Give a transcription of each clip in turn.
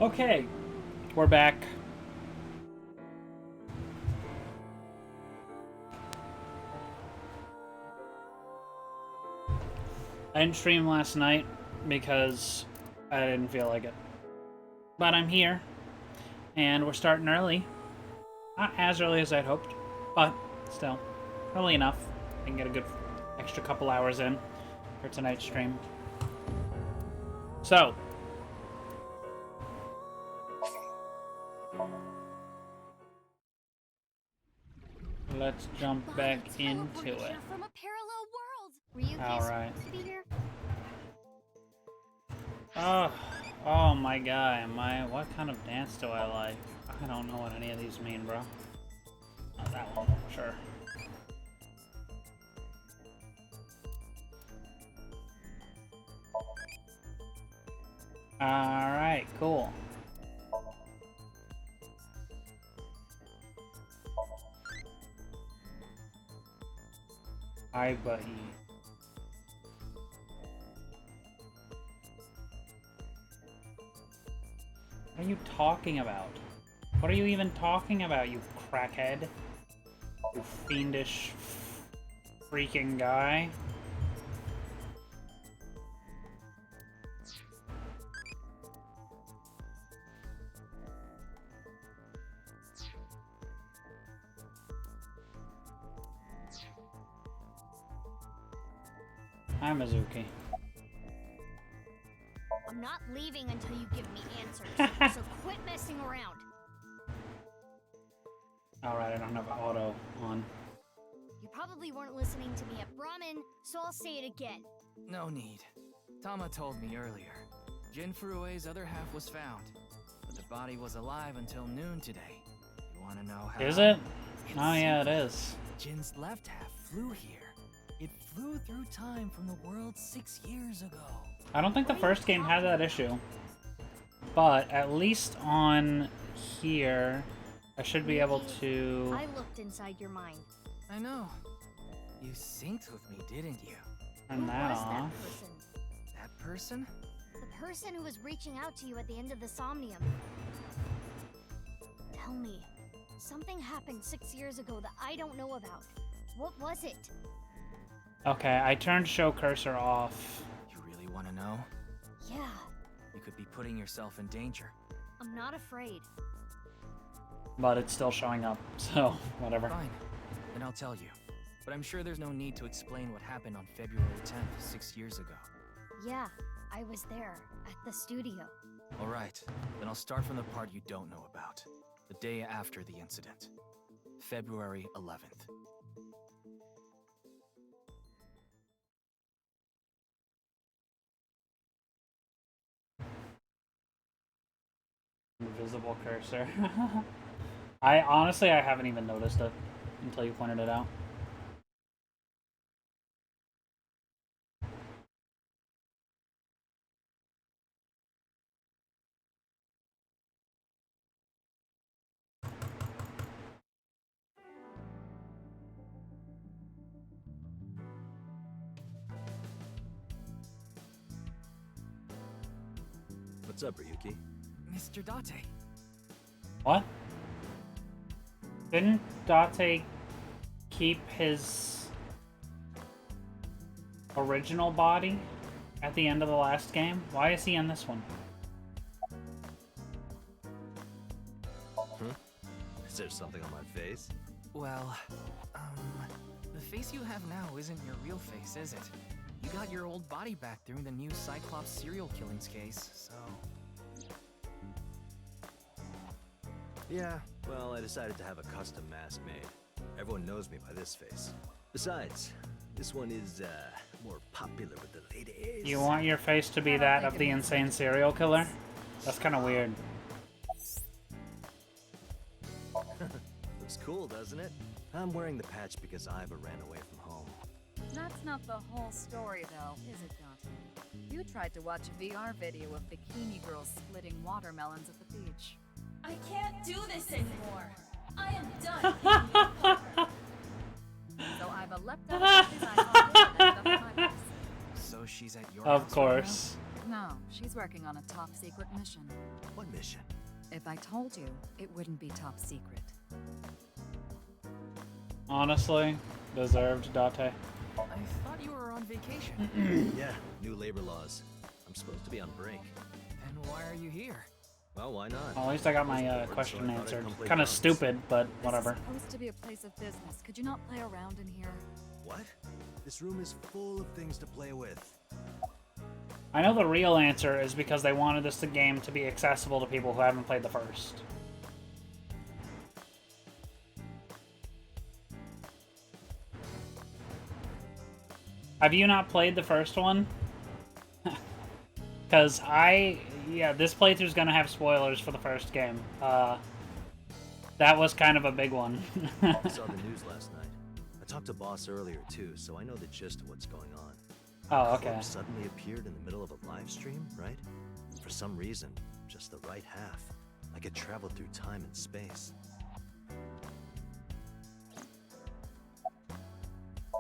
Okay, we're back. I didn't stream last night because I didn't feel like it. But I'm here, and we're starting early. Not as early as I'd hoped, but still, early enough. I can get a good extra couple hours in for tonight's stream. So, let's jump back into it. From a parallel world. Were you All right. to be here? Oh my guy, what kind of dance do I like? I don't know what any of these mean, bro. Not that one, sure. Alright, cool. Hi, buddy. What are you talking about? What are you even talking about, you crackhead? You fiendish freaking guy. Hi, Mizuki. I'm not leaving until you give me answers. So quit messing around. Alright, I don't have auto on. You probably weren't listening to me at Brahmin, so I'll say it again. No need. Tama told me earlier. Jin Furue's other half was found, but the body was alive until noon today. You want to know how? Is it? Oh yeah, it is. Jin's left half flew here. It flew through time from the world 6 years ago. I don't think the first game had that issue. But at least on here, I should be able to... I looked inside your mind. I know. You synced with me, didn't you? Turn that Was off. that person? That person? The person who was reaching out to you at the end of the somnium. Tell me, something happened 6 years ago that I don't know about. What was it? Okay, I turned show cursor off. You really want to know? Yeah, You could be putting yourself in danger. I'm not afraid. But it's still showing up, so whatever. Fine. Then I'll tell you. But I'm sure there's no need to explain what happened on February 10th, 6 years ago. Yeah, I was there, at the studio. Alright, then I'll start from the part you don't know about. The day after the incident. February 11th. Invisible cursor. I honestly, I haven't even noticed it until you pointed it out. What's up, Ryuki? Mr. Date. What? Didn't Date keep his original body at the end of the last game? Why is he in this one? Huh? Is there something on my face? Well, the face you have now isn't your real face, is it? You got your old body back during the new Cyclops serial killings case, so... Yeah, well, I decided to have a custom mask made. Everyone knows me by this face. Besides, this one is, more popular with the ladies. You want your face to be that of the insane serial killer? That's kind of weird. Looks cool, doesn't it? I'm wearing the patch because Iva ran away from home. That's not the whole story, though, is it, Dante? You tried to watch a VR video of bikini girls splitting watermelons at the beach. I can't do this anymore. I am done. So I've leapt out of his eyes and left my place. So she's at your Of house right course. now? No, she's working on a top secret mission. What mission? If I told you, it wouldn't be top secret. Honestly, deserved, Date. I thought you were on vacation. Yeah, new labor laws. I'm supposed to be on break. Then why are you here? Well, why not? Well, at least I got my Bored, question so I thought I'd answered. come play Kind of drums. stupid, but This whatever. is supposed to be a place of business. Could you not play around in here? What? This room is full of things to play with. I know the real answer is because they wanted this game to be accessible to people who haven't played the first. Have you not played the first one? Because yeah, this playthrough's gonna have spoilers for the first game. That was kind of a big one. I saw the news last night. I talked to Boss earlier too, so I know the gist of what's going on. Oh, A okay. corpse suddenly appeared in the middle of a live stream, right? For some reason, just the right half. Like it traveled through time and space.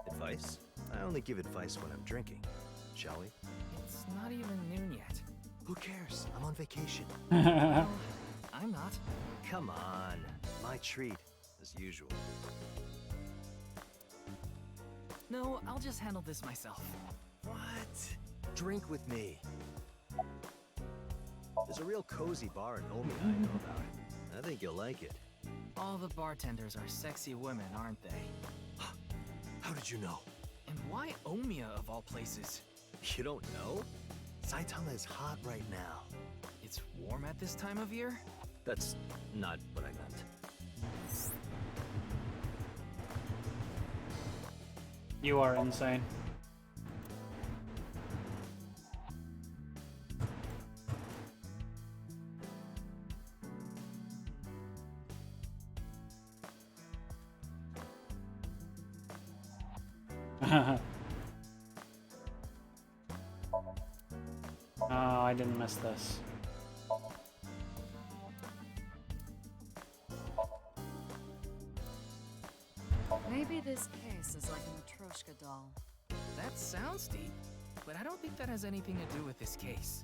Advice? I only give advice when I'm drinking. Shall we? It's not even noon yet. Who cares? I'm on vacation. Well, I'm not. Come on. My treat, as usual. No, I'll just handle this myself. What? Drink with me. There's a real cozy bar in Omi I know about. I think you'll like it. All the bartenders are sexy women, aren't they? How did you know? And why Omiya of all places? You don't know? Saitama is hot right now. It's warm at this time of year? That's not what I meant. You are insane. Oh, I didn't miss this. Maybe this case is like a Matryoshka doll. That sounds deep, but I don't think that has anything to do with this case.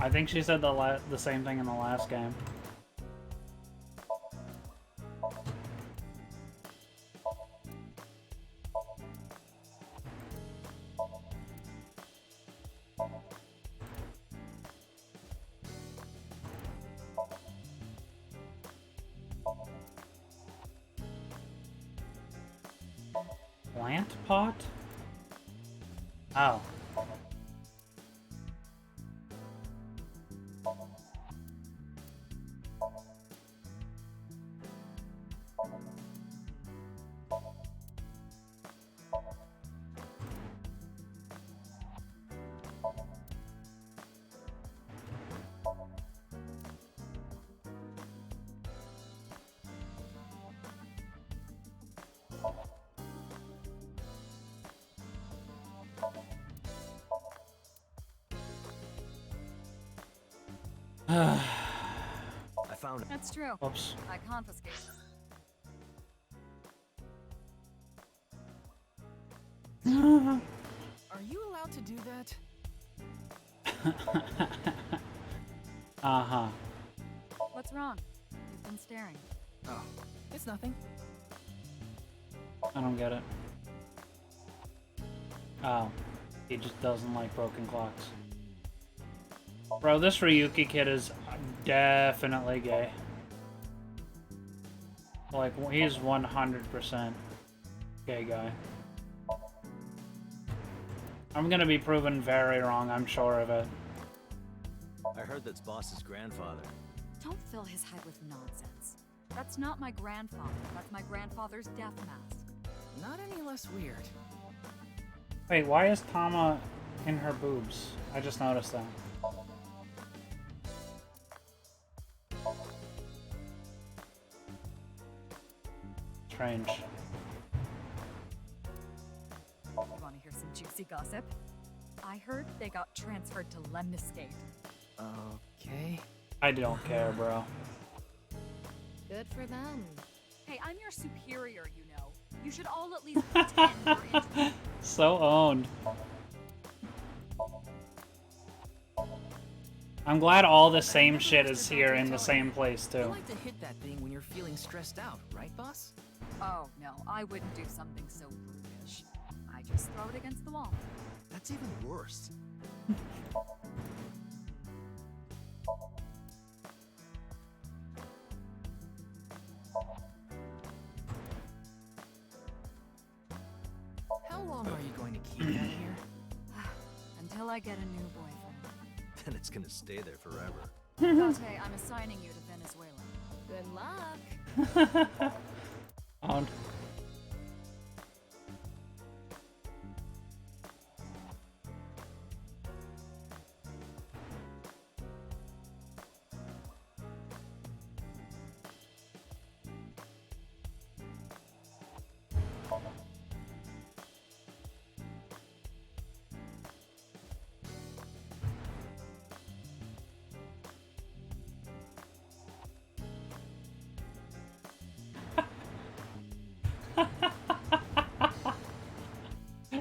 I think she said the same thing in the last game. Plant pot? Oh. I found it. That's true. Oops. I confiscated. Are you allowed to do that? Uh-huh. What's wrong? You've been staring. Oh, it's nothing. I don't get it. Oh. He just doesn't like broken clocks. Bro, this Ryuki kid is definitely gay. Like, he's 100% gay guy. I'm gonna be proven very wrong, I'm sure of it. I heard that's Boss's grandfather. Don't fill his head with nonsense. That's not my grandfather. That's my grandfather's death mask. Not any less weird. Wait, why is Tama in her boobs? I just noticed that. Strange. You want to hear some juicy gossip? I heard they got transferred to Lemniscate. Okay. I don't care, bro. Good for them. Hey, I'm your superior, you know. You should all at least pretend you're into it. So owned. I'm glad all the same shit is here in the same place, You too. like to hit that thing when you're feeling stressed out, right, boss? Oh, no, I wouldn't do something so brutish. I just throw it against the wall. That's even worse. How long are you going to keep that here? Until I get a new boyfriend. Then it's gonna stay there forever. Dante, I'm assigning you to Venezuela. Good luck. Owned.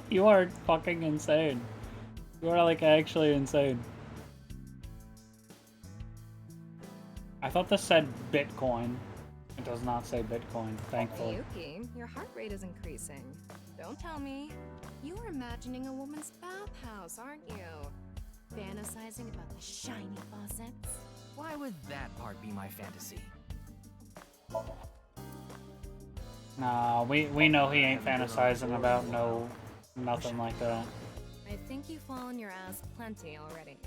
You are fucking insane. You are like actually insane. I thought this said Bitcoin. It does not say Bitcoin, thankfully. Yuki, your heart rate is increasing. Don't tell me. You are imagining a woman's bathhouse, aren't you? Fantasizing about the shiny faucets. Why would that part be my fantasy? Nah, we know he ain't fantasizing about nothing like that. I think you fall on your ass plenty already.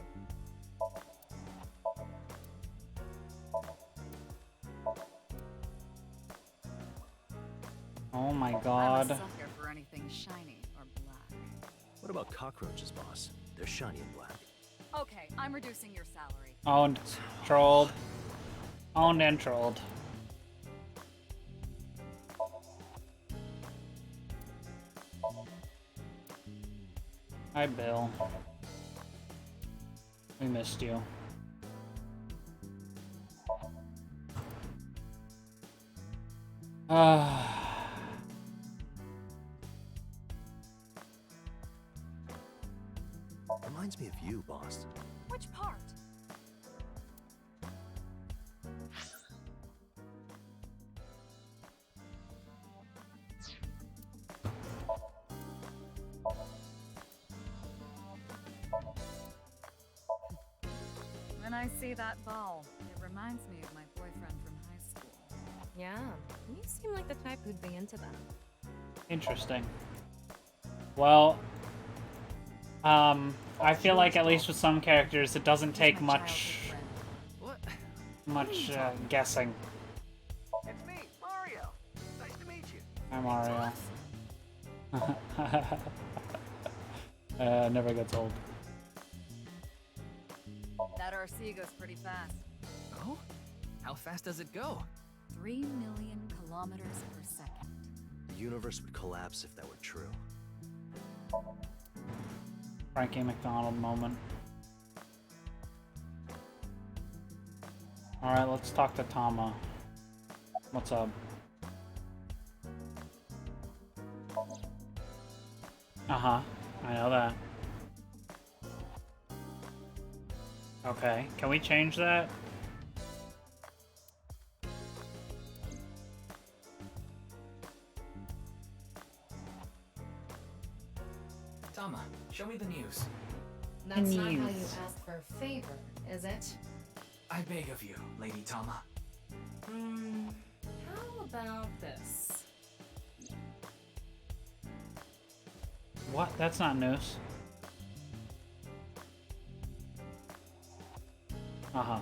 Oh my I'm a god. sucker for anything shiny or black. What about cockroaches, boss? They're shiny and black. Okay, I'm reducing your salary. Owned. Trolled. Owned and trolled. Hi, Bill. We missed you. Reminds me of you, boss. Which part? When I see that ball, it reminds me of my boyfriend from high school. Yeah, you seem like the type who'd be into that. Interesting. Well, I feel like at least with some characters, it doesn't He's take my much childhood friend. What? guessing. It's me, Mario. Nice to meet you. Hi, Mario. Never gets old. That RC goes pretty fast. Oh? How fast does it go? 3 million kilometers per second. The universe would collapse if that were true. Frankie McDonald moment. Alright, let's talk to Tama. What's up? Uh-huh. I know that. Okay, can we change that? Tama, show me the news. That's not how you News. ask for a favor, is it? I beg of you, Lady Tama. How about this? What? That's not news. Uh-huh.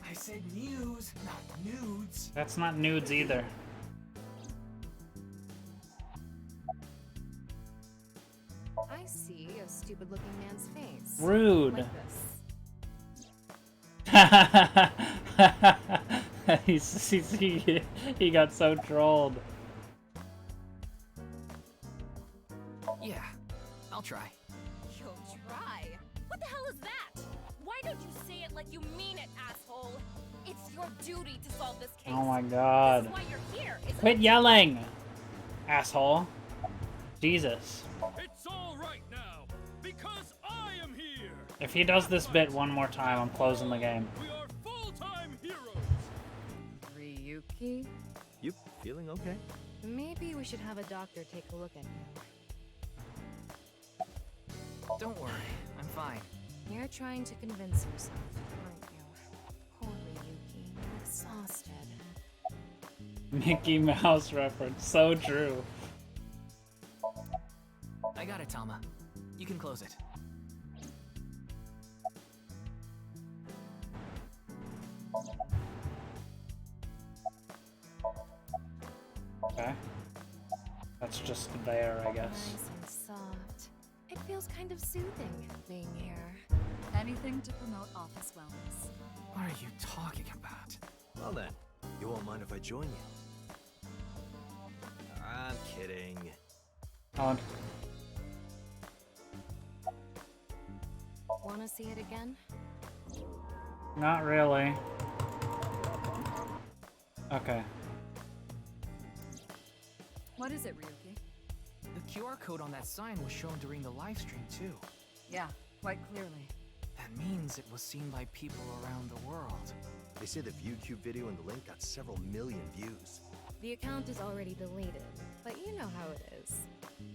I said news, not nudes. That's not nudes either. I see a stupid-looking man's face. Rude. Like this. he got so trolled. Yeah, I'll try. You'll try. What the hell is that? Why don't you say it like you mean it, asshole? It's your duty to solve this case. Oh my This god. is why you're here, isn't Quit it? yelling! Asshole. Jesus. It's all right now, because I am If he does this bit one more time, I'm closing the game. We are full-time heroes. Ryuki? You feeling okay? Maybe we should have a doctor take a look at you. Don't worry, I'm fine. You're trying to convince yourself, aren't you? Poor Ryuki, exhausted. Mickey Mouse reference, so true. I got it, Tama. You can close it. Okay. That's just there, I guess. Nice and soft. It feels kind of soothing being here. Anything to promote office wellness. What are you talking about? Well then, you won't mind if I join you? I'm kidding. On. Wanna see it again? Not really. Okay. What is it, Ryuki? The QR code on that sign was shown during the live stream too. Yeah, quite clearly. That means it was seen by people around the world. They say the ViewCube video and the link got several million views. The account is already deleted, but you know how it is.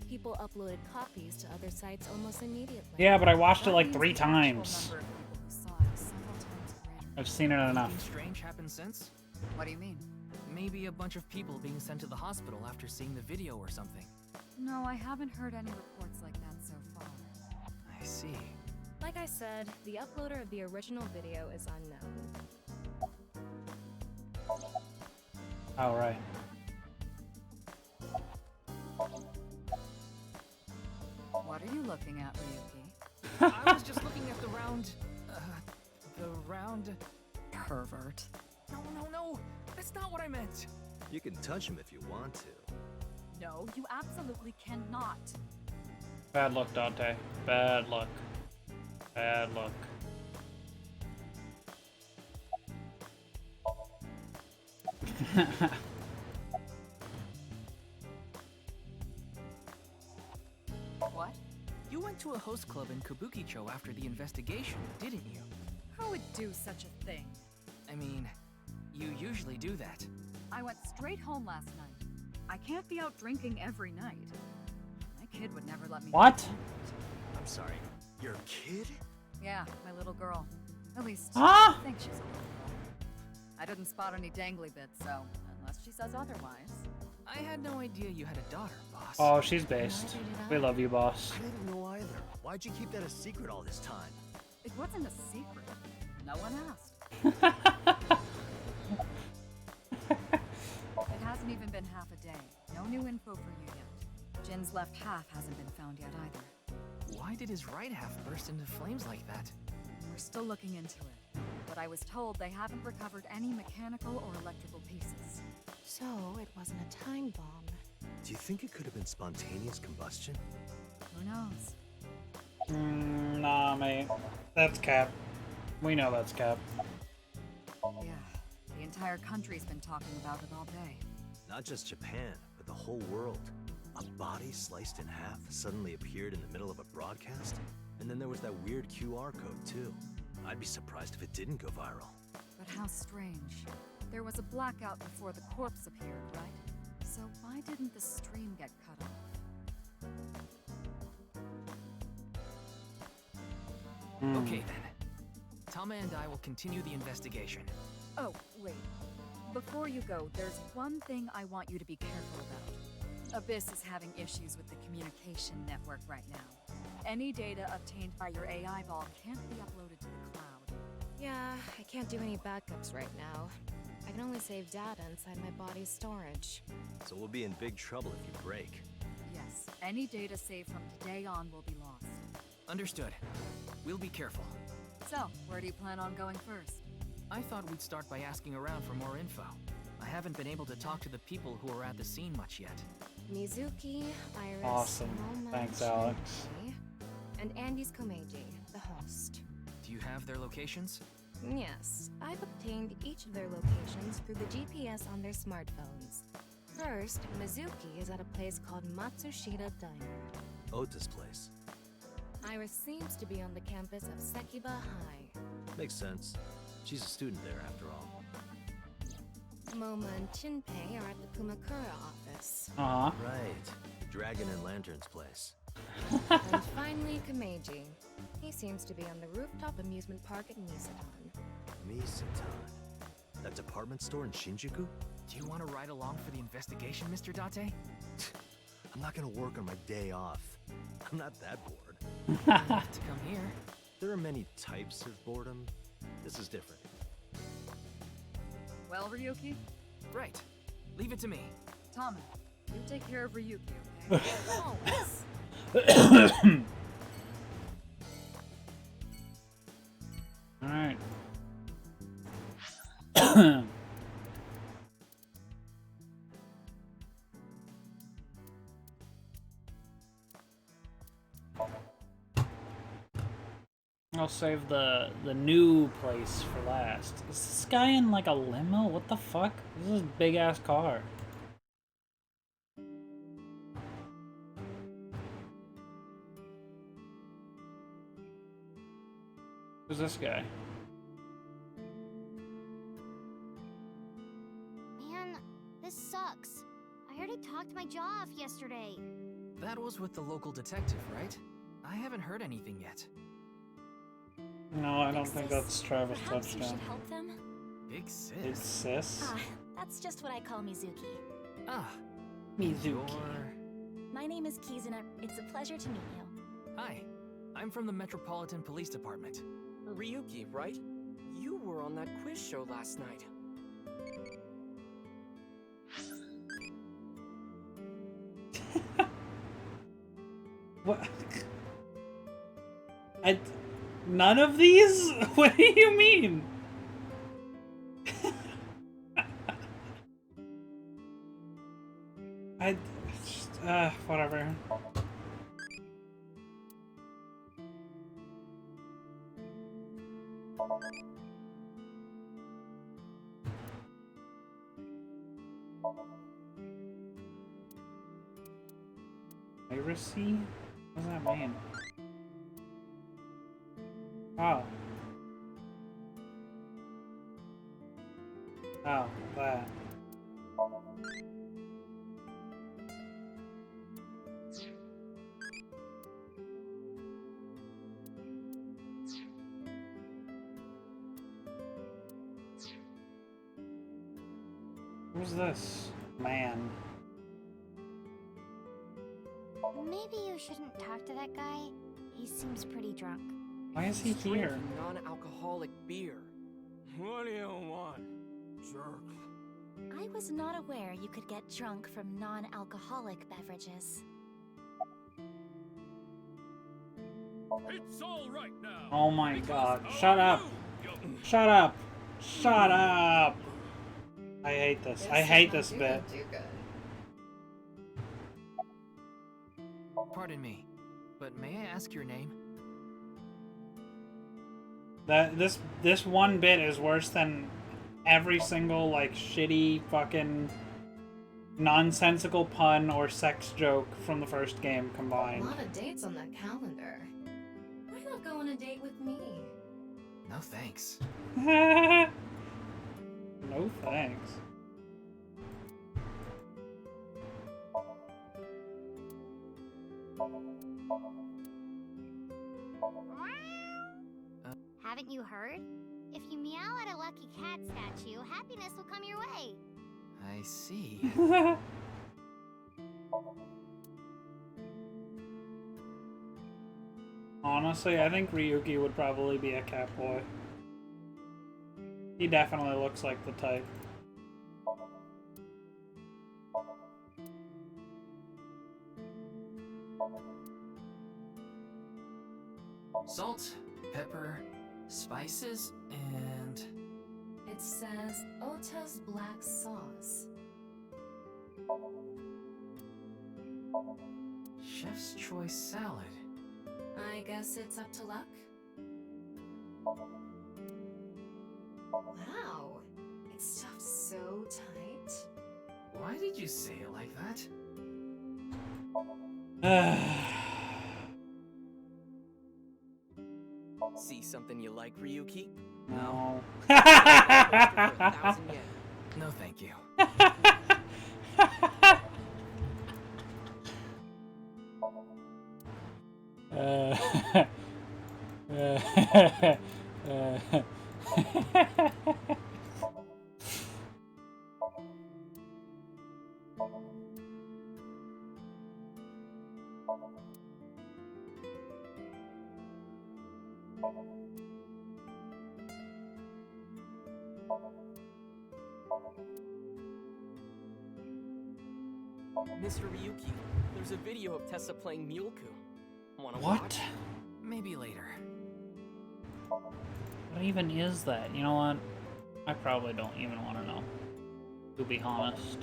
People uploaded copies to other sites almost immediately. Yeah, but I watched it That like means 3 the actual times. number of people who saw it is several times greater. I've seen it enough. Anything strange happened since? What do you mean? Maybe a bunch of people being sent to the hospital after seeing the video or something. No, I haven't heard any reports like that so far. I see. Like I said, the uploader of the original video is unknown. Oh, right. What are you looking at, Ryuki? I was just looking at the round... Pervert. No. That's not what I meant. You can touch him if you want to. No, you absolutely cannot. Bad luck, Dante. Bad luck. Bad luck. What? You went to a host club in Kabukicho after the investigation, didn't you? Who would do such a thing? I mean, you usually do that. I went straight home last night. I can't be out drinking every night. My kid would never let me. What? I'm sorry, your kid? Yeah, my little girl. At least, Huh? I think she's a little girl. I didn't spot any dangly bits, so unless she says otherwise. I had no idea you had a daughter, boss. Oh, she's based. We love you, boss. I didn't know either. Why'd you keep that a secret all this time? It wasn't a secret. No one asked. It hasn't even been half a day. No new info for you yet. Jin's left half hasn't been found yet either. Why did his right half burst into flames like that? We're still looking into it. But I was told they haven't recovered any mechanical or electrical pieces. So, it wasn't a time bomb. Do you think it could have been spontaneous combustion? Who knows? Nah, mate. That's cap. We know that's cap. Yeah, the entire country's been talking about it all day. Not just Japan, but the whole world. A body sliced in half suddenly appeared in the middle of a broadcast? And then there was that weird QR code, too. I'd be surprised if it didn't go viral. But how strange. There was a blackout before the corpse appeared, right? So why didn't the stream get cut off? Okay then. Tama and I will continue the investigation. Oh, wait. Before you go, there's one thing I want you to be careful about. Abyss is having issues with the communication network right now. Any data obtained by your AI ball can't be uploaded to the cloud. Yeah, I can't do any backups right now. I can only save data inside my body's storage. So we'll be in big trouble if you break. Yes, any data saved from today on will be lost. Understood. We'll be careful. So, where do you plan on going first? I thought we'd start by asking around for more info. I haven't been able to talk to the people who are at the scene much yet. Mizuki, Iris, Awesome. Moma, Thanks, Alex. Shinji, and Andy's Komeiji, the host. Do you have their locations? Yes, I've obtained each of their locations through the GPS on their smartphones. First, Mizuki is at a place called Matsushita Diner. Ota's place. Iris seems to be on the campus of Sekiba High. Makes sense. She's a student there, after all. Moma and Chinpei are at the Kumakura office. Aw. Right. Dragon and Lantern's place. And finally, Kameji. He seems to be on the rooftop amusement park at Nisatan. Misatan. That department store in Shinjuku? Do you want to ride along for the investigation, Mr. Date? I'm not gonna work on my day off. I'm not that bored. You have to come here. There are many types of boredom. This is different. Well, Ryuki, Right. Leave it to me. Tama, you take care of Ryuki, okay? Always. Alright. I'll save the new place for last. Is this guy in like a limo? What the fuck? This is a big ass car. Who's this guy? Man, this sucks. I already talked my jaw off yesterday. That was with the local detective, right? I haven't heard anything yet. No, I don't think that's Travis Perhaps you should Touchdown. help them? Big sis. It's sis. Ah, that's just what I call Mizuki. Ah, Mizuki. you're... My name is Kizuna. It's a pleasure to meet you. Hi. I'm from the Metropolitan Police Department. Ryuki, right? You were on that quiz show last night. What? None of these? What do you mean? Whatever. Piracy? What does that mean? Oh. Oh, that. Who's this man? Maybe you shouldn't talk to that guy. He seems pretty drunk. Why is he He's here? drinking non-alcoholic beer. What do you want, jerk? I was not aware you could get drunk from non-alcoholic beverages. It's all right now. Oh my because god. how Shut are up. you, young- Shut up. Shut up. I hate this. I hate this bit. Pardon me, but may I ask your name? This one bit is worse than every single like shitty fucking nonsensical pun or sex joke from the first game A combined. lot of dates on that calendar. Why not go on a date with me? No thanks. No thanks. Haven't you heard? If you meow at a lucky cat statue, happiness will come your way. I see. Honestly, I think Ryuki would probably be a cat boy. He definitely looks like the type. Salt, pepper, spices, and... It says Ota's black sauce. Chef's choice salad. I guess it's up to luck. Wow, it's stuffed so tight. Why did you say it like that? See something you like, Ryuki? No. For 1,000 yen. No, thank you. Mr. Ryuki, there's a video of Tessa playing Muleku. Wanna What? watch? Maybe later. What even is that? You know what? I probably don't even want to know. To be honest.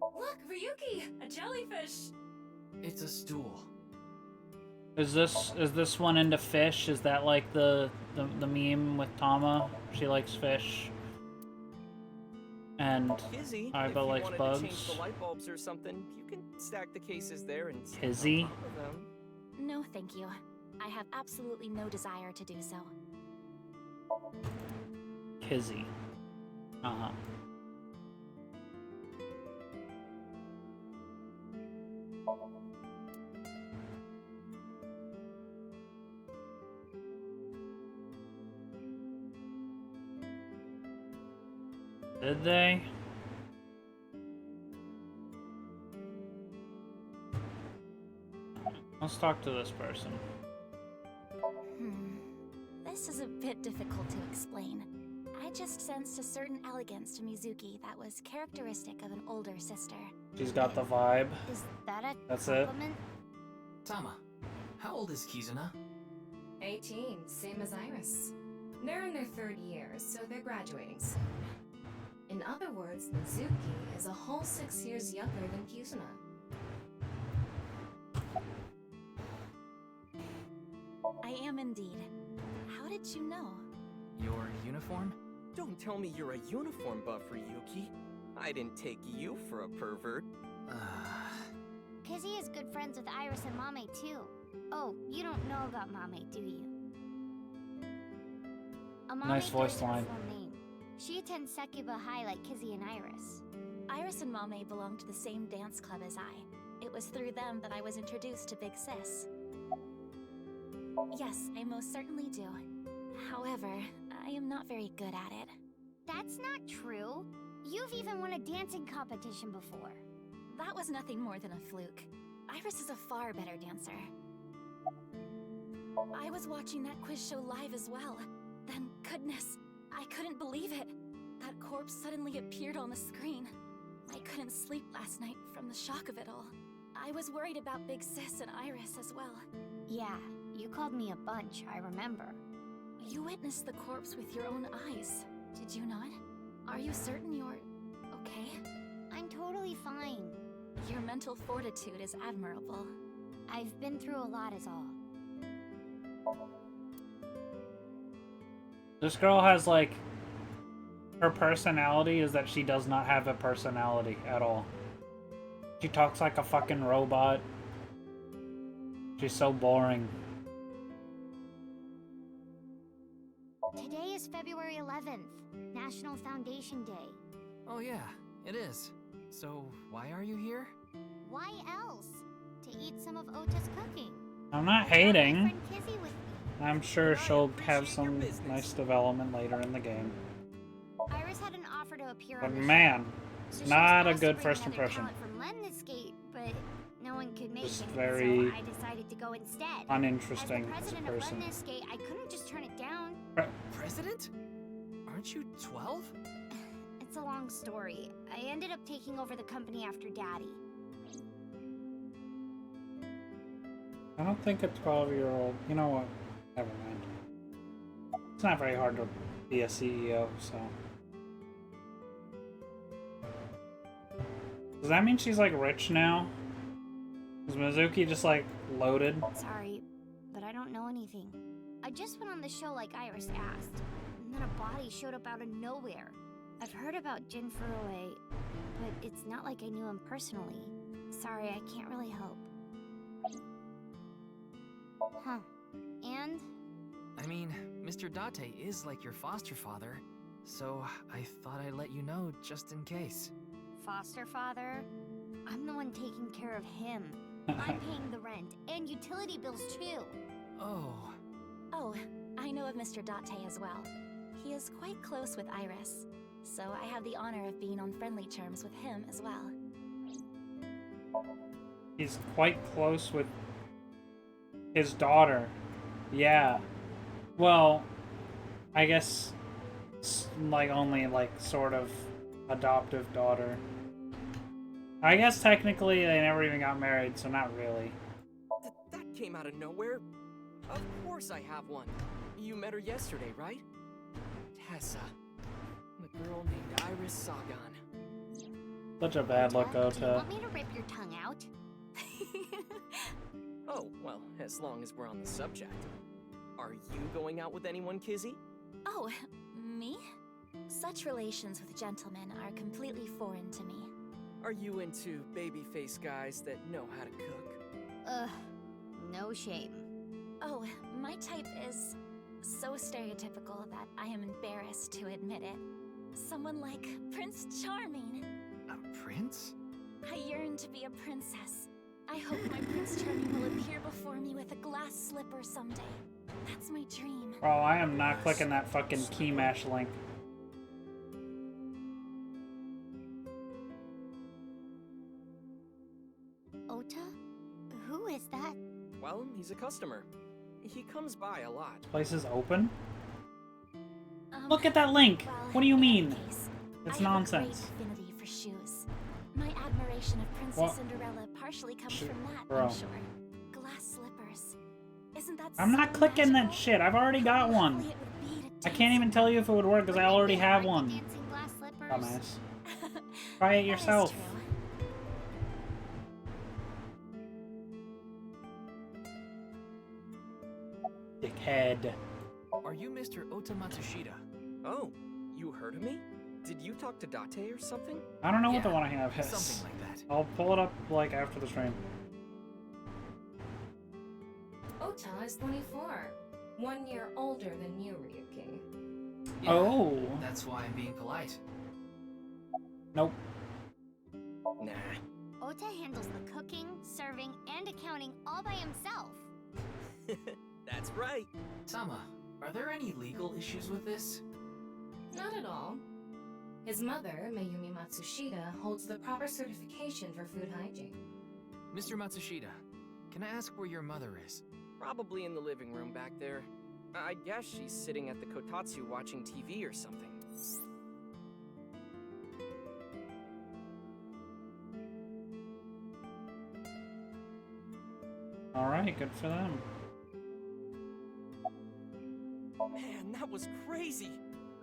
Look, Ryuki! A jellyfish! It's a stool. Is this one into fish? Is that like the meme with Tama? She likes fish. And Kizzy, if Aiba you likes wanted bugs. to change the light bulbs or something, you can stack the cases there and stand Kizzy? on top of them. No, thank you. I have absolutely no desire to do so. Kizzy. Uh-huh. Did they? Let's talk to this person. This is a bit difficult to explain. I just sensed a certain elegance to Mizuki that was characteristic of an older sister. She's got the vibe. Is that a That's it. compliment? Tama, how old is Kizuna? 18, same as Iris. They're in their third year, so they're graduating soon. In other words, Mizuki is a whole 6 years younger than Kizuna. I am indeed. How did you know? Your uniform? Don't tell me you're a uniform buff, Ryuki. I didn't take you for a pervert. Kizzy is good friends with Iris and Mame too. Oh, you don't know about Mame, do you? Amame Nice voice goes her line. full name. She attends Sekiba High like Kizzy and Iris. Iris and Mame belonged to the same dance club as I. It was through them that I was introduced to Big Sis. Yes, I most certainly do. However, I am not very good at it. That's not true. You've even won a dancing competition before. That was nothing more than a fluke. Iris is a far better dancer. I was watching that quiz show live as well. Then, goodness, I couldn't believe it. That corpse suddenly appeared on the screen. I couldn't sleep last night from the shock of it all. I was worried about Big Sis and Iris as well. Yeah, you called me a bunch, I remember. You witnessed the corpse with your own eyes, did you not? Are you certain you're okay? I'm totally fine. Your mental fortitude is admirable. I've been through a lot is all. This girl has like... Her personality is that she does not have a personality at all. She talks like a fucking robot. She's so boring. Today is February 11th, National Foundation Day. Oh yeah, it is. So, why are you here? Why else? To eat some of Ota's cooking. I'm not I brought my hating. friend Kizzy with me. I'm sure I she'll have appreciate your some business. nice development later in the game. Iris had an offer to appear But on the man, show. So she not was a supposed good to bring first another impression. talent from Lemniscate, but no one could make Just it, very so I decided to go instead. uninteresting As as the a president of person. Lemniscate, I couldn't just turn it down. President? Aren't you 12? It's a long story. I ended up taking over the company after Daddy. I don't think a 12-year-old... You know what? Never mind. It's not very hard to be a CEO, so... Does that mean she's, like, rich now? Is Mizuki just, like, loaded? Sorry, but I don't know anything. I just went on the show like Iris asked, and then a body showed up out of nowhere. I've heard about Jin Furue, but it's not like I knew him personally. Sorry, I can't really help. Huh. And? I mean, Mr. Date is like your foster father, so I thought I'd let you know just in case. Foster father? I'm the one taking care of him. I'm paying the rent and utility bills too. Oh. Oh, I know of Mr. Date as well. He is quite close with Iris, so I have the honor of being on friendly terms with him as well. He's quite close with his daughter. Yeah. Well, I guess like only like sort of adoptive daughter. I guess technically they never even got married, so not really. That came out of nowhere. Of course I have one. You met her yesterday, right? Tessa. The girl named Iris Sagan. Such a bad look, Do you Ota. want me to rip your tongue out? Oh, well, as long as we're on the subject. Are you going out with anyone, Kizzy? Oh, me? Such relations with gentlemen are completely foreign to me. Are you into baby-faced guys that know how to cook? Ugh, no shame. Oh, my type is so stereotypical that I am embarrassed to admit it. Someone like Prince Charming. A prince? I yearn to be a princess. I hope my Prince Charming will appear before me with a glass slipper someday. That's my dream. Bro, I am not clicking that fucking key mash link. Ota? Who is that? Well, he's a customer. He comes by a lot. Place is open? Look at that link! Well, What do you in mean? that case, It's I have nonsense. a great affinity for shoes. My admiration of Princess What? Cinderella partially comes from that, Bro. I'm sure. Glass slippers. Isn't that I'm not so clicking that magical? shit. I've already How got one. lovely it would be to I dance can't even tell you if it would work because I already have Aren't one. the dancing glass slippers? Dumbass. Try it That is yourself. true. Dickhead. Are you Mr. Ota Matsushita? Oh, you heard of me? Did you talk to Date or something? I don't know what Yeah, the one I have is. Something like that. I'll pull it up like after the stream. Ota is 24. 1 year older than you, Ryuki. Yeah, Oh. That's why I'm being polite. Nope. Nah. Ota handles the cooking, serving, and accounting all by himself. That's right. Tama, are there any legal issues with this? Not at all. His mother, Mayumi Matsushita, holds the proper certification for food hygiene. Mr. Matsushita, can I ask where your mother is? Probably in the living room back there. I guess she's sitting at the kotatsu watching TV or something. Alright, good for them. Man, that was crazy!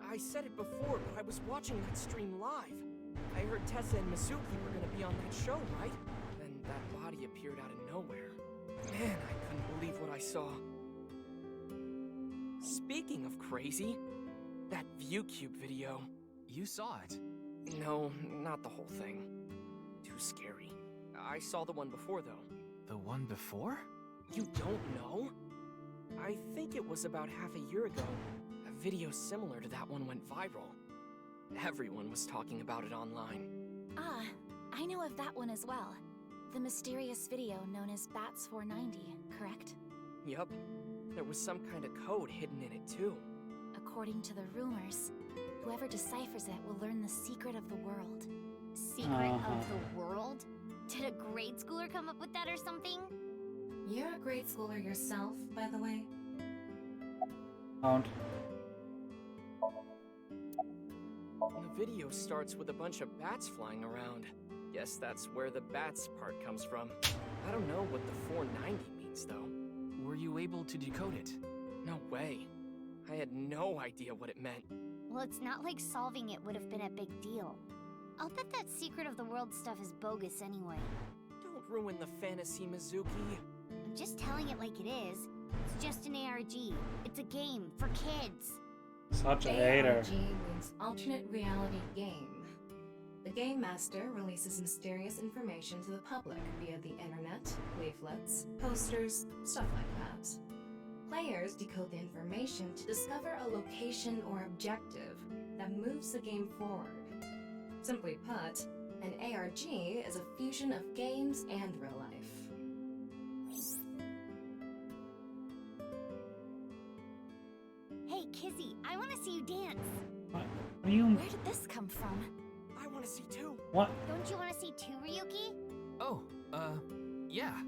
I said it before, but I was watching that stream live. I heard Tessa and Mizuki were gonna be on that show, right? Then that body appeared out of nowhere. Man, I couldn't believe what I saw. Speaking of crazy, that ViewCube video. You saw it. No, not the whole thing. Too scary. I saw the one before, though. The one before? You don't know? I think it was about half a year ago. A video similar to that one went viral. Everyone was talking about it online. Ah, I know of that one as well. The mysterious video known as Bats 490, correct? Yup. There was some kind of code hidden in it, too. According to the rumors, whoever deciphers it will learn the secret of the world. Secret of the world? Did a grade schooler come up with that or something? You're a grade schooler yourself, by the way. Don't. The video starts with a bunch of bats flying around. Guess that's where the bats part comes from. I don't know what the 490 means, though. Were you able to decode it? No way. I had no idea what it meant. Well, it's not like solving it would have been a big deal. I'll bet that secret of the world stuff is bogus anyway. Don't ruin the fantasy, Mizuki. I'm just telling it like it is. It's just an ARG. It's a game for kids. Such a hater. ARG means alternate reality game. The Game Master releases mysterious information to the public via the internet, leaflets, posters, stuff like that. Players decode the information to discover a location or objective that moves the game forward. Simply put, an ARG is a fusion of games and real life. Hey, Kizzy, I want to see you dance. What are you? Where did this come from? I want to see too. What? Don't you want to see too, Ryuki? Oh, yeah.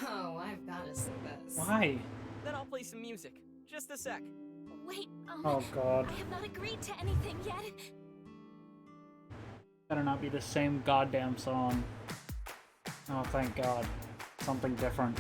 Oh, I've got to see this. Why? Then I'll play some music. Just a sec. Wait, Oh god. I have not agreed to anything yet. Better not be the same goddamn song. Oh, thank God. Something different.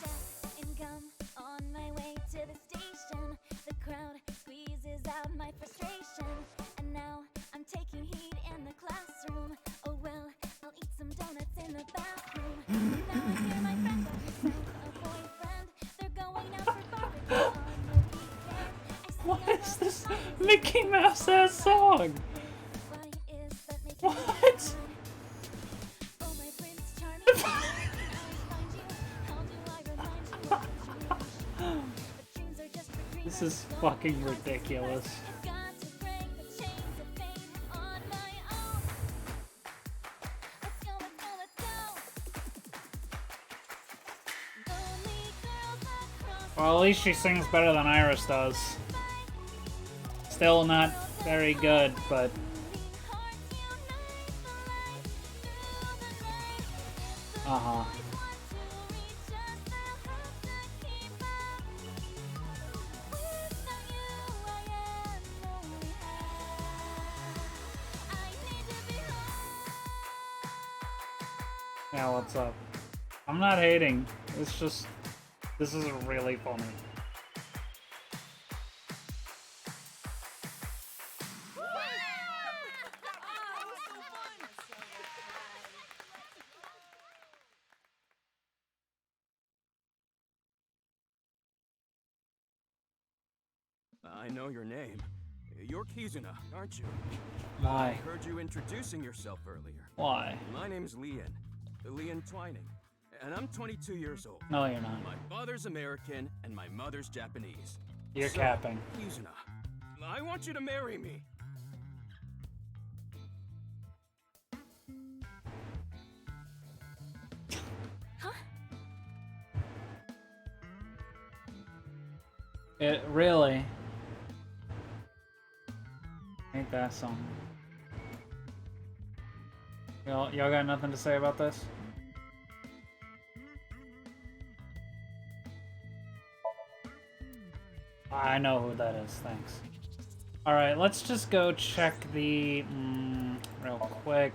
Death and gum on my way to the station. The crowd squeezes out my frustration. And now I'm taking heat in the classroom. Oh well, I'll eat some donuts in the bathroom. Now I hear my friend got herself a boyfriend. They're going out for barbecue on the weekend. I see What a is love this song. Mickey Mouse ass song? Why is that making me What? feel good? Oh my Prince Charming, where can I find you? How do I remind you of what you wish? But dreams are just for This dreamers. is fucking ridiculous. I've got to break the chains of fate on my own. Let's go, let's go, let's go. Lonely girls across Well, at least she sings better than Iris does. Still not very good, but uh-huh. Yeah, what's up? I'm not hating. It's just, this is really funny. I know your name. You're Kizuna, aren't you? I Why? heard you introducing yourself earlier. Why? My name's Leon Twining, and I'm 22 years old. No, you're not. My father's American, and my mother's Japanese. You're So, capping. Kizuna, I want you to marry me. It really ain't that song. Y'all got nothing to say about this? I know who that is, thanks. Alright, let's just go check the... real quick.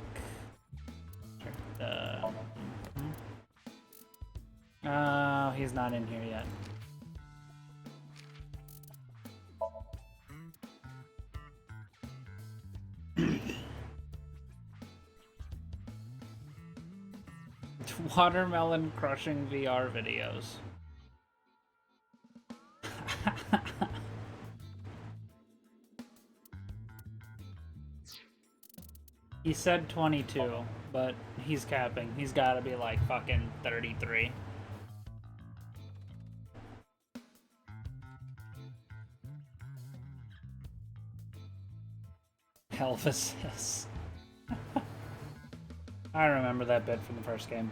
Check the... Oh, he's not in here yet. Watermelon crushing VR videos. He said 22, but he's capping. He's gotta be like fucking 33. Elvis. I remember that bit from the first game.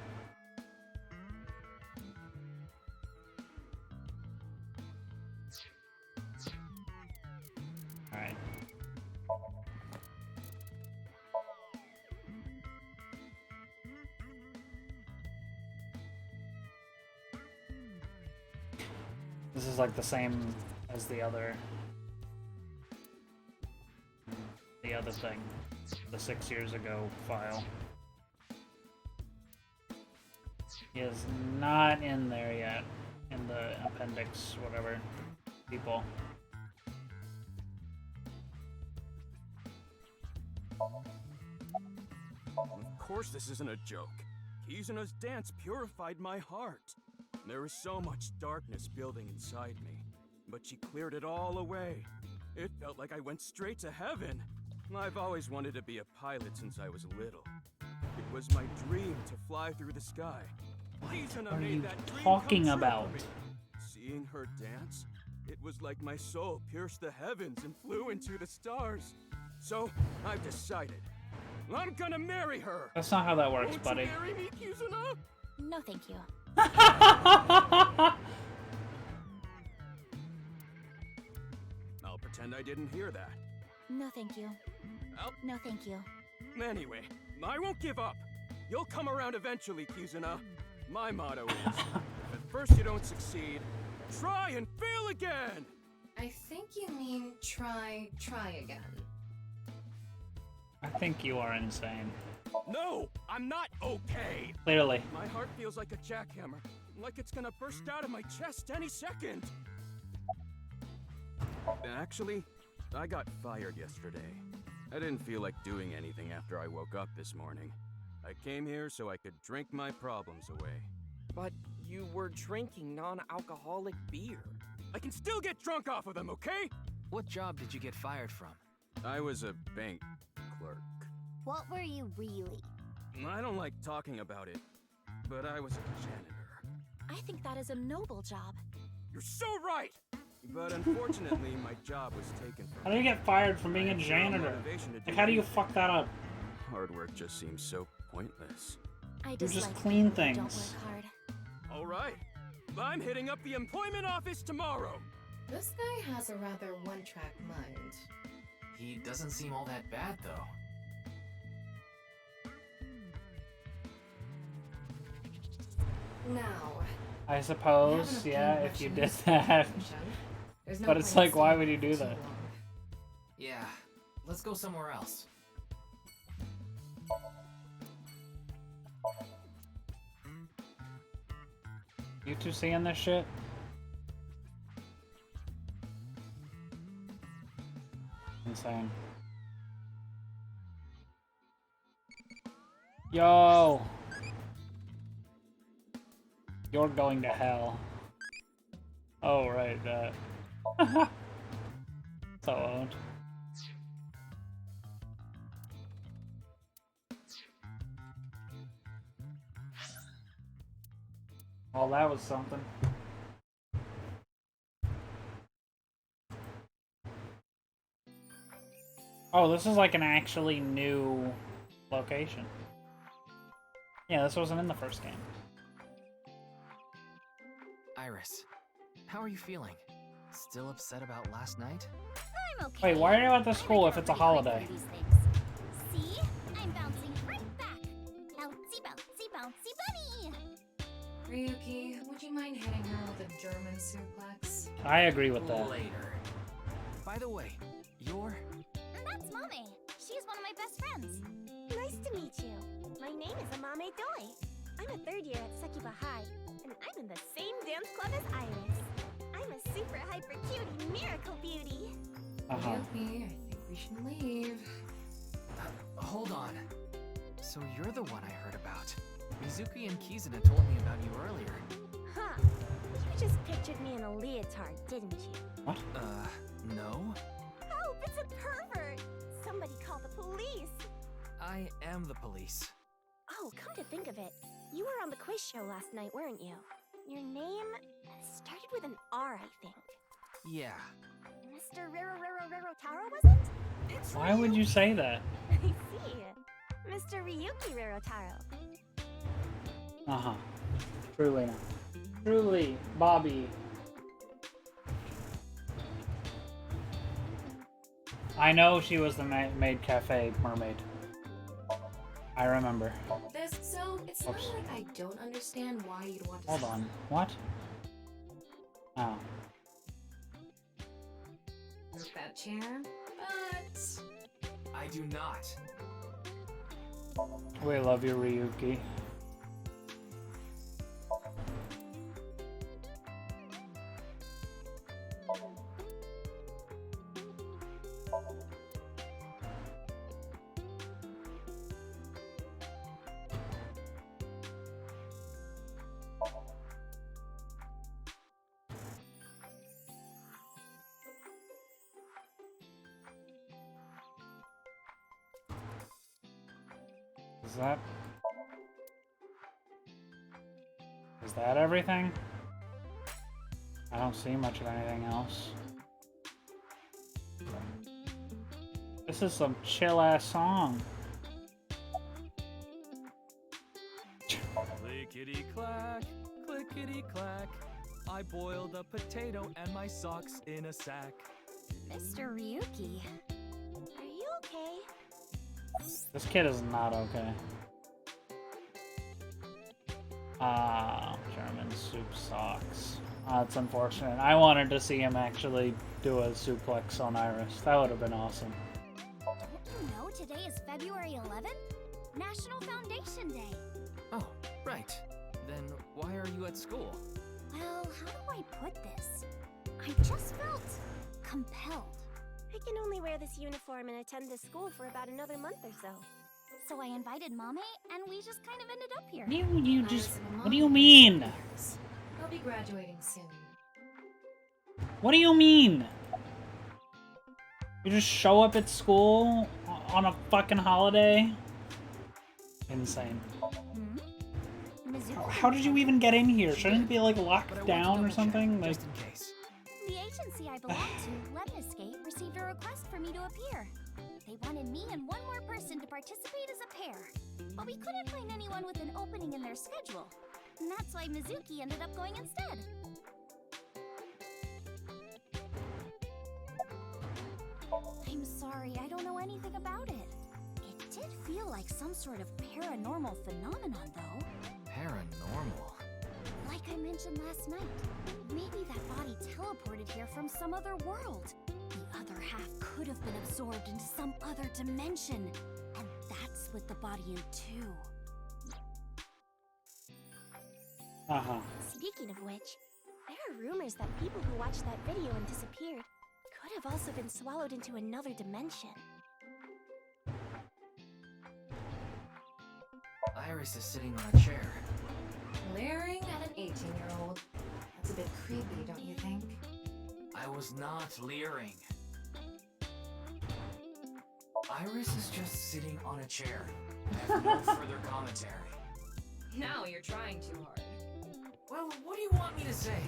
Alright. This is like the same as the other thing. The 6 years ago file. He is not in there yet. In the appendix, whatever. People. Of course this isn't a joke. Kizuna's dance purified my heart. There was so much darkness building inside me, but she cleared it all away. It felt like I went straight to heaven. I've always wanted to be a pilot since I was little. It was my dream to fly through the sky. Kizuna What are you made that dream talking come true about? for me. Seeing her dance, it was like my soul pierced the heavens and flew into the stars. So, I've decided. I'm gonna marry her! That's not how that works, Won't buddy. you marry me, Kizuna? No, thank you. I'll pretend I didn't hear that. No, thank you. Oh. No, thank you. Anyway, I won't give up. You'll come around eventually, Kizuna. My motto is, if at first you don't succeed, try and fail again! I think you mean try again. I think you are insane. No, I'm not okay! Clearly. My heart feels like a jackhammer, like it's gonna burst out of my chest any second. Actually, I got fired yesterday. I didn't feel like doing anything after I woke up this morning. I came here so I could drink my problems away. But you were drinking non-alcoholic beer. I can still get drunk off of them, okay? What job did you get fired from? I was a bank clerk. What were you really? I don't like talking about it, but I was a janitor. I think that is a noble job. You're so right! But unfortunately, my job was taken from me. How do you get fired from being a I had no janitor? motivation to Like, how do you anything. fuck that up? Hard work just seems so pointless. I You dislike just clean people who don't things. work hard. All right, I'm hitting up the employment office tomorrow. This guy has a rather one-track mind. He doesn't seem all that bad, though. Now, I we have suppose, an yeah, appointment if you in did this that. position. There's no But it's point like, why staying would you for do too that? long. Yeah, let's go somewhere else. You two seeing this shit? Insane. Yo! You're going to hell. Oh, right, that. So owned. Well, that was something. Oh, this is like an actually new location. Yeah, this wasn't in the first game. Iris, how are you feeling? Still upset about last night? I'm okay. Wait, why are you at the I school if recover it's a pretty quick holiday? from these things. See? I'm bouncing right back. Bouncy, bouncy, bouncy bunny! Ryuki, would you mind hitting her with a German suplex? I agree with that. Later. By the way, you're... That's Mame. She's one of my best friends. Nice to meet you. My name is Amame Doi. I'm a third year at Sekiba High, and I'm in the same dance club as Iris. I'm a super hyper cutie miracle beauty. Uh-huh. Ryuki, I think we should leave. Hold on. So you're the one I heard about. Mizuki and Kizuna told me about you earlier. Huh. You just pictured me in a leotard, didn't you? No? Help, it's a pervert! Somebody call the police! I am the police. Oh, come to think of it, you were on the quiz show last night, weren't you? Your name started with an R, I think. Yeah. Mr. Rero Taro, was it? It's Why would you say that? I see. Mr. Ryuki Rerotaro. Uh-huh. Truly. Truly, Bobby. I know she was the maid cafe mermaid. I remember. So, it's Oops. not like I don't understand why you'd want to... Hold on. What? Oh. Work that chair, but... I do not. We love you, Ryuki. Is that everything? I don't see much of anything else. This is some chill-ass song. Clickety-clack, clickety-clack. I boiled a potato and my socks in a sack. Mr. Ryuki. Are you okay? This kid is not okay. German soup socks. That's unfortunate. I wanted to see him actually do a suplex on Iris. That would have been awesome. Don't you know today is February 11th? National Foundation Day. Oh, right. Then why are you at school? Well, how do I put this? I just felt compelled. I can only wear this uniform and attend this school for about another month or so. So I invited Mame, and we just kind of ended up here. What do you mean? I'll be graduating soon. What do you mean? You just show up at school on a fucking holiday? Insane. How did you even get in here? Shouldn't it be like locked down or something? Like, just in case. The agency I belong to, Let Escape, received a request for me to appear. They wanted me and one more person to participate as a pair. But we couldn't find anyone with an opening in their schedule. And that's why Mizuki ended up going instead. I'm sorry, I don't know anything about it. It did feel like some sort of paranormal phenomenon, though. Paranormal? Like I mentioned last night, maybe that body teleported here from some other world. The other half could have been absorbed into some other dimension, and that split the body in two. Speaking of which, there are rumors that people who watched that video and disappeared could have also been swallowed into another dimension. Iris is sitting on a chair. Leering at an 18-year-old. That's a bit creepy, don't you think? I was not leering. Iris is just sitting on a chair. I have no further commentary. Now you're trying too hard. Well, what do you want me to say?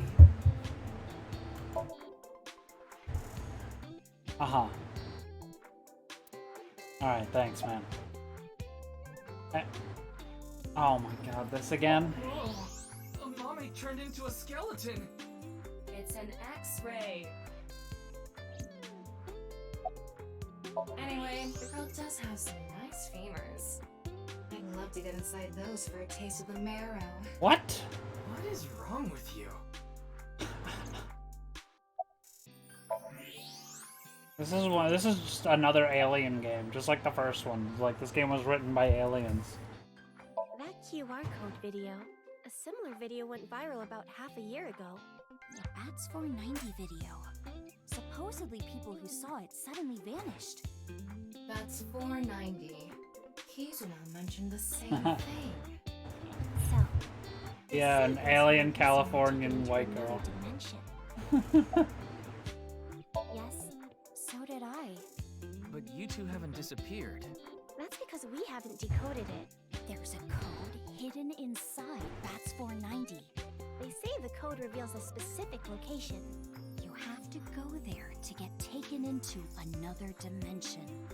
Alright, thanks, man. Oh my god, this again? Oh, Mommy turned into a skeleton! It's an X-ray. Anyway, the girl does have some nice femurs. I'd love to get inside those for a taste of the marrow. What? What is wrong with you? This is just another alien game, just like the first one. Like, this game was written by aliens. That QR code video. A similar video went viral about half a year ago. The Bats 490 video. Supposedly people who saw it suddenly vanished. That's 490. Kizuna mentioned the same thing. So, Yeah, an alien Californian white girl. Yes, so did I. But you two haven't disappeared. that's because we haven't decoded it. There's a code hidden inside Bats 490. They say the code reveals a specific location. You have to go there to get taken into another dimension.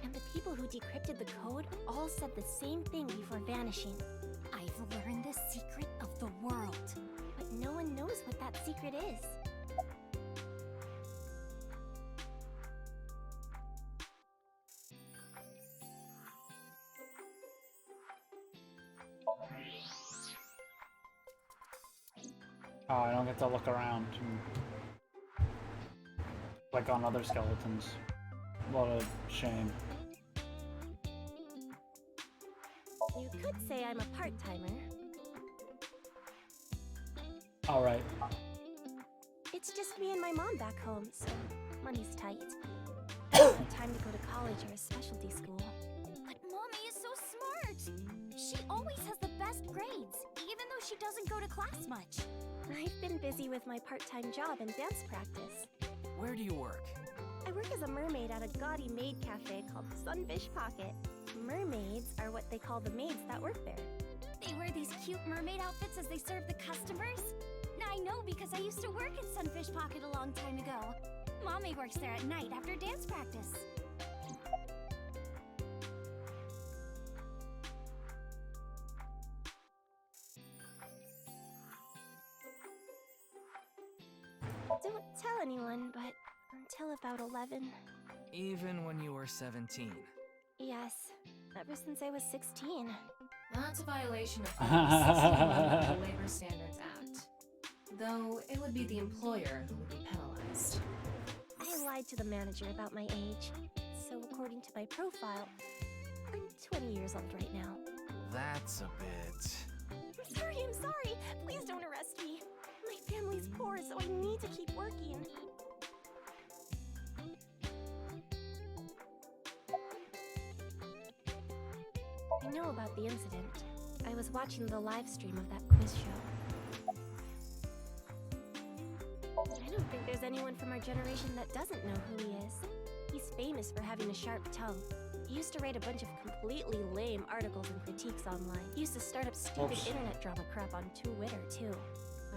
And the people who decrypted the code all said the same thing before vanishing. I've learned the secret of the world. But no one knows what that secret is. Oh, I don't get to look around. Like on other skeletons. What a shame. You could say I'm a part-timer. Alright. It's just me and my mom back home, so money's tight. I don't have time to go to college or a specialty school. But Mommy is so smart! She always has the best grades, even though she doesn't go to class much. I've been busy with my part-time job and dance practice. Where do you work? I work as a mermaid at a gaudy maid cafe called Sunfish Pocket. Mermaids are what they call the maids that work there. They wear these cute mermaid outfits as they serve the customers? I know because I used to work at Sunfish Pocket a long time ago. Mommy works there at night after dance practice. Don't tell anyone, but until about 11. Even when you were 17. Yes, ever since I was 16. That's a violation of Article 61 of the Labor Standards Act. Though it would be the employer who would be penalized. I lied to the manager about my age, so according to my profile, I'm 20 years old right now. That's a bit... I'm sorry! Please don't arrest me! My family's poor, so I need to keep working. I know about the incident. I was watching the live stream of that quiz show. I don't think there's anyone from our generation that doesn't know who he is. He's famous for having a sharp tongue. He used to write a bunch of completely lame articles and critiques online. He used to start up stupid internet drama crap on Twitter, too.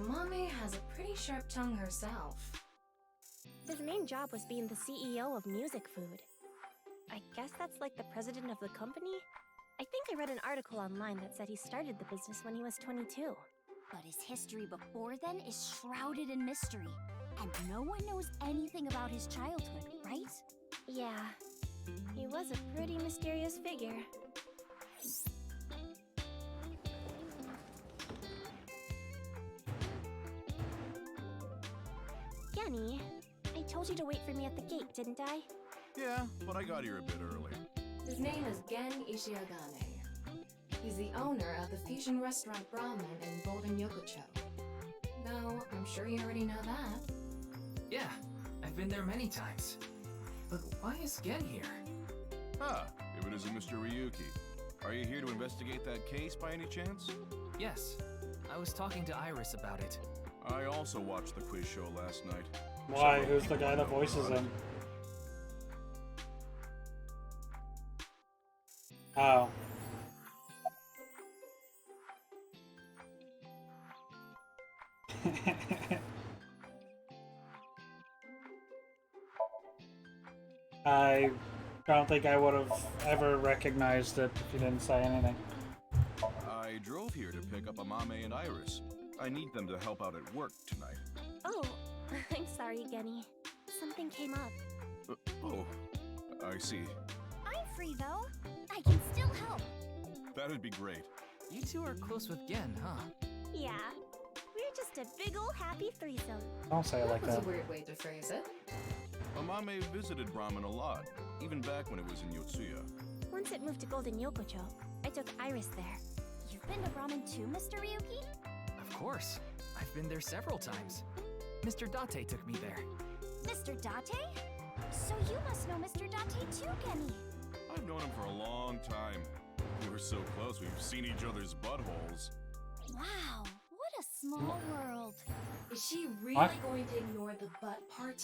Mommy has a pretty sharp tongue herself. His main job was being the CEO of Music Food. I guess that's like the president of the company? I think I read an article online that said he started the business when he was 22. But his history before then is shrouded in mystery. And no one knows anything about his childhood, right? Yeah, he was a pretty mysterious figure. Yanni, I told you to wait for me at the gate, didn't I? Yeah, but I got here a bit early. His name is Gen Ishiagane. He's the owner of the fusion restaurant Ramen in Golden Yokocho. Though, I'm sure you already know that. Yeah, I've been there many times. But why is Gen here? Ah, if it isn't Mr. Ryuki. Are you here to investigate that case by any chance? Yes, I was talking to Iris about it. I also watched the quiz show last night. Why? Several Who's the people guy I that know voices about it. him? Oh. I don't think I would have ever recognized it if you didn't say anything. I drove here to pick up Amame and Iris. I need them to help out at work tonight. Oh, I'm sorry, Genny. Something came up. Oh, I see. I'm free, though. I can still help. That'd be great. You two are close with Gen, huh? Yeah, we're just a big ol' happy threesome. Don't say it like That was that. a weird way to phrase it. Amame visited Ramen a lot, even back when it was in Yotsuya. Once it moved to Golden Yokocho, I took Iris there. You've been to ramen too, Mr. Ryuki? Of course. I've been there several times. Mr. Date took me there. Mr. Date? So you must know Mr. Date too, Genny. I've known him for a long time. We're so close, we've seen each other's buttholes. Wow, what a small world. Is she really What? going to ignore the butt part?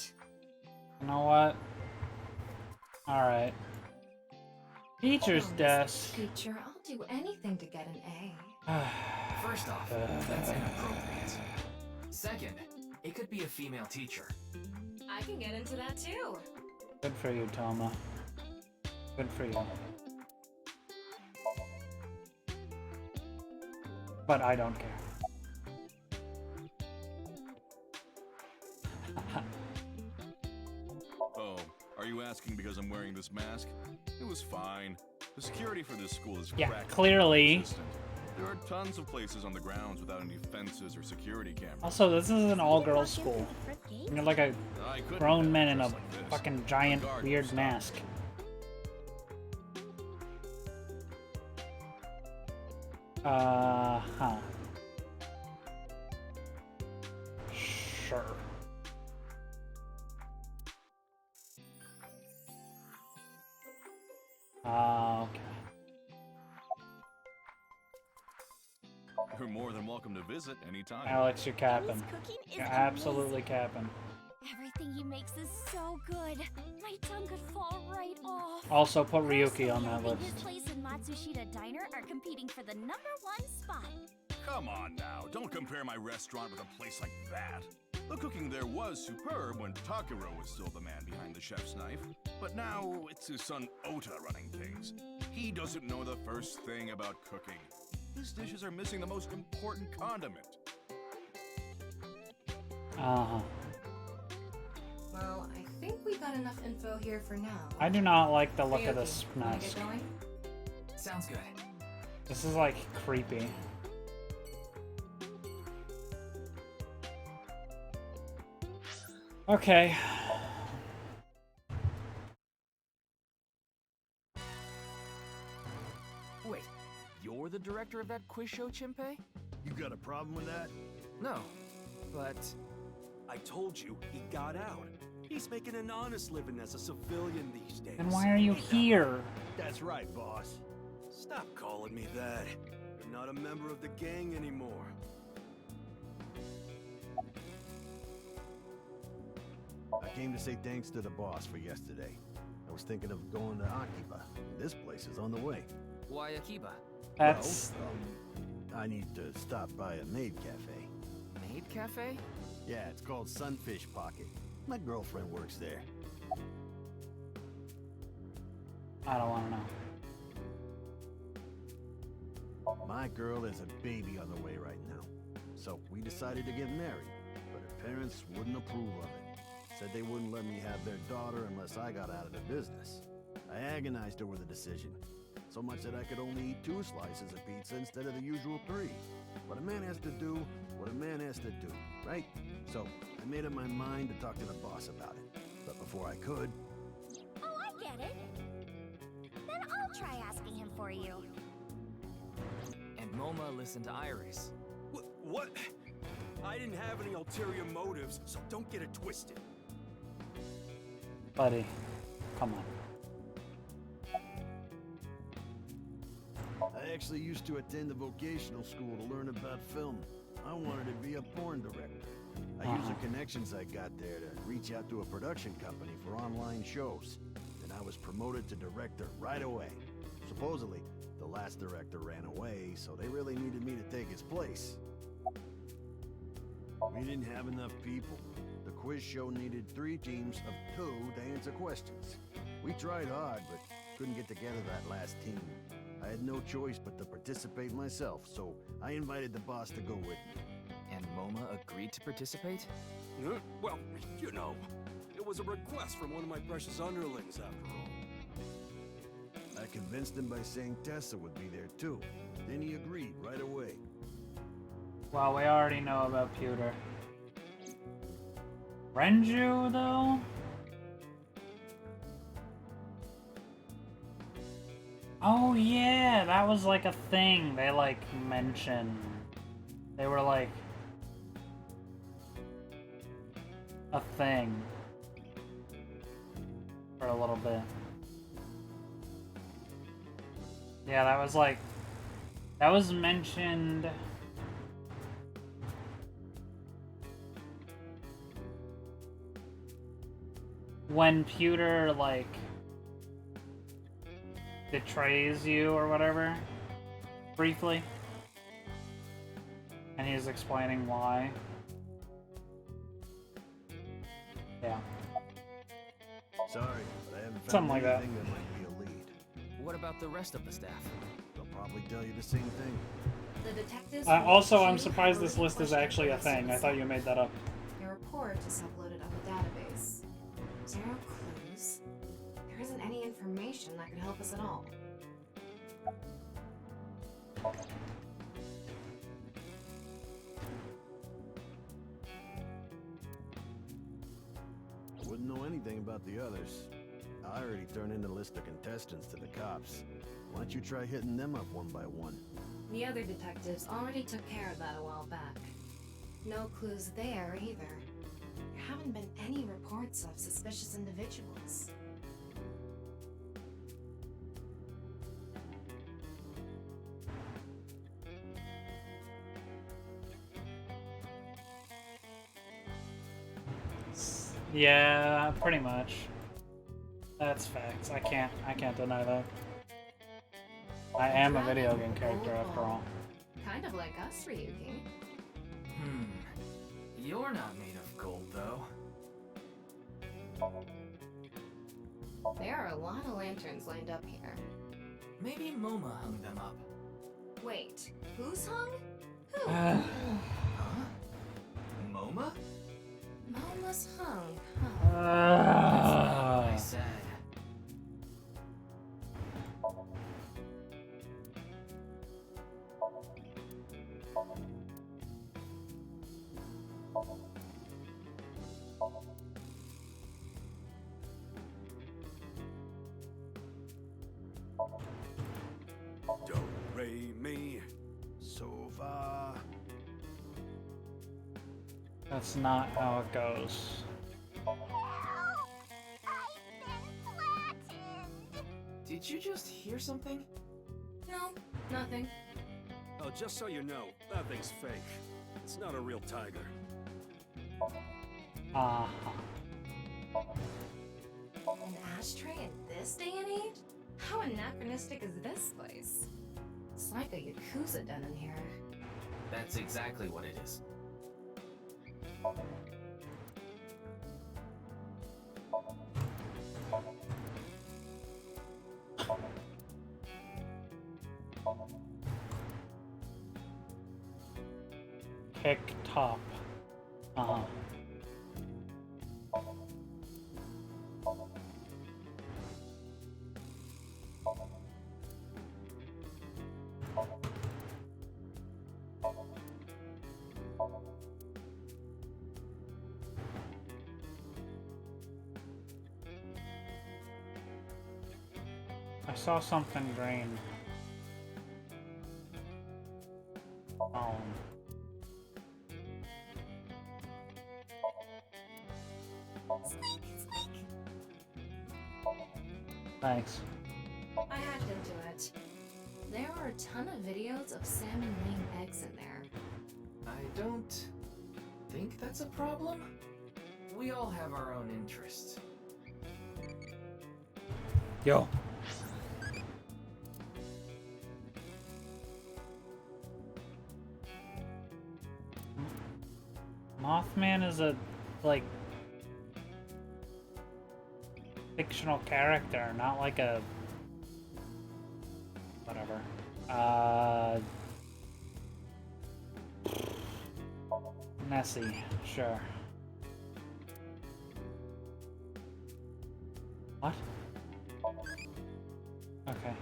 You know what? Alright. Teacher's Oh, Mr. desk. Teacher, I'll do anything to get an A. First off, that's inappropriate. Second, it could be a female teacher. I can get into that too. Good for you, Toma. Good for you. But I don't care. Oh, are you asking because I'm wearing this mask? It was fine. The security for this school is Yeah, practically clearly. non-existent. There are tons of places on the grounds without any fences or security cameras. Also, this is an all-girls Walk in school. through the front gate? And you're like a I couldn't grown have man in a dressed like this. fucking giant The guard weird stopped me. mask. Huh. Sure. Okay. You're more than welcome to visit anytime. Alex, you're capping. Genny's cooking is You're amazing. absolutely capping. Everything he makes is so good. My tongue could fall right off. Also, put Ryuki on Personally, that I think list. his place and Matsushita Diner are competing for the #1 spot. Come on now, don't compare my restaurant with a place like that. The cooking there was superb when Takiro was still the man behind the chef's knife, but now it's his son Ota running things. He doesn't know the first thing about cooking. His dishes are missing the most important condiment. Uh-huh. Well, I think we got enough info here for now. I do not like the look of Ryuki, this wanna mask. get going? Sounds good. This is like creepy. Okay. Wait, you're the director of that quiz show, Chimpe? You got a problem with that? No, but I told you, he got out. He's making an honest living as a civilian these days. Then why are you here? That's right, boss. Stop calling me that. You're not a member of the gang anymore. I came to say thanks to the boss for yesterday. I was thinking of going to Akiba. This place is on the way. why Akiba? That's I need to stop by a maid cafe. Maid Cafe? Yeah, it's called Sunfish Pocket. My girlfriend works there. I don't want to know. My girl has a baby on the way right now. So we decided to get married, but her parents wouldn't approve of it. Said they wouldn't let me have their daughter unless I got out of the business. I agonized over the decision, so much that I could only eat 2 slices of pizza instead of the usual 3. But a man has to do what a man has to do, right? So I made up my mind to talk to the boss about it. But before I could... Oh, I get it. Then I'll try asking him for you. And MoMA listened to Iris. What? I didn't have any ulterior motives, so don't get it twisted. Buddy, come on. I actually used to attend a vocational school to learn about film. I wanted to be a porn director. I used the connections I got there to reach out to a production company for online shows. And I was promoted to director right away. Supposedly, the last director ran away, so they really needed me to take his place. We didn't have enough people. The quiz show needed 3 teams of 2 to answer questions. We tried hard, but couldn't get together that last team. I had no choice but to participate myself, so I invited the boss to go with me. And MoMA agreed to participate? Well, you know, it was a request from one of my precious underlings, after all. I convinced him by saying Tessa would be there too. Then he agreed right away. Well, we already know about Pewter. Renju, though? Oh yeah, that was like a thing they like mentioned. They were like a thing for a little bit. Yeah, that was like that was mentioned when Pewter like betrays you or whatever, briefly, and he's explaining why. Yeah. Sorry, but I haven't found Something like that. anything that might be a lead. What about the rest of the staff? They'll probably tell you the same thing. The detectives. Also, I'm you surprised have this list is requested actually a thing. I thought you made that up. Your report is uploaded on the database. 0 clues. There isn't any information that could help us at all. I wouldn't know anything about the others. I already turned in the list of contestants to the cops. Why don't you try hitting them up one by one? The other detectives already took care of that a while back. No clues there either. There haven't been any reports of suspicious individuals. Yeah, pretty much. That's facts. I can't deny that. I am a video game character after all. Kind of like us, Ryuki. You're not made of gold, though. There are a lot of lanterns lined up here. Maybe MoMA hung them up. Wait, who's hung? Who? Huh? MoMA? Moma's hung, That's not what I said. Do, re, mi, so, fa. That's not how it goes. Did you just hear something? No, nothing. Oh, just so you know, that thing's fake. It's not a real tiger. An ashtray in this day and age? How anachronistic is this place? It's like a Yakuza den in here. That's exactly what it is. Kick top. I saw something green. Thanks. I hacked into it. There are a ton of videos of salmon laying eggs in there. I don't think that's a problem. We all have our own interests. Yo. Mothman is a, like, fictional character, not like a... whatever. Nessie, sure. What? Okay.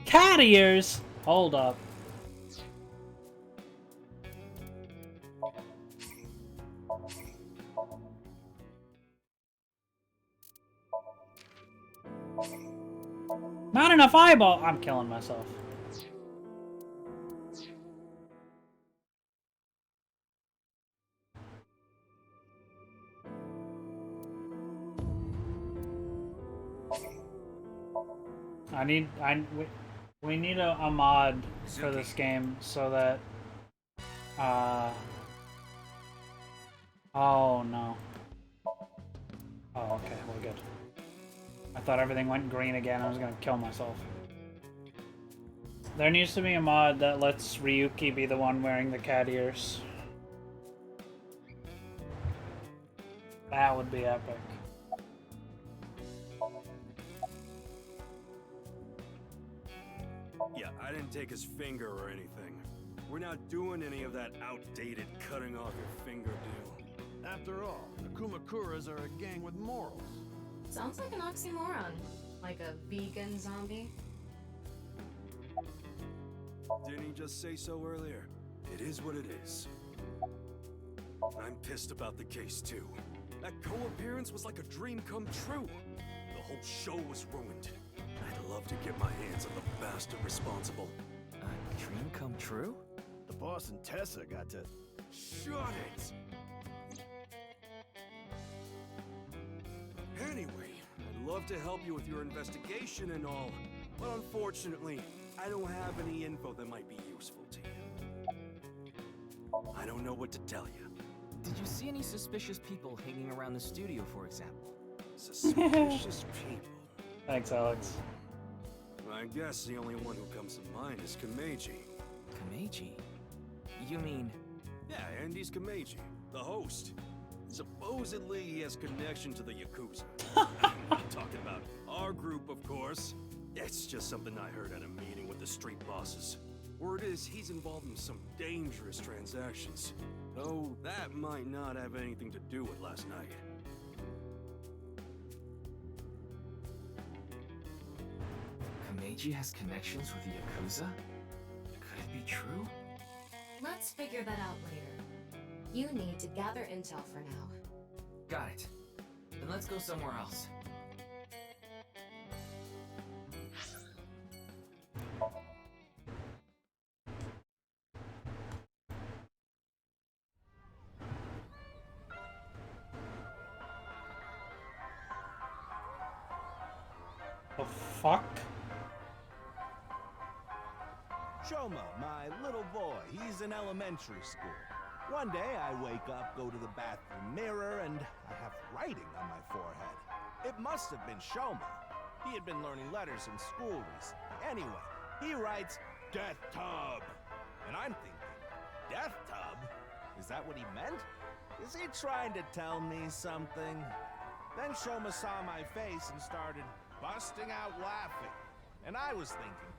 Cat ears! Hold up. Not enough eyeball! I'm killing myself. We need a mod for this game so that, oh no. Oh, okay, we're good. I thought everything went green again. I was gonna kill myself. There needs to be a mod that lets Ryuki be the one wearing the cat ears. That would be epic. Yeah, I didn't take his finger or anything. We're not doing any of that outdated cutting off your finger deal. After all, the Kumakuras are a gang with morals. Sounds like an oxymoron. Like a vegan zombie. Didn't he just say so earlier? It is what it is. I'm pissed about the case, too. That co-appearance was like a dream come true. The whole show was ruined. I'd love to get my hands on the bastard responsible. A dream come true? The boss and Tessa got to... Shut it! love to help you with your investigation and all, but unfortunately, I don't have any info that might be useful to you. I don't know what to tell you. Did you see any suspicious people hanging around the studio, for example? Suspicious people? Thanks, Alex. I guess the only one who comes to mind is Kameiji. Kameiji? You mean... Yeah, Andy's Kameiji, the host. Supposedly he has connection to the Yakuza. I'm talking about our group, of course. It's just something I heard at a meeting with the street bosses. Word is he's involved in some dangerous transactions. Though that might not have anything to do with last night. Kameiji has connections with the Yakuza? Could it be true? Let's figure that out later. You need to gather intel for now. Got it. Then let's go somewhere else. The fuck? Shoma, my little boy, he's in elementary school. One day I wake up, go to the bathroom mirror, and I have writing on my forehead. It must have been Shoma. He had been learning letters in school recently. Anyway, he writes, Death Tub. And I'm thinking, Death Tub? Is that what he meant? Is he trying to tell me something? Then Shoma saw my face and started busting out laughing. And I was thinking,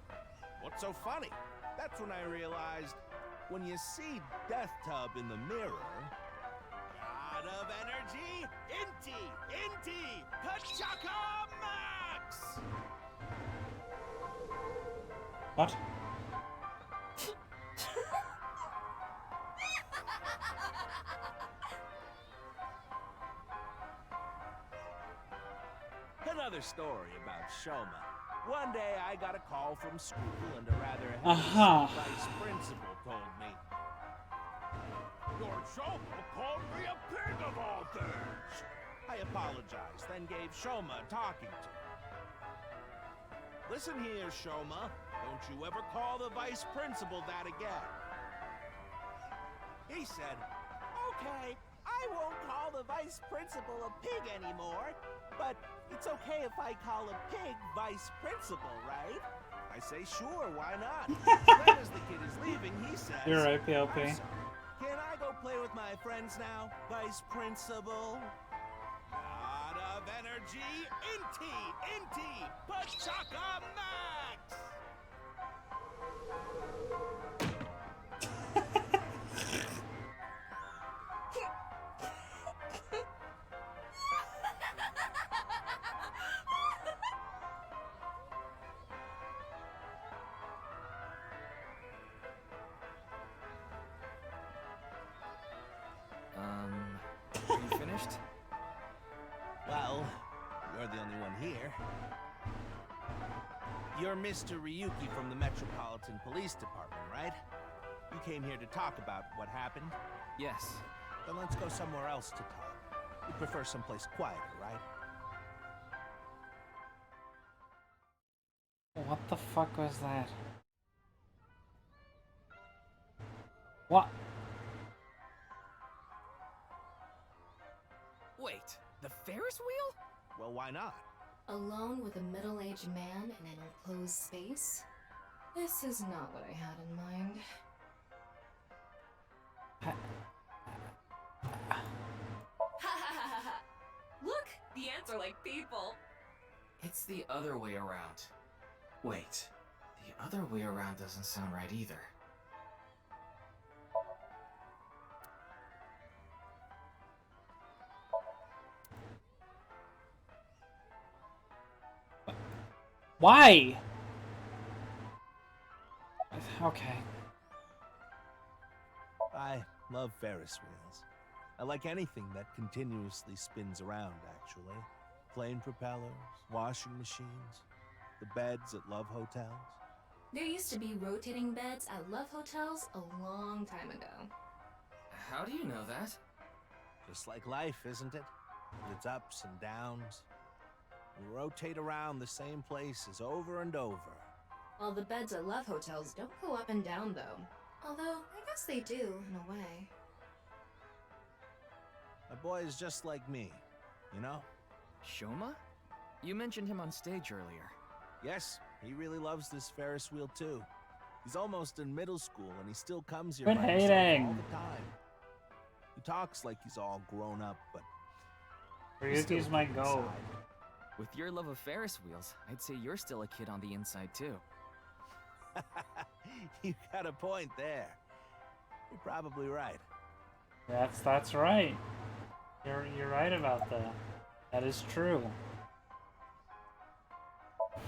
what's so funny? That's when I realized, when you see Death Tub in the mirror... God of energy, Inti, Pachaka Max! What? Another story about Shoma. One day I got a call from school and a rather heavy vice principal told me, Your Shoma called me a pig of all things. I apologized, then gave Shoma a talking to. Listen here, Shoma. Don't you ever call the vice principal that again. He said, Okay, I won't call the vice principal a pig anymore, but it's okay if I call a pig vice principal, right? I say, sure, why not? Then as the kid is leaving, he says, You're right, PLP. "I'm sorry. Can I go play with my friends now, vice principal? God of energy, Inti, Pachaka Max! Are you finished? Well, you're the only one here. You're Mr. Ryuki from the Metropolitan Police Department, right? You came here to talk about what happened? Yes. Then let's go somewhere else to talk. You prefer someplace quieter, right? What the fuck was that? What? Wait, the Ferris wheel? Well, why not? Alone with a middle-aged man in an enclosed space? This is not what I had in mind. Look, the ants are like people. It's the other way around. Wait, the other way around doesn't sound right either. Why? Okay. I love Ferris wheels. I like anything that continuously spins around, actually. Plane propellers, washing machines, the beds at love hotels. There used to be rotating beds at love hotels a long time ago. How do you know that? Just like life, isn't it? With its ups and downs. We rotate around the same places over and over. Well, the beds at love hotels don't go up and down, though. Although, I guess they do, in a way. My boy is just like me, you know? Shoma? You mentioned him on stage earlier. Yes, he really loves this Ferris wheel too. He's almost in middle school and he still comes here Quit by himself hating. all the time. He talks like he's all grown up, but Ryuki's my goat. With your love of Ferris wheels, I'd say you're still a kid on the inside too. You got a point there. You're probably right. That's right. You're right about that. That is true.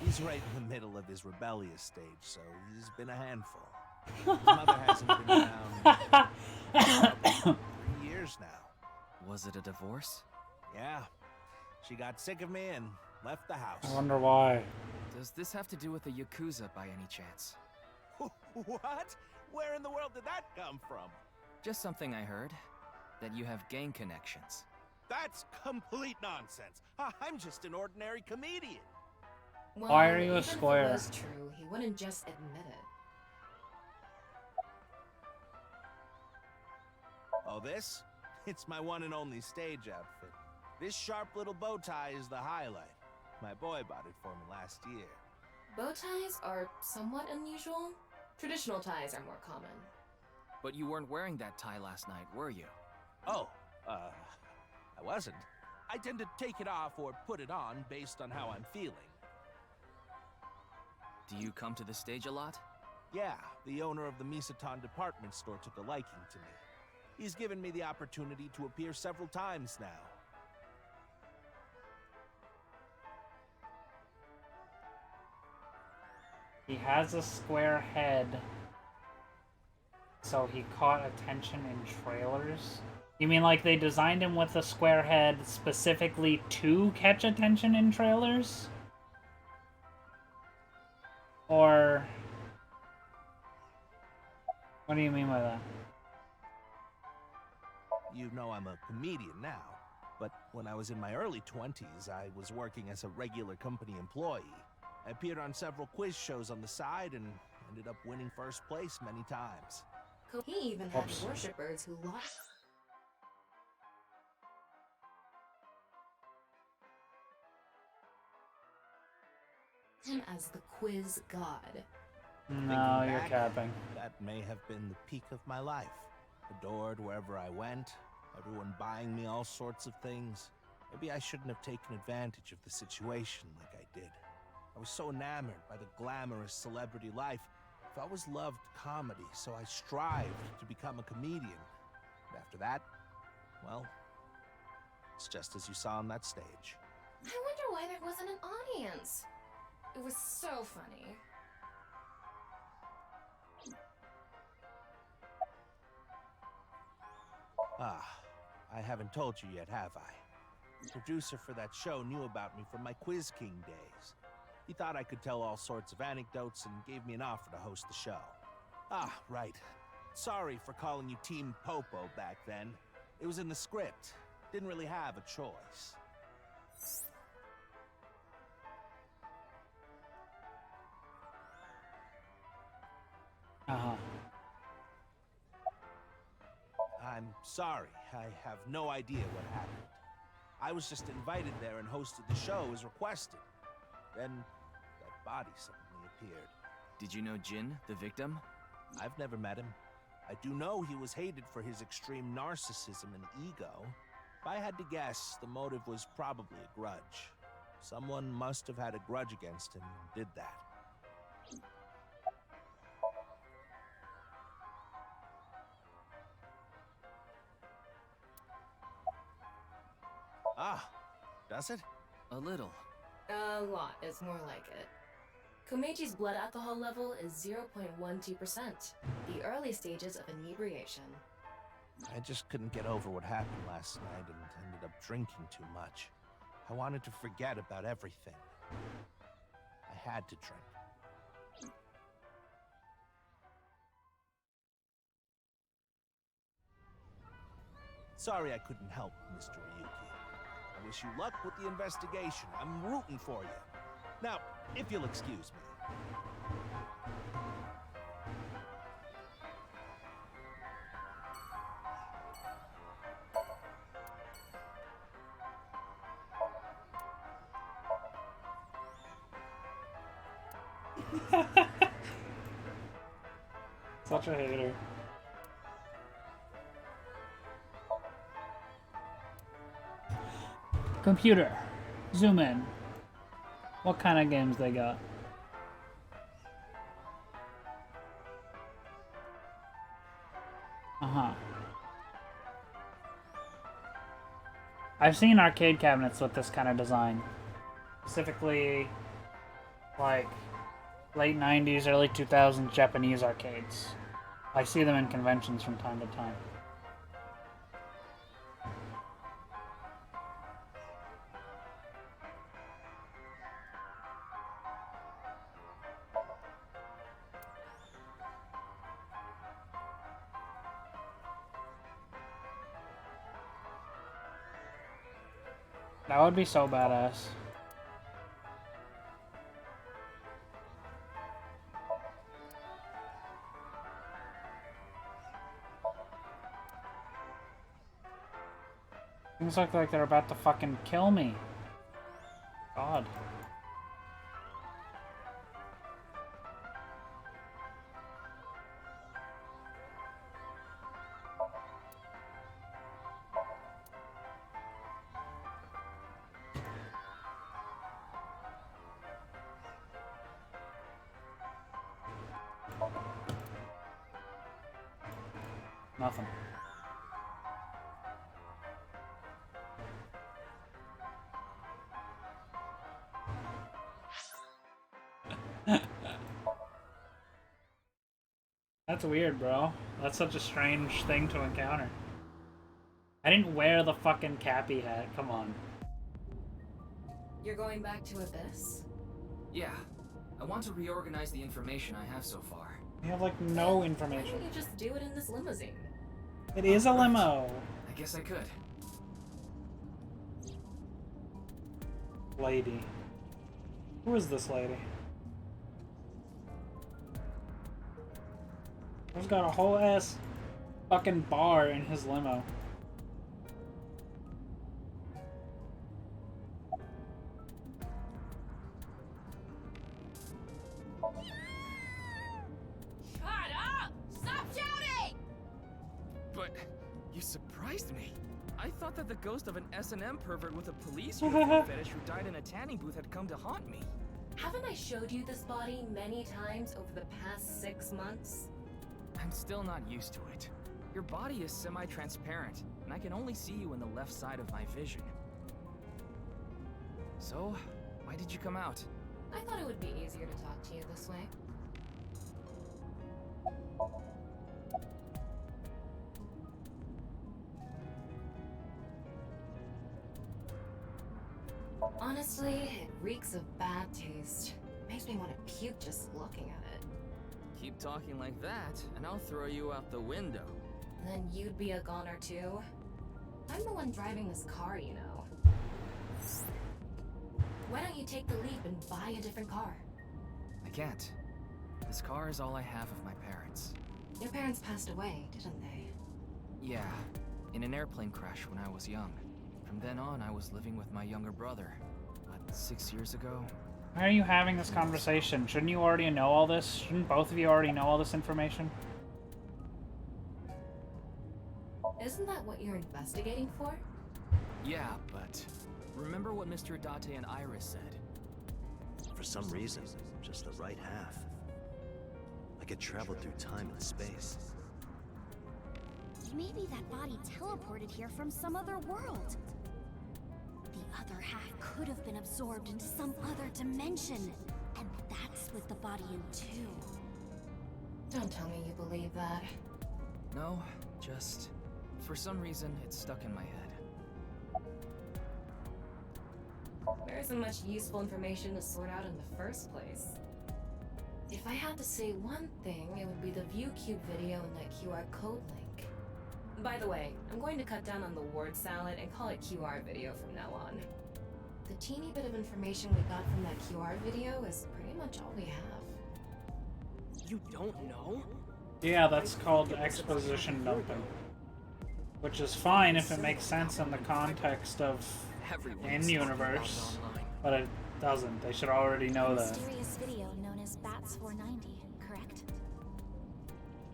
He's right in the middle of his rebellious stage, so he's been a handful. His mother hasn't been around 3 years now. Was it a divorce? Yeah. She got sick of me and left the house. I wonder why. Does this have to do with the Yakuza by any chance? What? Where in the world did that come from? Just something I heard. That you have gang connections. That's complete nonsense. I'm just an ordinary comedian. Well, Why are you a even square? If it was true, he wouldn't just admit it. Oh, this? It's my one and only stage outfit. This sharp little bow tie is the highlight. My boy bought it for me last year. Bow ties are somewhat unusual. Traditional ties are more common. But you weren't wearing that tie last night, were you? Oh, I wasn't. I tend to take it off or put it on based on how I'm feeling. Do you come to the stage a lot? Yeah, the owner of the Misaton department store took a liking to me. He's given me the opportunity to appear several times now. He has a square head, so he caught attention in trailers. You mean like they designed him with a square head specifically to catch attention in trailers? Or what do you mean by that? You know I'm a comedian now, but when I was in my early 20s, I was working as a regular company employee. I appeared on several quiz shows on the side and ended up winning first place many times. He even had worshippers who lost. Him as the quiz god. No, you're back, capping. That may have been the peak of my life. Adored wherever I went, everyone buying me all sorts of things. Maybe I shouldn't have taken advantage of the situation like I did. I was so enamored by the glamorous celebrity life. I've always loved comedy, so I strived to become a comedian. And after that, well, it's just as you saw on that stage. I wonder why there wasn't an audience. It was so funny. I haven't told you yet, have I? The producer for that show knew about me from my Quiz King days. He thought I could tell all sorts of anecdotes and gave me an offer to host the show. Right. Sorry for calling you Team Popo back then. It was in the script. Didn't really have a choice. I'm sorry. I have no idea what happened. I was just invited there and hosted the show as requested. Then, that body suddenly appeared. Did you know Jin, the victim? I've never met him. I do know he was hated for his extreme narcissism and ego. If I had to guess, the motive was probably a grudge. Someone must have had a grudge against him and did that. Does it? A little. A lot is more like it. Komeji's blood alcohol level is 0.12%, the early stages of inebriation. I just couldn't get over what happened last night and ended up drinking too much. I wanted to forget about everything. I had to drink. Sorry I couldn't help, Mr. Ryuki. I wish you luck with the investigation. I'm rooting for you. Now, if you'll excuse me. Such a hater. Computer, zoom in. What kind of games they got? Uh-huh. I've seen arcade cabinets with this kind of design. Specifically, like, late 90s, early 2000s Japanese arcades. I see them in conventions from time to time. That would be so badass. Things look like they're about to fucking kill me. God. Nothing. That's weird, bro. That's such a strange thing to encounter. I didn't wear the fucking Cappy hat. Come on. You're going back to Abyss? Yeah. I want to reorganize the information I have so far. You have, like, no Why information. don't you just do it in this limousine? It is a limo. I guess I could. Lady. Who is this lady? He's got a whole ass fucking bar in his limo. Shut up! Stop shouting! But you surprised me. I thought that the ghost of an S&M pervert with a police uniform fetish who died in a tanning booth had come to haunt me. Haven't I showed you this body many times over the past 6 months? I'm still not used to it. Your body is semi-transparent, and I can only see you in the left side of my vision. So, why did you come out? I thought it would be easier to talk to you this way. Honestly, it reeks of bad taste. Makes me want to puke just looking at it. Keep talking like that, and I'll throw you out the window. Then you'd be a goner too. I'm the one driving this car, you know. Why don't you take the leap and buy a different car? I can't. This car is all I have of my parents. Your parents passed away, didn't they? Yeah, in an airplane crash when I was young. From then on, I was living with my younger brother. But 6 years ago... Why are you having this conversation? Shouldn't you already know all this? Shouldn't both of you already know all this information? Isn't that what you're investigating for? Yeah, but... remember what Mr. Date and Iris said? For some reason, just the right half. I could travel through time and space. Maybe that body teleported here from some other world. The other half could have been absorbed into some other dimension. And that split the body in two. Don't tell me you believe that. No, just... for some reason, it's stuck in my head. There isn't much useful information to sort out in the first place. If I had to say one thing, it would be the ViewCube video and that QR code link. By the way, I'm going to cut down on the word salad and call it QR video from now on. The teeny bit of information we got from that QR video is pretty much all we have. You don't know? Yeah, that's called exposition dumping. Which is fine if it makes sense in the context of in-universe, but it doesn't. They should already know that. Mysterious video known as Bats 490, correct?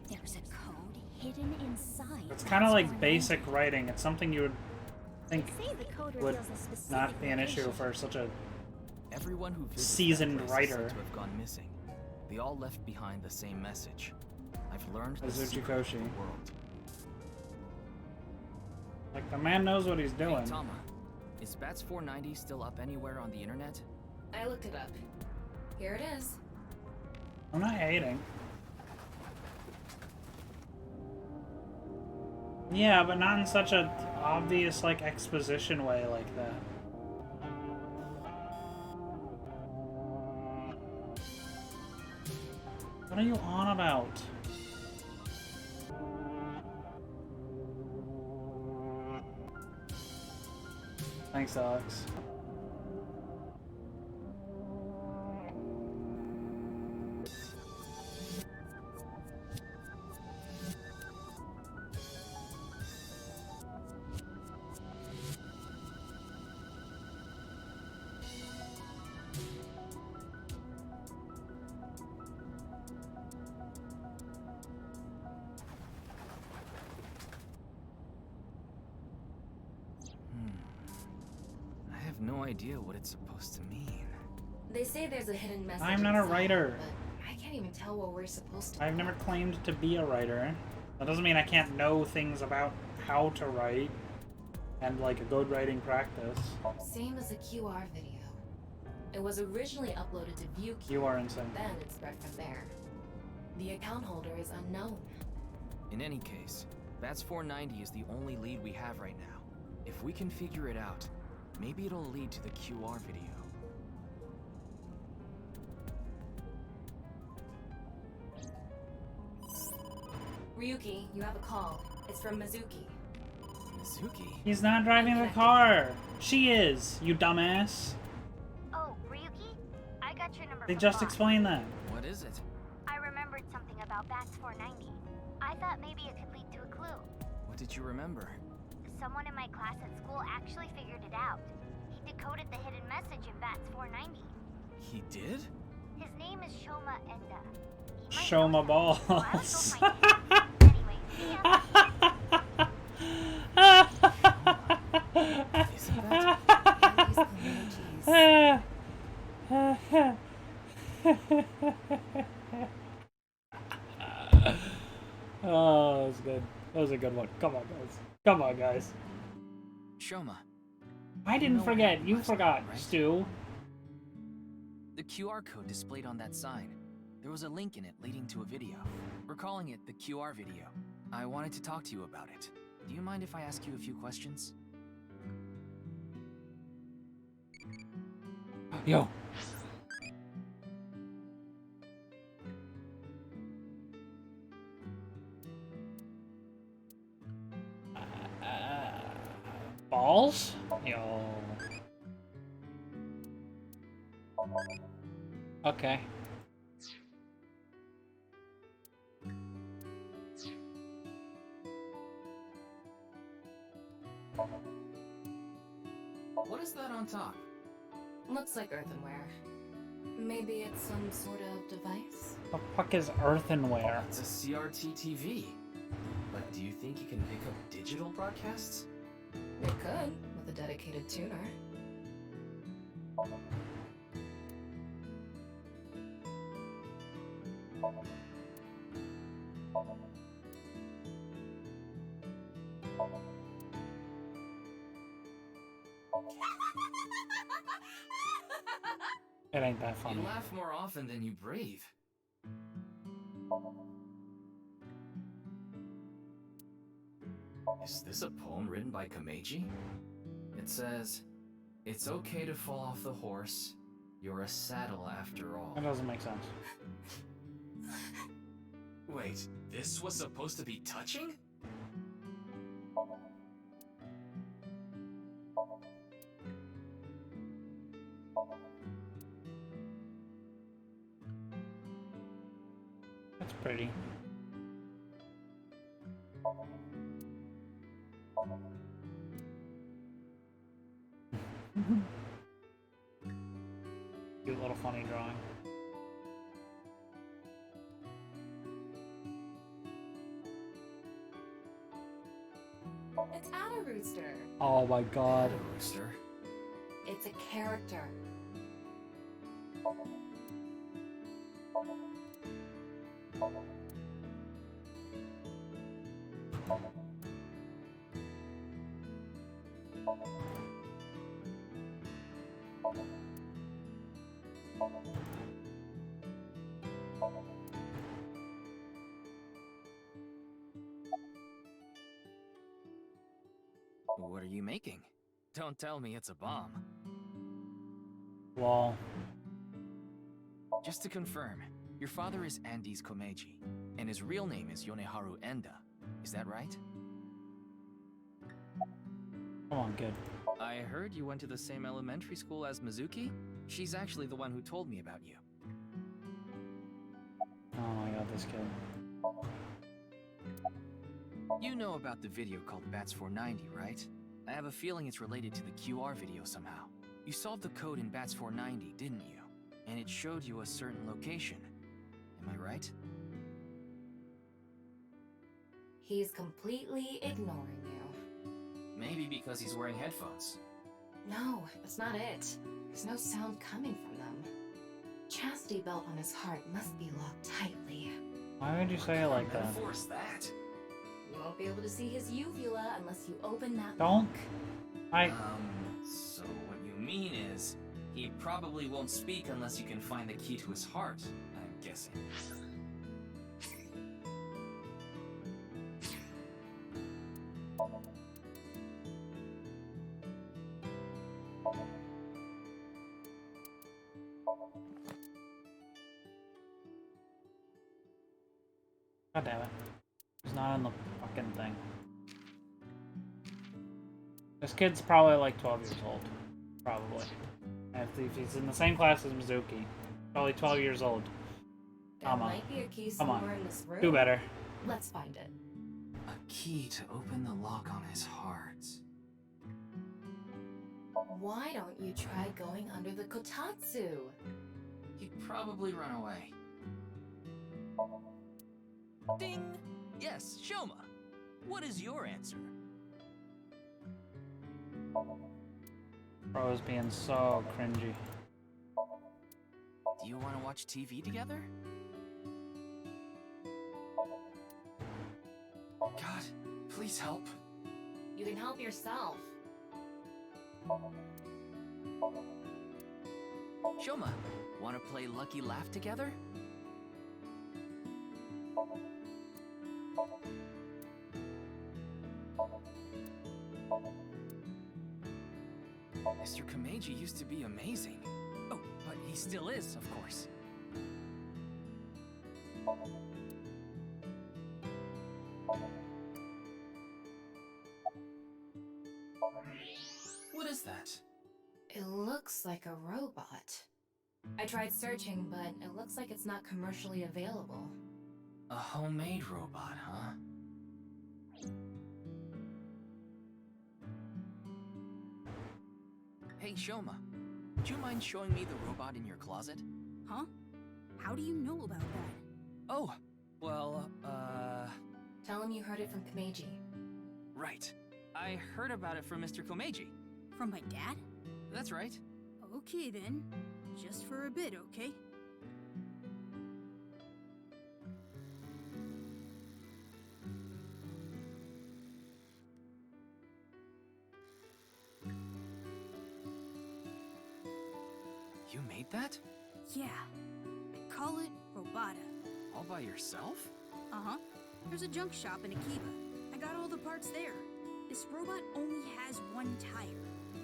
There's a code hidden inside. It's kind of like basic writing. It's something you would think would not be an issue for such a Everyone who seasoned that place is writer. said to have gone missing. They all left behind the same message. I've learned the Azuchi secret of Koshi. the world. Like, the man knows what he's doing. Hey, Tama, is Bats 490 still up anywhere on the internet? I looked it up. Here it is. I'm not hating. Yeah, but not in such a obvious, like, exposition way like that. What are you on about? Thanks, Alex. I have no idea what it's supposed to mean. They say there's a hidden message. I'm not a inside, writer. But I can't even tell what we're supposed to. I've never claimed to be a writer. That doesn't mean I can't know things about how to write and, like, a good writing practice. Same as a QR video. It was originally uploaded to ViewQ. You are insane. Then it spread from there. The account holder is unknown. In any case, Bats 490 is the only lead we have right now. If we can figure it out, maybe it'll lead to the QR video. Ryuki, you have a call. It's from Mizuki. Mizuki? He's not driving the car. She is, you dumbass. Oh, Ryuki? I got your number They from just Bob. explained that. What is it? I remembered something about Bats 490. I thought maybe it could lead to a clue. What did you remember? Someone in my class at school actually figured it out. He decoded the hidden message in Bats 490. He did? His name is Shoma Enda. He might Show know my something, so I'll balls. go find him. Anyway, see ya. Isn't that? Oh, that was good. That was a good one. Come on, guys. Come on, guys. Shoma. I didn't forget. You forgot, Stu. The QR code displayed on that sign. There was a link in it leading to a video. We're calling it the QR video. I wanted to talk to you about it. Do you mind if I ask you a few questions? Yo. Balls? Yo. Okay. What is that on top? Looks like earthenware. Maybe it's some sort of device? The fuck is earthenware? It's a CRT TV. But do you think you can pick up digital broadcasts? It could, with a dedicated tuner. It ain't that funny. You laugh more often than you breathe. Is this a poem written by Kameji? It says, "It's okay to fall off the horse. You're a saddle after all." That doesn't make sense. Wait, this was supposed to be touching? That's pretty. Cute little funny drawing. It's Ada Rooster. Oh my god. Rooster. It's a character. What are you making? Don't tell me it's a bomb. Lol. Just to confirm, your father is Andes Komeiji, and his real name is Yoneharu Enda. Is that right? Come on, kid. I heard you went to the same elementary school as Mizuki? She's actually the one who told me about you. Oh my god, this kid. You know about the video called Bats 490, right? I have a feeling it's related to the QR video somehow. You solved the code in Bats 490, didn't you? And it showed you a certain location. Am I right? He's completely ignoring you. Maybe because he's wearing headphones. No, that's not it. There's no sound coming from them. Chastity belt on his heart must be locked tightly. Why would you say it like that? Force that. You won't be able to see his uvula unless you open that Don't. lock. So what you mean is, he probably won't speak unless you can find the key to his heart, I'm guessing. God damn it. He's not on the fucking thing. This kid's probably like 12 years old. Probably. If he's in the same class as Mizuki. Probably 12 years old. There might be a key Come on. somewhere in this room. Do better. Let's find it. A key to open the lock on his heart. Why don't you try going under the kotatsu? He'd probably run away. Ding! Yes, Shoma. What is your answer? Bro is being so cringy. Do you want to watch TV together? God, please help. You can help yourself. Shoma, want to play Lucky Laugh together? Mr. Komeiji used to be amazing. Oh, but he still is, of course. What is that? It looks like a robot. I tried searching, but it looks like it's not commercially available. A homemade robot, huh? Hey, Shoma. Would you mind showing me the robot in your closet? Huh? How do you know about that? Oh, well, Tell him you heard it from Komeiji. right. I heard about it from Mr. Komeiji. From my dad? That's right. Okay then. Just for a bit, okay? You made that? Yeah. I call it Robata. All by yourself? Uh-huh. There's a junk shop in Akiba. I got all the parts there. This robot only has one tire.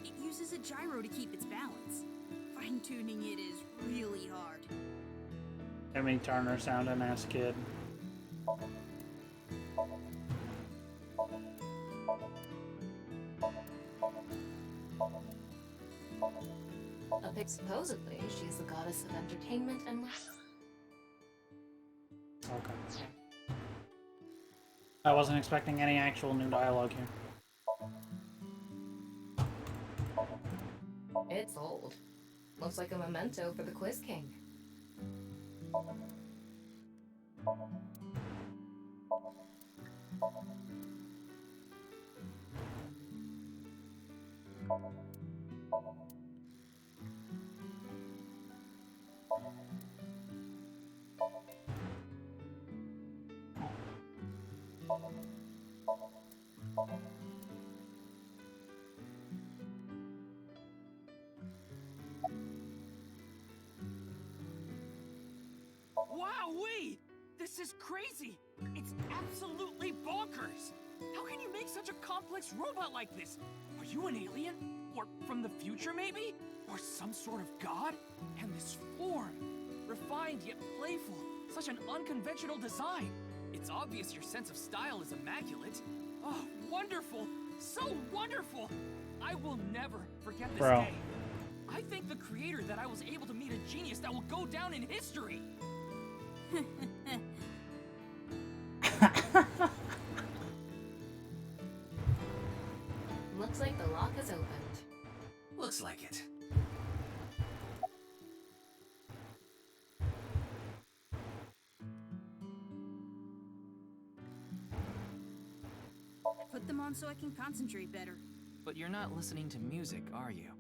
It uses a gyro to keep its balance. Fine-tuning it is really hard. Timmy Turner sounding ass kid. Supposedly, she's the goddess of entertainment and life. Okay. I wasn't expecting any actual new dialogue here. It's old. Looks like a memento for the Quiz King. Wowee! This is crazy! It's absolutely bonkers! How can you make such a complex robot like this? Are you an alien? Or from the future, maybe? Or some sort of god? And this form! Refined yet playful. Such an unconventional design. It's obvious your sense of style is immaculate. Oh, wonderful! So wonderful! I will never forget this day. I thank the creator that I was able to meet a genius that will go down in history! Looks like the lock has opened. Looks like it. Put them on so I can concentrate better. But you're not listening to music, are you?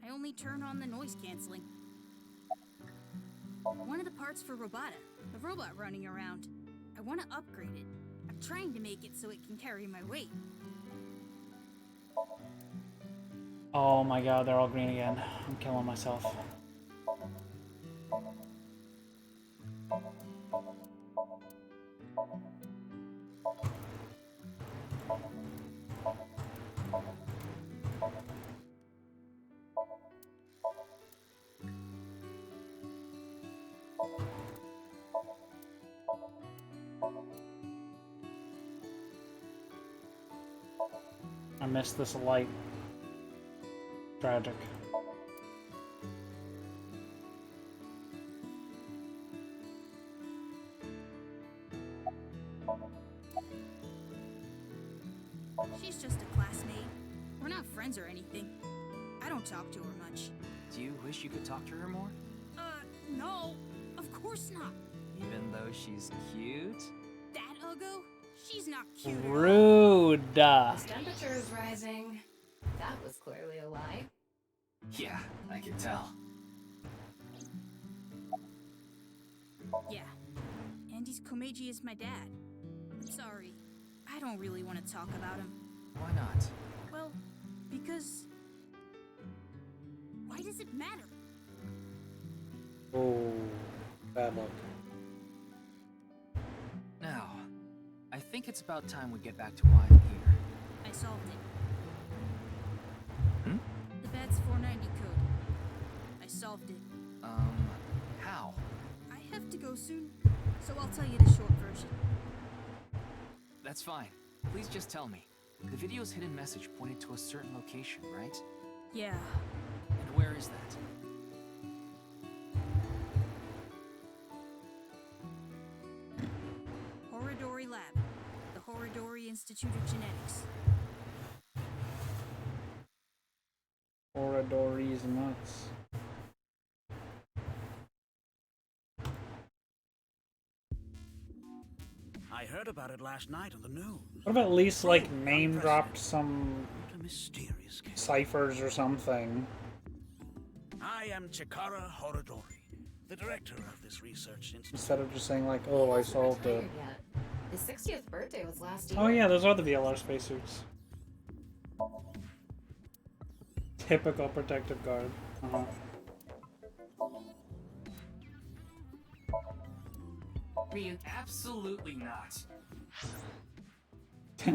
I only turn on the noise canceling. One of the parts for Robota, the robot running around. I want to upgrade it. I'm trying to make it so it can carry my weight. Oh my god, they're all green again. I'm killing myself. I missed this light. Tragic. She's just a classmate. We're not friends or anything. I don't talk to her much. Do you wish you could talk to her more? No. Of course not. Even though she's cute? That Uggo? She's not cute at all. Rude. This temperature is rising. That was clearly a lie. Yeah, I can tell. Yeah. Andy's Komeiji is my dad. Sorry. I don't really want to talk about him. Why not? Well, because... Why does it matter? Oh, bad luck. Now, I think it's about time we get back to why I'm here. I solved it. Hmm? The bad's 490 code. I solved it. How? I have to go soon, so I'll tell you the short version. That's fine. Please just tell me. The video's hidden message pointed to a certain location, right? Yeah. And where is that? Horodori Lab. The Horodori Institute of Genetics. Horodori's nuts. I heard about it last night on the news. What about at least like name dropped some What a mysterious case. ciphers or something? I am Chikara Horodori, the director of this research institute. Instead of just saying like, oh, I solved it. Yet. His 60th birthday was last year. Oh yeah, those are the VLR spacesuits. Typical protective guard. Ryuk. Absolutely not. Why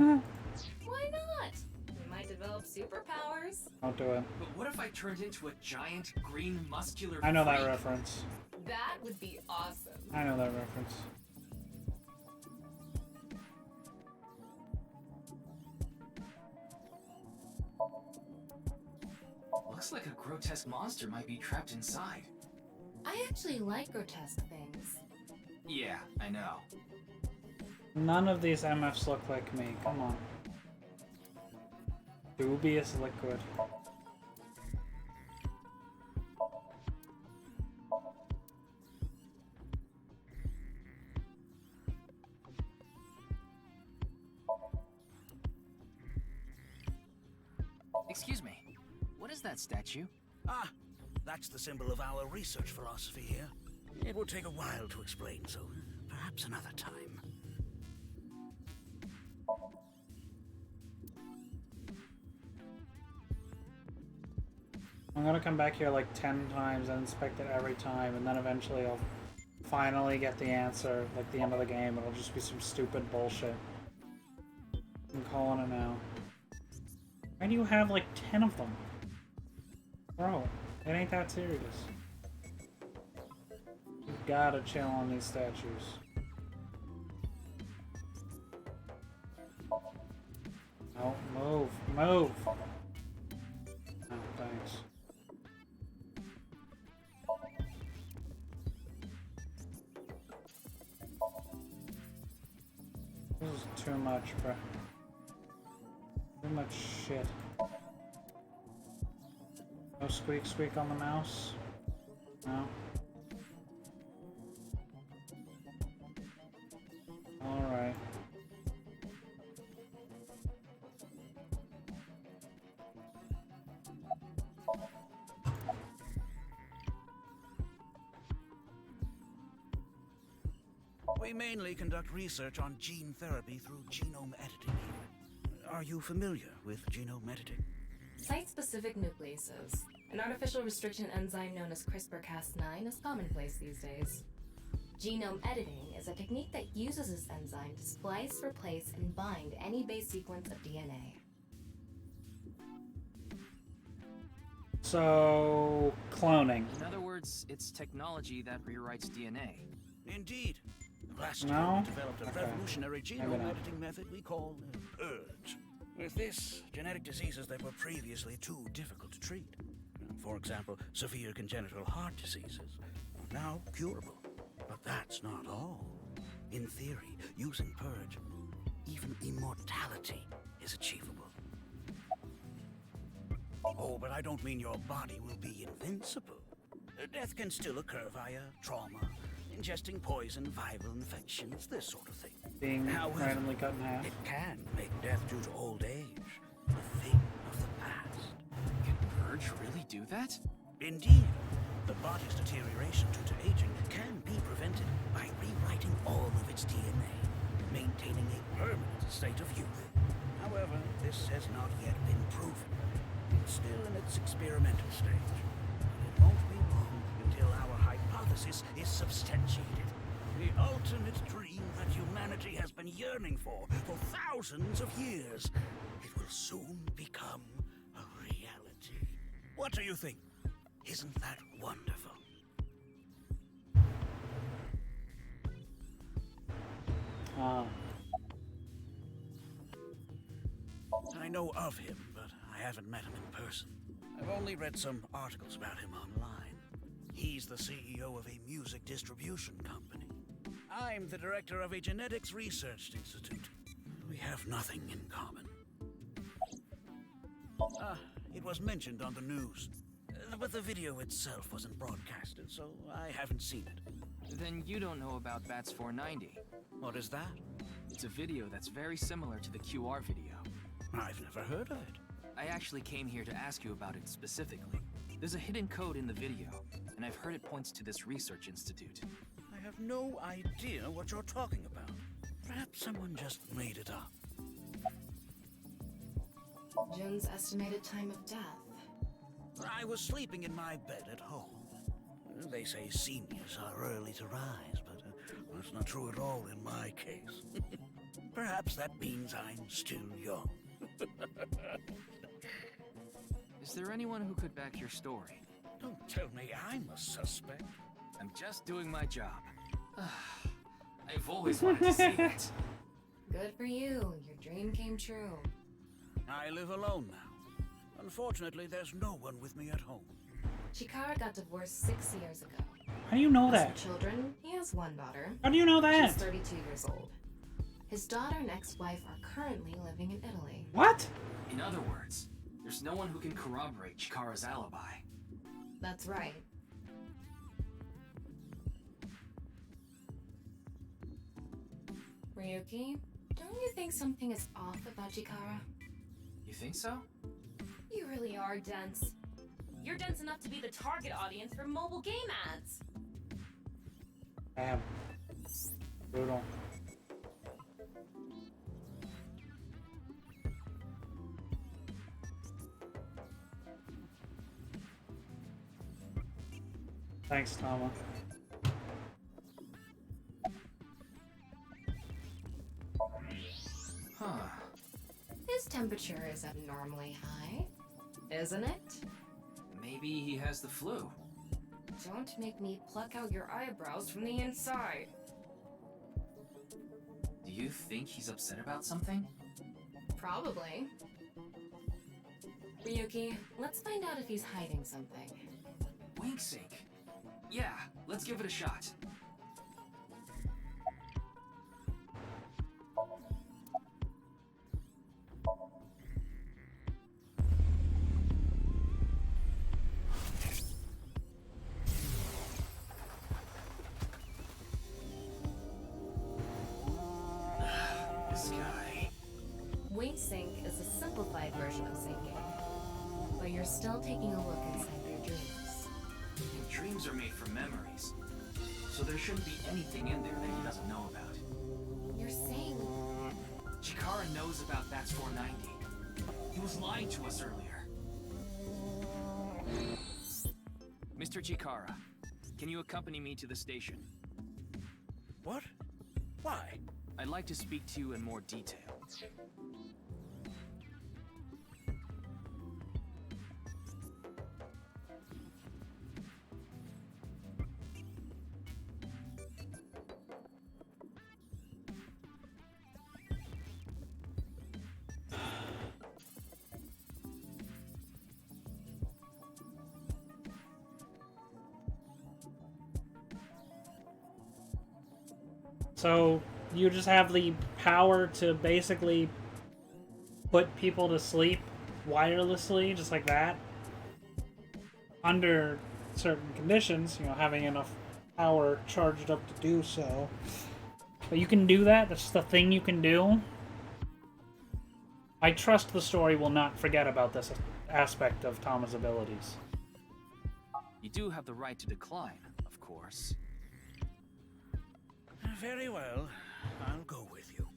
not? We might develop superpowers. Don't do it. But what if I turned into a giant, green, muscular I know that freak? reference. That would be awesome. I know that reference. Looks like a grotesque monster might be trapped inside. I actually like grotesque things. Yeah, I know. None of these MFs look like me. Come on. Dubious liquid. Excuse me. What is that statue? Ah, that's the symbol of our research philosophy here. It will take a while to explain, so perhaps another time. I'm gonna come back here like 10 times and inspect it every time, and then eventually I'll finally get the answer, like the end of the game. It'll just be some stupid bullshit. I'm calling it now. Why do you have like 10 of them? Bro, it ain't that serious. You gotta chill on these statues. Oh, move, move! Oh, thanks. This is too much, bro. Too much shit. No squeak squeak on the mouse? No? Alright. We mainly conduct research on gene therapy through genome editing here. Are you familiar with genome editing? Site-specific nucleases, an artificial restriction enzyme known as CRISPR-Cas9, is commonplace these days. Genome editing is a technique that uses this enzyme to splice, replace, and bind any base sequence of DNA. So, cloning. In other words, it's technology that rewrites DNA. Indeed. Last year No? we developed a Okay. revolutionary Maybe genome not. editing method we call purge. With this, genetic diseases that were previously too difficult to treat, for example, severe congenital heart diseases, are now curable. But that's not all. In theory, using purge, even immortality is achievable. Oh, but I don't mean your body will be invincible. Death can still occur via trauma, ingesting poison, viral infections, this sort of thing. Being randomly cut in half. It can make death due to old age a thing of the past. Can purge really do that? Indeed. The body's deterioration due to aging can be prevented by rewriting all of its DNA, maintaining a permanent state of youth. However, this has not yet been proven. It's still in its experimental stage. It won't be long until our hypothesis is substantiated. The ultimate dream that humanity has been yearning for thousands of years. It will soon become a reality. What do you think? Isn't that wonderful? I know of him, but I haven't met him in person. I've only read some articles about him online. He's the CEO of a music distribution company. I'm the director of a genetics research institute. We have nothing in common. It was mentioned on the news, but the video itself wasn't broadcasted, so I haven't seen it. Then you don't know about Bats 490. What is that? It's a video that's very similar to the QR video. I've never heard of it. I actually came here to ask you about it specifically. There's a hidden code in the video, and I've heard it points to this research institute. I have no idea what you're talking about. Perhaps someone just made it up. June's estimated time of death. I was sleeping in my bed at home. They say seniors are early to rise, but that's not true at all in my case. Perhaps that means I'm still young. Is there anyone who could back your story? Don't tell me I'm a suspect. I'm just doing my job. I've always wanted to see it. Good for you. Your dream came true. I live alone now. Unfortunately, there's no one with me at home. Chikara got divorced 6 years ago. How do you know As that? for children, he has one daughter. How do you know that? She's 32 years old. His daughter and ex-wife are currently living in Italy. What? In other words, there's no one who can corroborate Chikara's alibi. That's right. Ryuki, don't you think something is off about Chikara? You think so? You really are dense. You're dense enough to be the target audience for mobile game ads. Damn. Brutal. Thanks, Tama. Huh. His temperature is abnormally high, isn't it? Maybe he has the flu. Don't make me pluck out your eyebrows from the inside. Do you think he's upset about something? Probably. Ryuki, let's find out if he's hiding something. Wink sync. Yeah, let's give it a shot. This guy. Wing sync is a simplified version of syncing, but you're still taking a look inside your dreams. Dreams are made from memories, so there shouldn't be anything in there that he doesn't know about. You're saying... Chikara knows about That's 490. He was lying to us earlier. Mr. Chikara, can you accompany me to the station? What? Why? I'd like to speak to you in more detail. So, you just have the power to basically put people to sleep wirelessly, just like that? Under certain conditions, you know, having enough power charged up to do so. But you can do that? That's the thing you can do? I trust the story will not forget about this aspect of Tama's abilities. You do have the right to decline, of course. Very well. I'll go with you.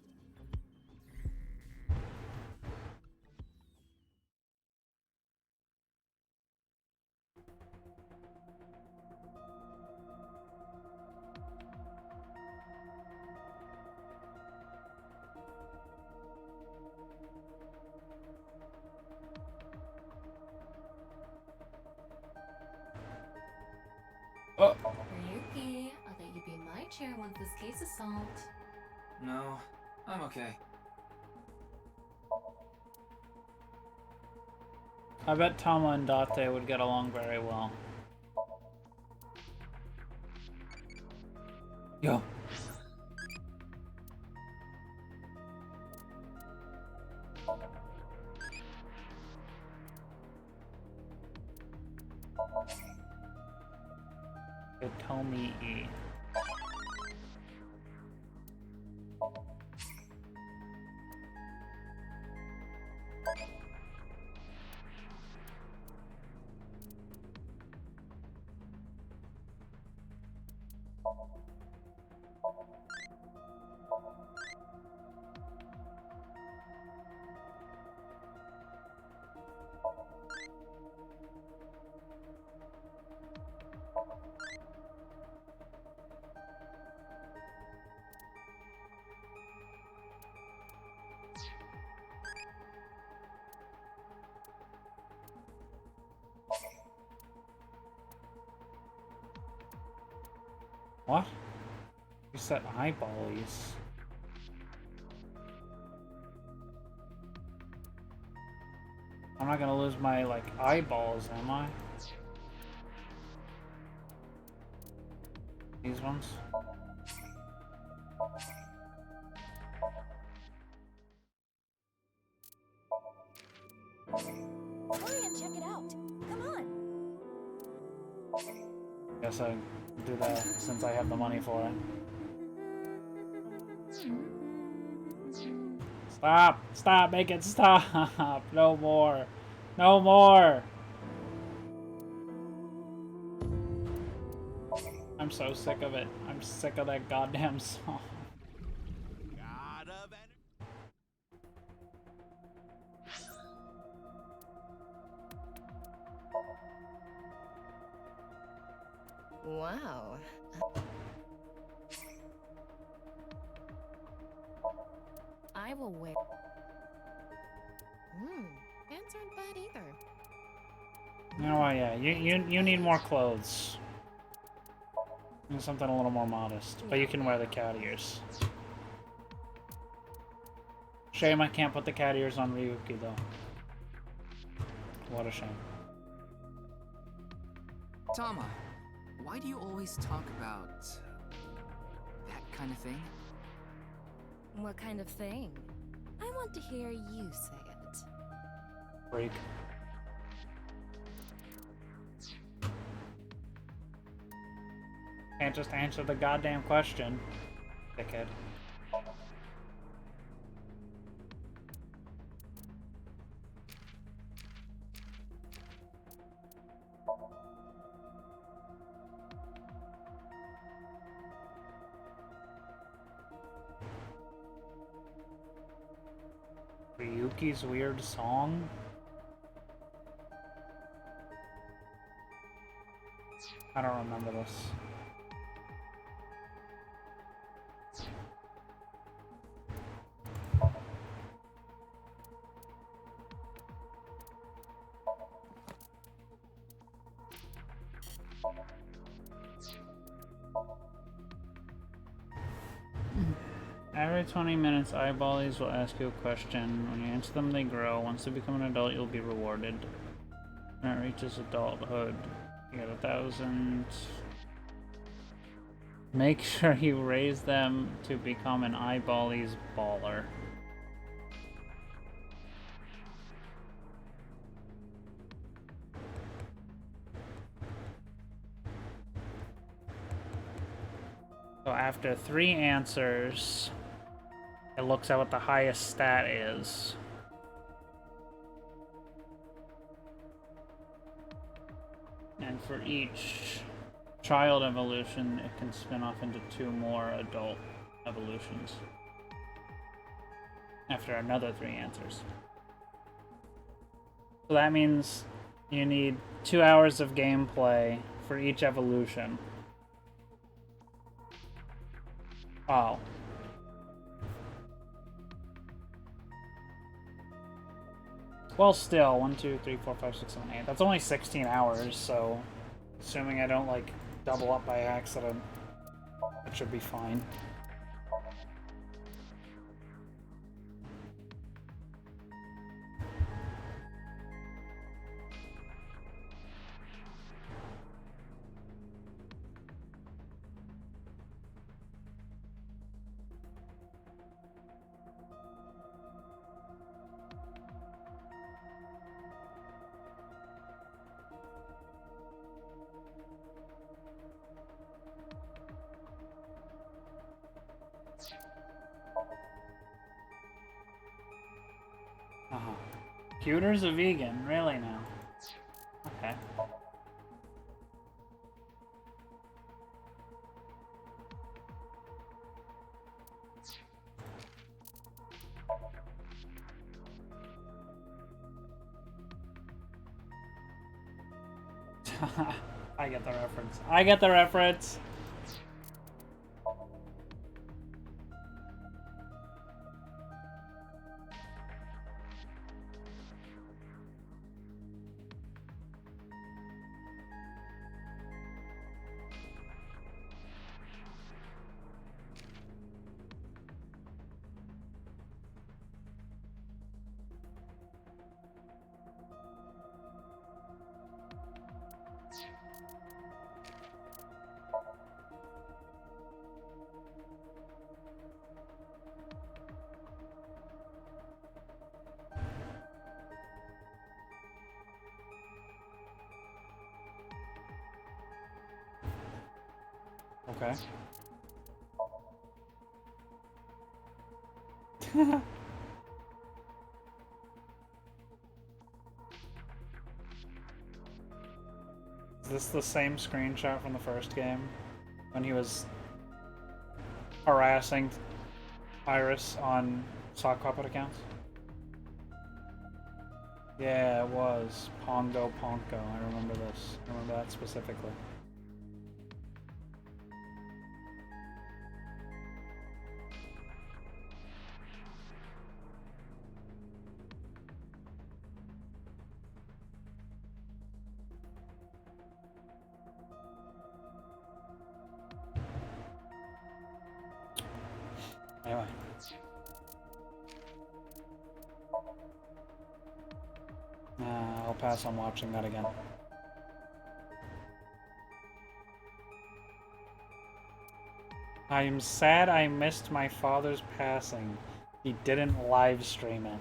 Ryuki, I'll let you be my chair once this case is solved. No, I'm okay. I bet Tama and Date would get along very well. Yo. Tomi E. What? You said eyeballies. I'm not gonna lose my, like, eyeballs, am I? These ones. Hurry and check it out. Come on. Guess I do that since I have the money for it. Stop! Stop! Make it stop! No more! No more! I'm so sick of it. I'm sick of that goddamn song. Wow. I will wear. Pants aren't bad either. Oh yeah, you need more clothes. And something a little more modest. But you can wear the cat ears. Shame I can't put the cat ears on Ryuki though. What a shame. Tama, why do you always talk about that kind of thing? What kind of thing? I want to hear you say it. Freak. Can't just answer the goddamn question, dickhead. Ryuki's weird song? I don't remember this. Every 20 minutes, eyeballies will ask you a question. When you answer them, they grow. Once they become an adult, you'll be rewarded. When it reaches adulthood, you get 1,000. Make sure you raise them to become an eyeballies baller. So after 3 answers, it looks at what the highest stat is. And for each child evolution, it can spin off into 2 more adult evolutions. After another 3 answers. So that means you need 2 hours of gameplay for each evolution. Oh. Well, still, 1, 2, 3, 4, 5, 6, 7, 8. That's only 16 hours, so assuming I don't, like, double up by accident, that should be fine. Pewter's a vegan, really now? Okay. I get the reference. I get the reference! Okay. Is this the same screenshot from the first game? When he was harassing Iris on sock puppet accounts? Yeah, it was. Pongo Ponko. I remember this. I remember that specifically. Anyway. I'll pass on watching that again. I'm sad I missed my father's passing. He didn't live stream it.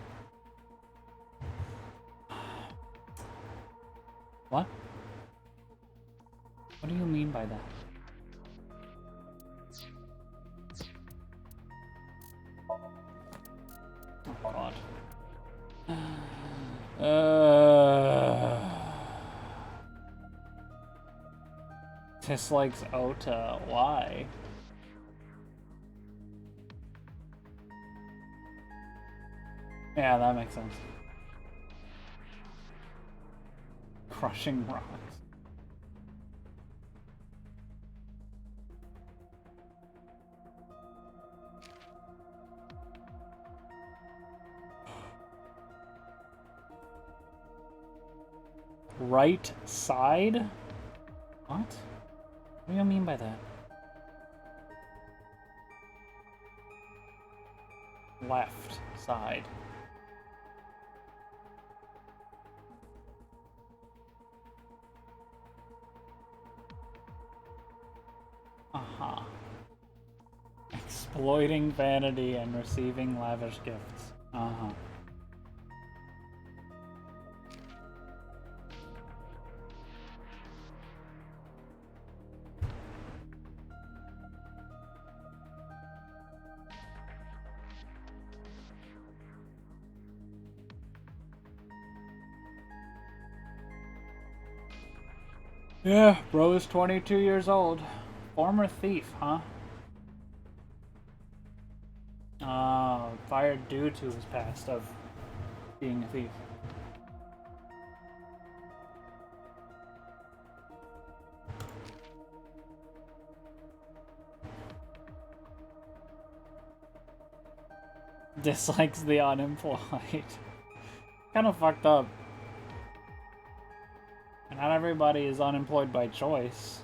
What? What do you mean by that? Oh god. Dislikes Ota. Why? Yeah, that makes sense. Crushing rocks. Right side? What? What do you mean by that? Left side. Uh-huh. Exploiting vanity and receiving lavish gifts. Uh-huh. Yeah, bro is 22 years old. Former thief, huh? Fired due to his past of being a thief. Dislikes the unemployed. Kind of fucked up. And not everybody is unemployed by choice.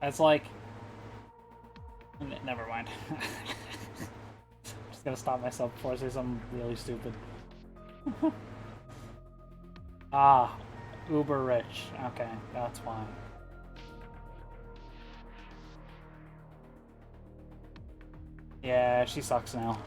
That's like... Never mind. Just gonna stop myself before I say something really stupid. Ah, uber rich. Okay, that's why. Yeah, she sucks now.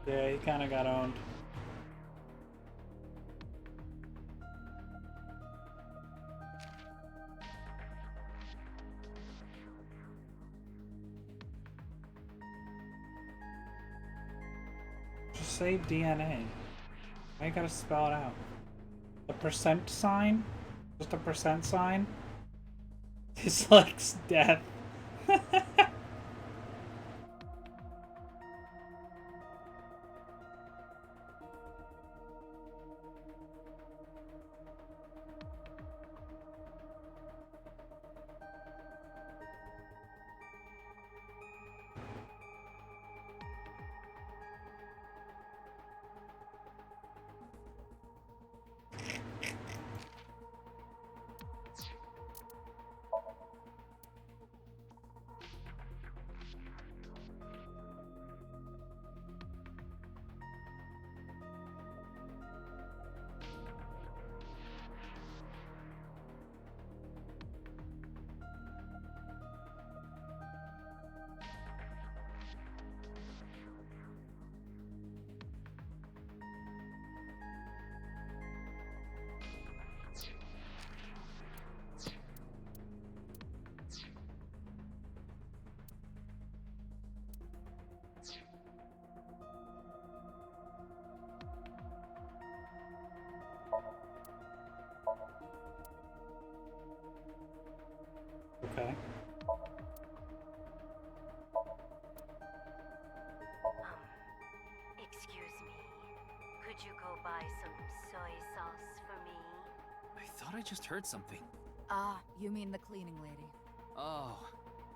Yeah, he kind of got owned. Just say DNA. Why you gotta spell it out? The percent sign? Just a percent sign? Dislikes death. Okay. Excuse me. Could you go buy some soy sauce for me? I thought I just heard something. Ah, you mean the cleaning lady. Oh,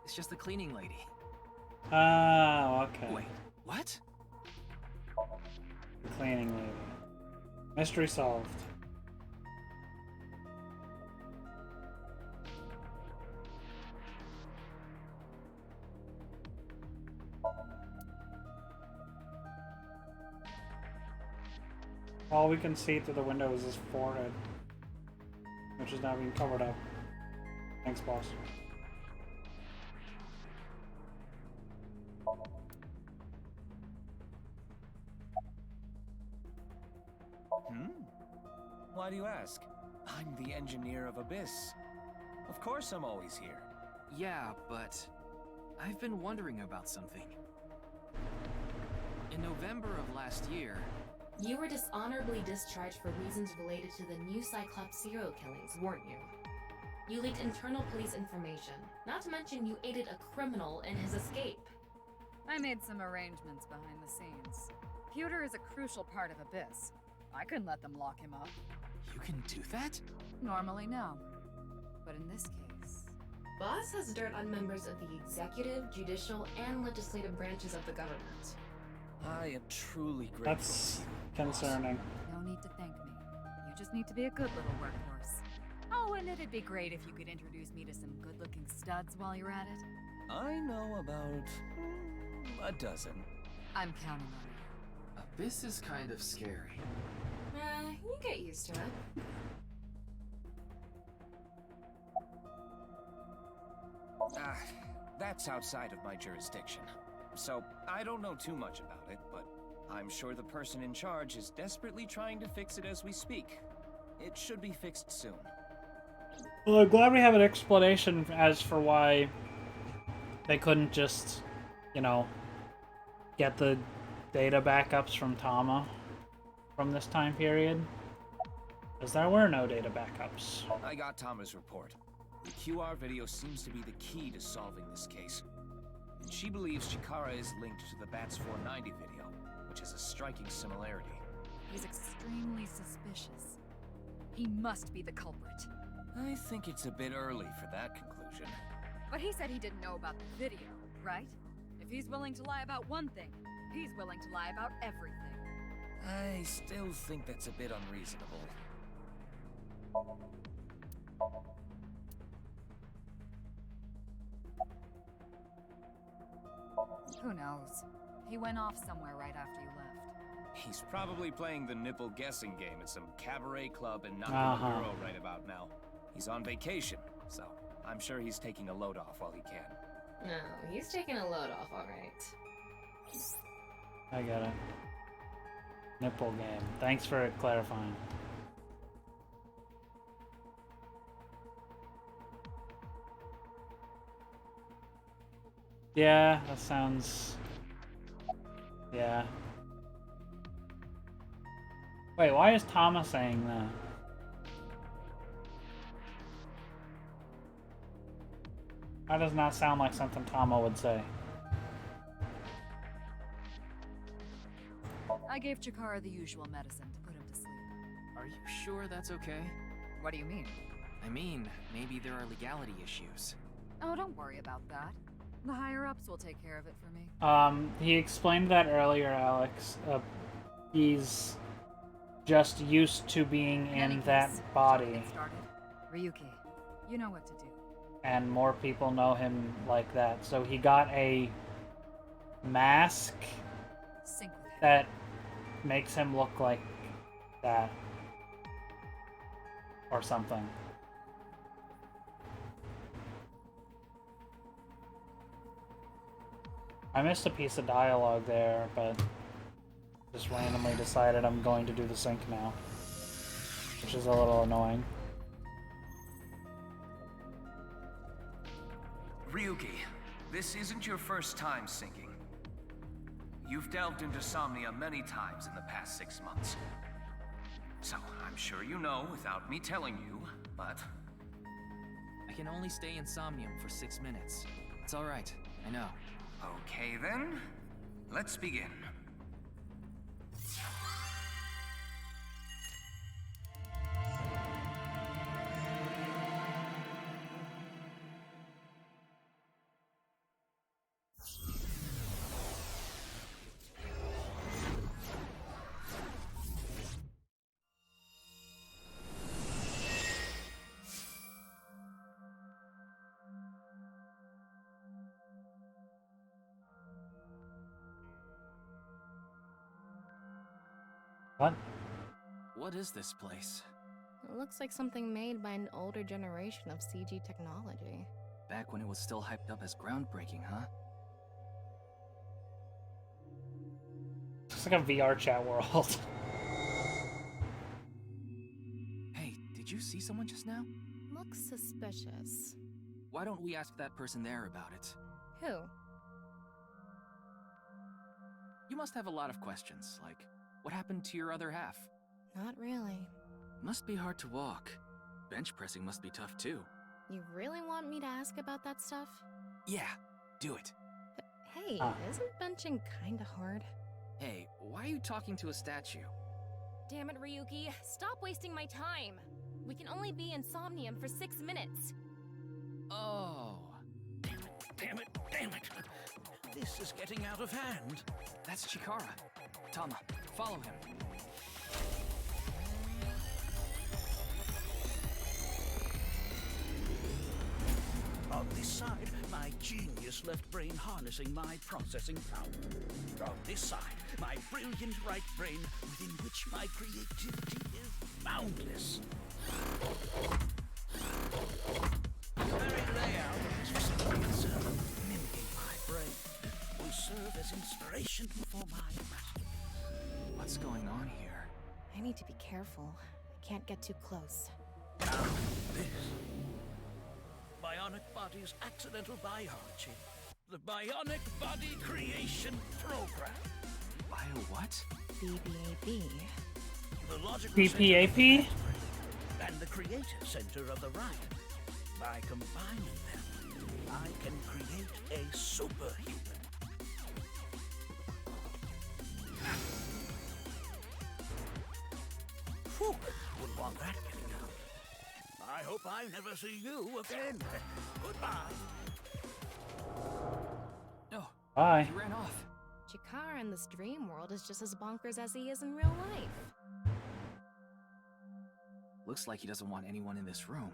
it's just the cleaning lady. Oh, okay. Wait, what? The cleaning lady. Mystery solved. All we can see through the window is his forehead, which is now being covered up. Thanks, boss. Why do you ask? I'm the engineer of Abyss. Of course I'm always here. Yeah, but I've been wondering about something. In November of last year... You were dishonorably discharged for reasons related to the new Cyclops serial killings, weren't you? You leaked internal police information, not to mention you aided a criminal in his escape. I made some arrangements behind the scenes. Pewter is a crucial part of Abyss. I couldn't let them lock him up. You can do that? Normally, no. But in this case... Boss has dirt on members of the executive, judicial, and legislative branches of the government. I am truly grateful. That's concerning. No need to thank me. You just need to be a good little workhorse. Oh, and it'd be great if you could introduce me to some good-looking studs while you're at it. I know about a dozen. I'm counting on you. This is kind of scary. You get used to it. That's outside of my jurisdiction. So, I don't know too much about it, but I'm sure the person in charge is desperately trying to fix it as we speak. It should be fixed soon. Well, I'm glad we have an explanation as for why they couldn't just, you know, get the data backups from Tama from this time period. Because there were no data backups. I got Tama's report. The QR video seems to be the key to solving this case. And she believes Chikara is linked to the Bats 490 video, which is a striking similarity. He's extremely suspicious. He must be the culprit. I think it's a bit early for that conclusion. But he said he didn't know about the video, right? If he's willing to lie about one thing, he's willing to lie about everything. I still think that's a bit unreasonable. Who knows? He went off somewhere right after you left. He's probably playing the nipple guessing game at some cabaret club in Nakamura right about now. He's on vacation, so I'm sure he's taking a load off while he can. No, he's taking a load off, alright. I got it. Nipple game. Thanks for clarifying. Yeah, that sounds... Yeah. Wait, why is Tama saying that? That does not sound like something Tama would say. I gave Chikara the usual medicine to put him to sleep. Are you sure that's okay? What do you mean? I mean, maybe there are legality issues. Oh, don't worry about that. The higher-ups will take care of it for me. He explained that earlier, Alex. He's just used to being in that body. Ryuki, you know what to do. And more people know him like that. So he got a mask that makes him look like that. Or something. I missed a piece of dialogue there, but just randomly decided I'm going to do the sync now. Which is a little annoying. Ryuki, this isn't your first time syncing. You've delved into Somnia many times in the past 6 months. So, I'm sure you know without me telling you, but... I can only stay in somnium for 6 minutes. It's alright, I know. Okay then, let's begin. What? What is this place? It looks like something made by an older generation of CG technology. Back when it was still hyped up as groundbreaking, huh? It's like a VR chat world. Hey, did you see someone just now? Looks suspicious. Why don't we ask that person there about it? Who? You must have a lot of questions, like, what happened to your other half? Not really. Must be hard to walk. Bench pressing must be tough too. You really want me to ask about that stuff? Yeah, do it. But hey, isn't benching kinda hard? Hey, why are you talking to a statue? Damn it, Ryuki. Stop wasting my time. We can only be in somnium for 6 minutes. Oh. Damn it, damn it. This is getting out of hand. That's Chikara. Tama, follow him. On this side, my genius left brain harnessing my processing power. On this side, my brilliant right brain within which my creativity is boundless. The very layout of this facility itself, mimicking my brain, will serve as inspiration for my masterpiece. What's going on here? I need to be careful. I can't get too close. Now, this. Bionic Body's accidental biology. The Bionic Body Creation Program. Bio what? BBAB. The logical BPAP? and the creative center of the riot. By combining them, I can create a superhuman. Whew, wouldn't want that getting out. I hope I never see you again. Goodbye. No. Bye. He ran off. Chikara in this dream world is just as bonkers as he is in real life. Looks like he doesn't want anyone in this room.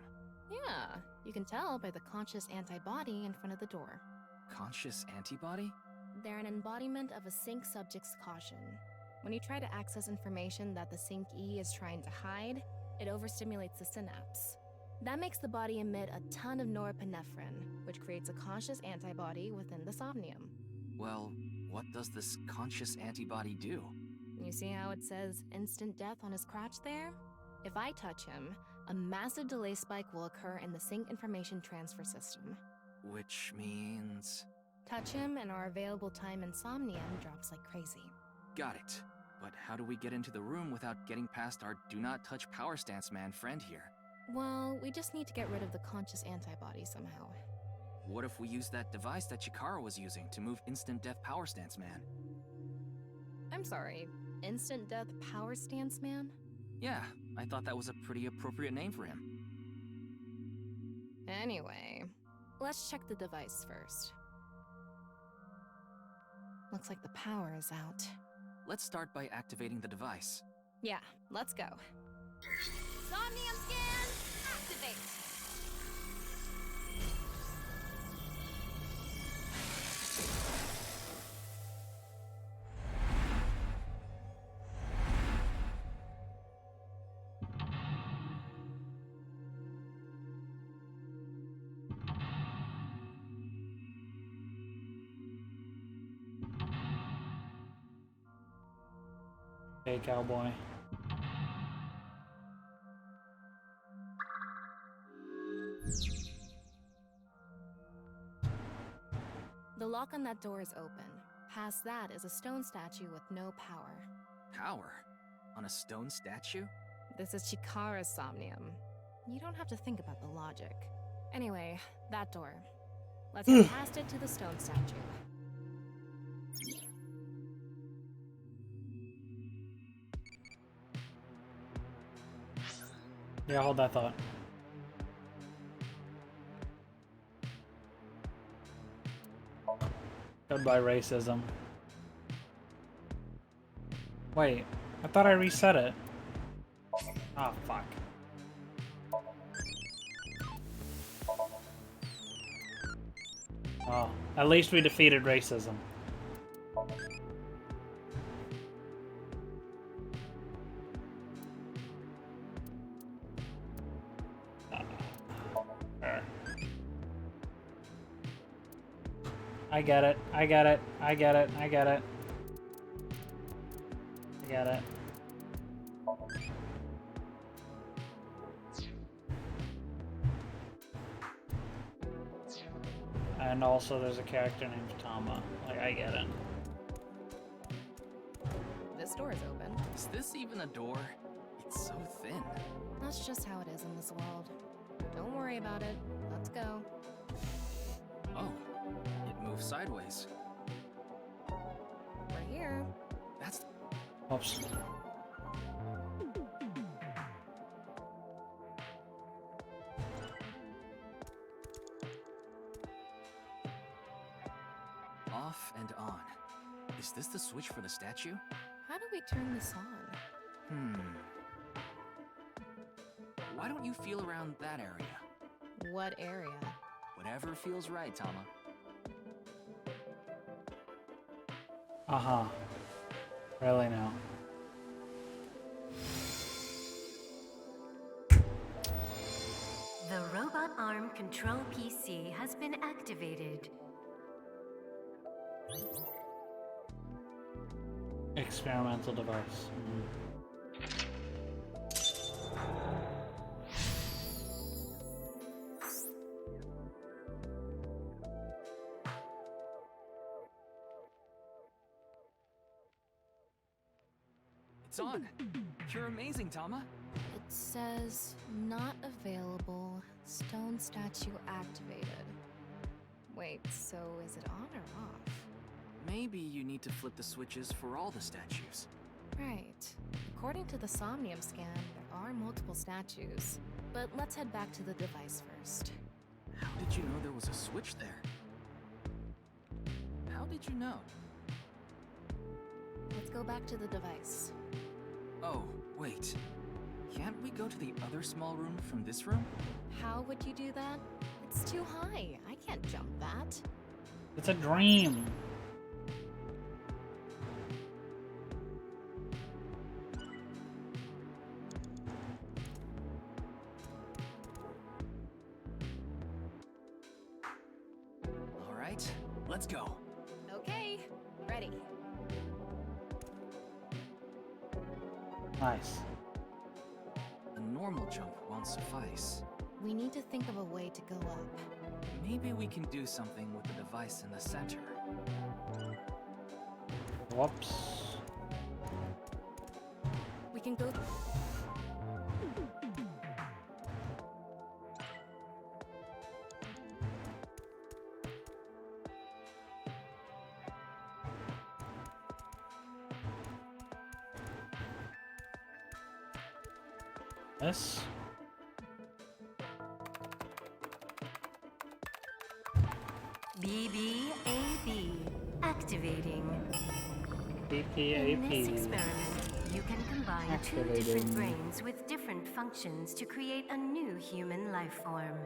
Yeah, you can tell by the conscious antibody in front of the door. Conscious antibody? They're an embodiment of a sync subject's caution. When you try to access information that the sync E is trying to hide, it overstimulates the synapse. That makes the body emit a ton of norepinephrine, which creates a conscious antibody within the somnium. Well, what does this conscious antibody do? You see how it says instant death on his crotch there? If I touch him, a massive delay spike will occur in the sync information transfer system. Which means... Touch him and our available time in somnium drops like crazy. Got it. But how do we get into the room without getting past our do not touch power stance man friend here? Well, we just need to get rid of the conscious antibody somehow. What if we use that device that Chikara was using to move instant death power stance man? I'm sorry, instant death power stance man? Yeah, I thought that was a pretty appropriate name for him. Anyway, let's check the device first. Looks like the power is out. Let's start by activating the device. Yeah, let's go. Somnium scan, activate! Hey, cowboy. The lock on that door is open. Past that is a stone statue with no power. Power? On a stone statue? This is Chikara's somnium. You don't have to think about the logic. Anyway, that door. Let's head past it to the stone statue. Yeah, hold that thought. Goodbye, racism. Wait, I thought I reset it. Oh, fuck. Well, at least we defeated racism. I get it. I get it. I get it. I get it. I get it. And also there's a character named Tama. Like, I get it. This door is open. Is this even a door? It's so thin. That's just how it is in this world. Don't worry about it. Let's go. Oh, it moves sideways. We're here. That's... Oops. Off and on. Is this the switch for the statue? How do we turn this on? Why don't you feel around that area? What area? Whatever feels right, Tama. Uh-huh. Really now. The robot arm control PC has been activated. Experimental device. It's on. You're amazing, Tama. It says, not available, stone statue activated. Wait, so is it on or off? Maybe you need to flip the switches for all the statues. Right. According to the somnium scan, there are multiple statues. But let's head back to the device first. How did you know there was a switch there? How did you know? Let's go back to the device. Oh, wait. Can't we go to the other small room from this room? How would you do that? It's too high. I can't jump that. It's a dream. All right, let's go. Okay, ready. Nice. A normal jump won't suffice. We need to think of a way to go up. Maybe we can do something with the device in the center. Whoops. We can go... This? BBAB activating. BPAP. In this experiment, you can combine two different Activating. brains with different functions to create a new human life form.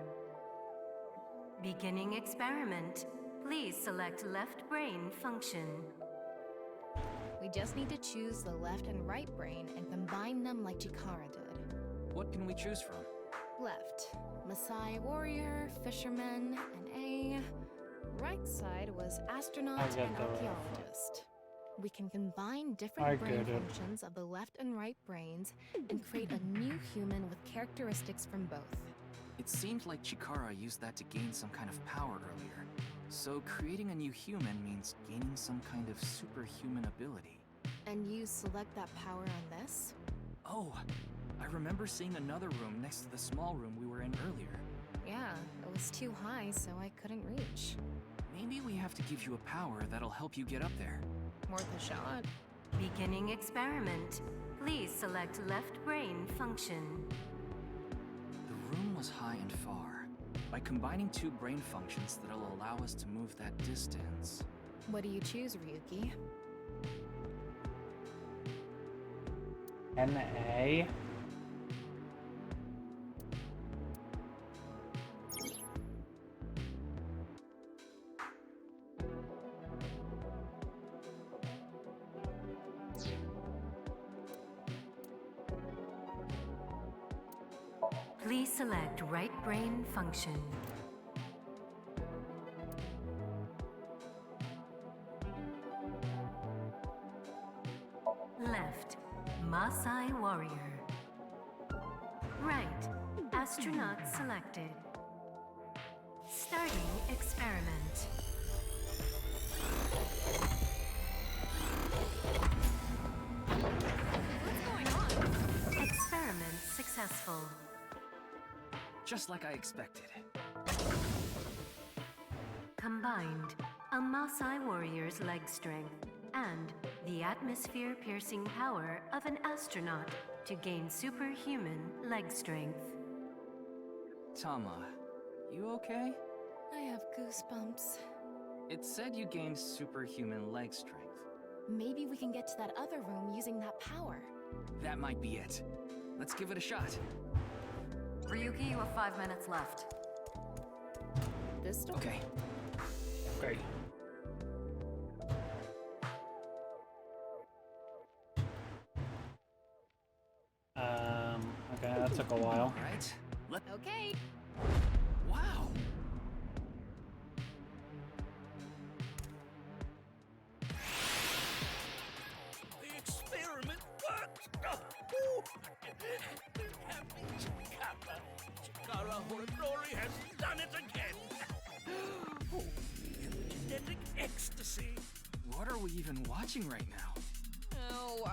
Beginning experiment. Please select left brain function. We just need to choose the left and right brain and combine them like Chikara did. What can we choose from? Left, Maasai warrior, fisherman, and A. Right side was astronaut I get and the archaeologist. We can combine I different brain get it. functions of the left and right brains and create a new human with characteristics from both. It seemed like Chikara used that to gain some kind of power earlier. So creating a new human means gaining some kind of superhuman ability. And you select that power on this? Oh, I remember seeing another room next to the small room we were in earlier. Yeah, Yeah, it was too high, so I couldn't reach. Maybe we have to give you a power that'll help you get up there. Worth a shot. Beginning experiment. Please select left brain function. The room was high and far. By combining two brain functions that'll allow us to move that distance. What do you choose, Ryuki? NA. Please select right brain function. Left, Maasai warrior. Right, astronaut selected. Starting experiment. What's going on? Experiment successful. Just like I expected. Combined, a Maasai warrior's leg strength and the atmosphere-piercing power of an astronaut to gain superhuman leg strength. Tama, you okay? I have goosebumps. It said you gained superhuman leg strength. Maybe we can get to that other room using that power. That might be it. Let's give it a shot. Ryuki, you have 5 minutes left. This door? Okay. Okay. Okay, that took a while. All right. Okay. Wow. The experiment worked! Chikara Horodori has done it again! Oh, genetic ecstasy! What are we even watching right now? Oh,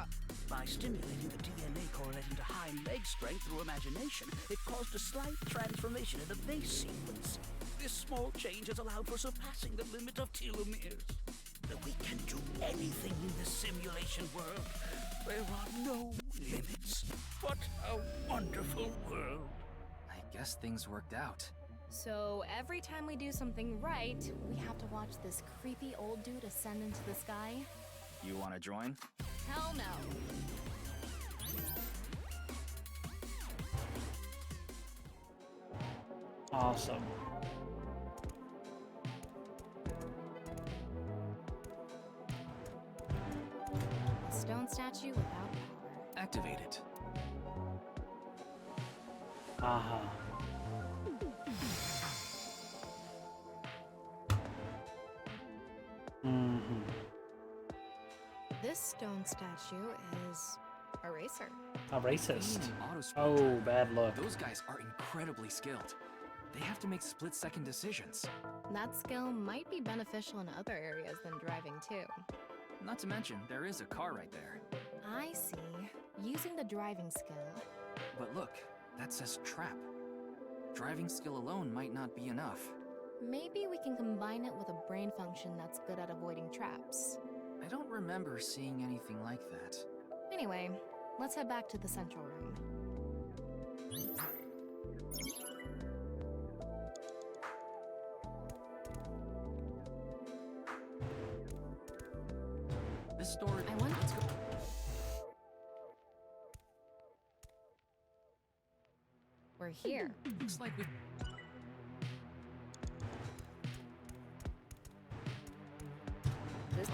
By stimulating the DNA correlating to high leg strength through imagination, it caused a slight transformation in the base sequence. This small change has allowed for surpassing the limit of telomeres. We can do anything in this simulation world. There are no limits. What a wonderful world. I guess things worked out. so every time we do something right, we have to watch this creepy old dude ascend into the sky? You want to join? Hell no. Awesome. A stone statue without power. Activate it. Uh-huh. Mm-hmm. This stone statue is a racer. A racist. Auto-scroll Oh, time. bad luck. Those guys are incredibly skilled. They have to make split-second decisions. That skill might be beneficial in other areas than driving too. Not to mention, there is a car right there. I see. Using the driving skill. But look, that says trap. Driving skill alone might not be enough. Maybe we can combine it with a brain function that's good at avoiding traps. I don't remember seeing anything like that. Anyway, let's head back to the central room. This door... I want to... We're here. Looks like we...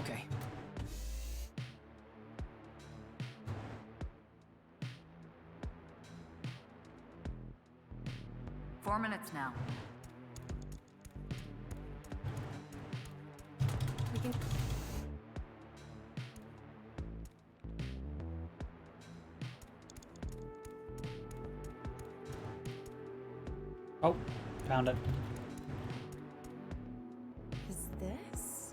Okay. 4 minutes now. We can... Oh, found it. Is this?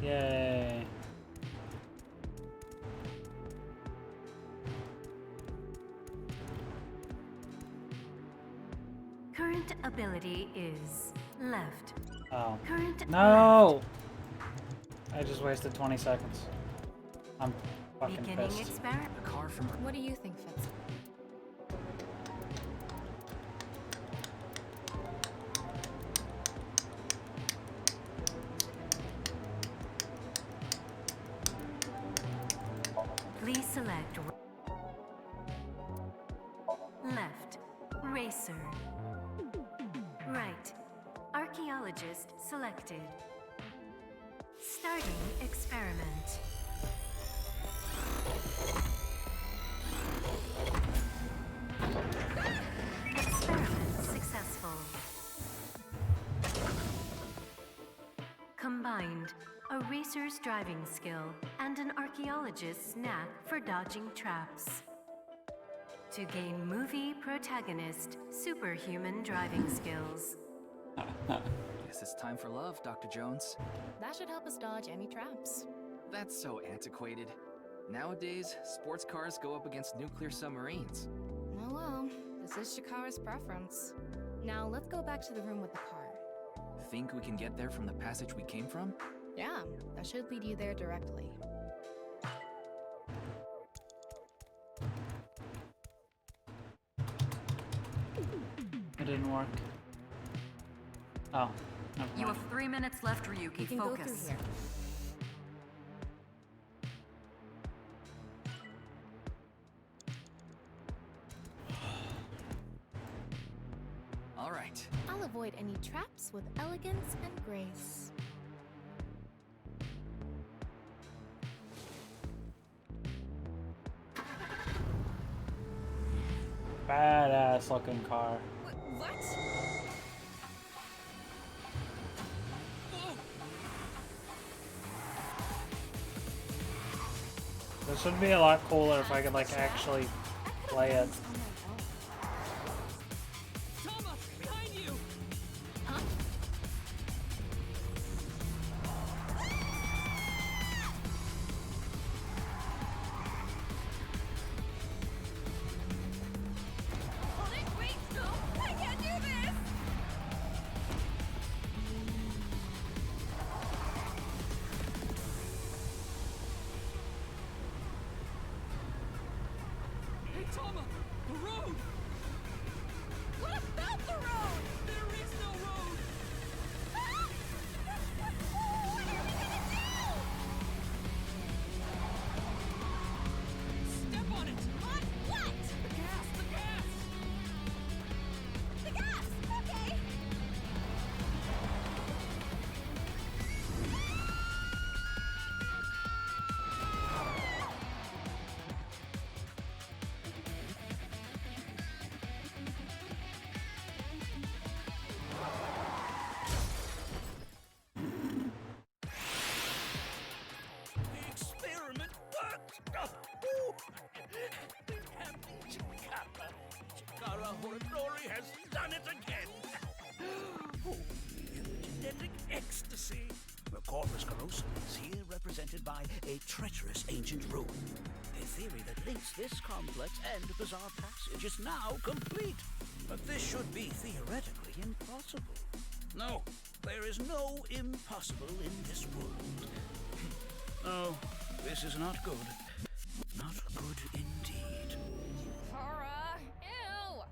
Yay. Current ability is left. Oh. Current No! I just wasted 20 seconds. I'm fucking Beginning pissed. experiment. A car from... What do you think, Fitz? Please select left, racer. Right, archaeologist selected. Starting experiment. Experiment successful. Combined, a racer's driving skill and an archaeologist's knack for dodging traps. To gain movie protagonist superhuman driving skills. Guess it's time for love, Dr. Jones. That should help us dodge any traps. That's so antiquated. Nowadays, sports cars go up against nuclear submarines. Oh well, this is Shikara's preference. Now let's go back to the room with the car. Think we can get there from the passage we came from? Yeah, that should lead you there directly. It didn't work. Oh, never You mind. have 3 minutes left, Ryuki. You can go Focus. through here. All right. I'll avoid any traps with elegance and grace. Badass looking car. What? This would be a lot cooler if I could like actually play it. Toma, behind you! Wait, no! I can't do this! Hey, Toma! The road! What about the road? There is no road! What are we gonna do? Step on it! On what? The gas! The gas! The gas! Okay! The experiment worked! Oh, happy Chikara! Chikara Horodori has done it again! Oh, genetic ecstasy! The corpus callosum is here represented by a treacherous ancient rune. The theory that links this complex and bizarre passage is now complete. But this should be theoretically impossible. No, there is no impossible in this world. Oh, this is not good. Not good indeed. Kara! Ew!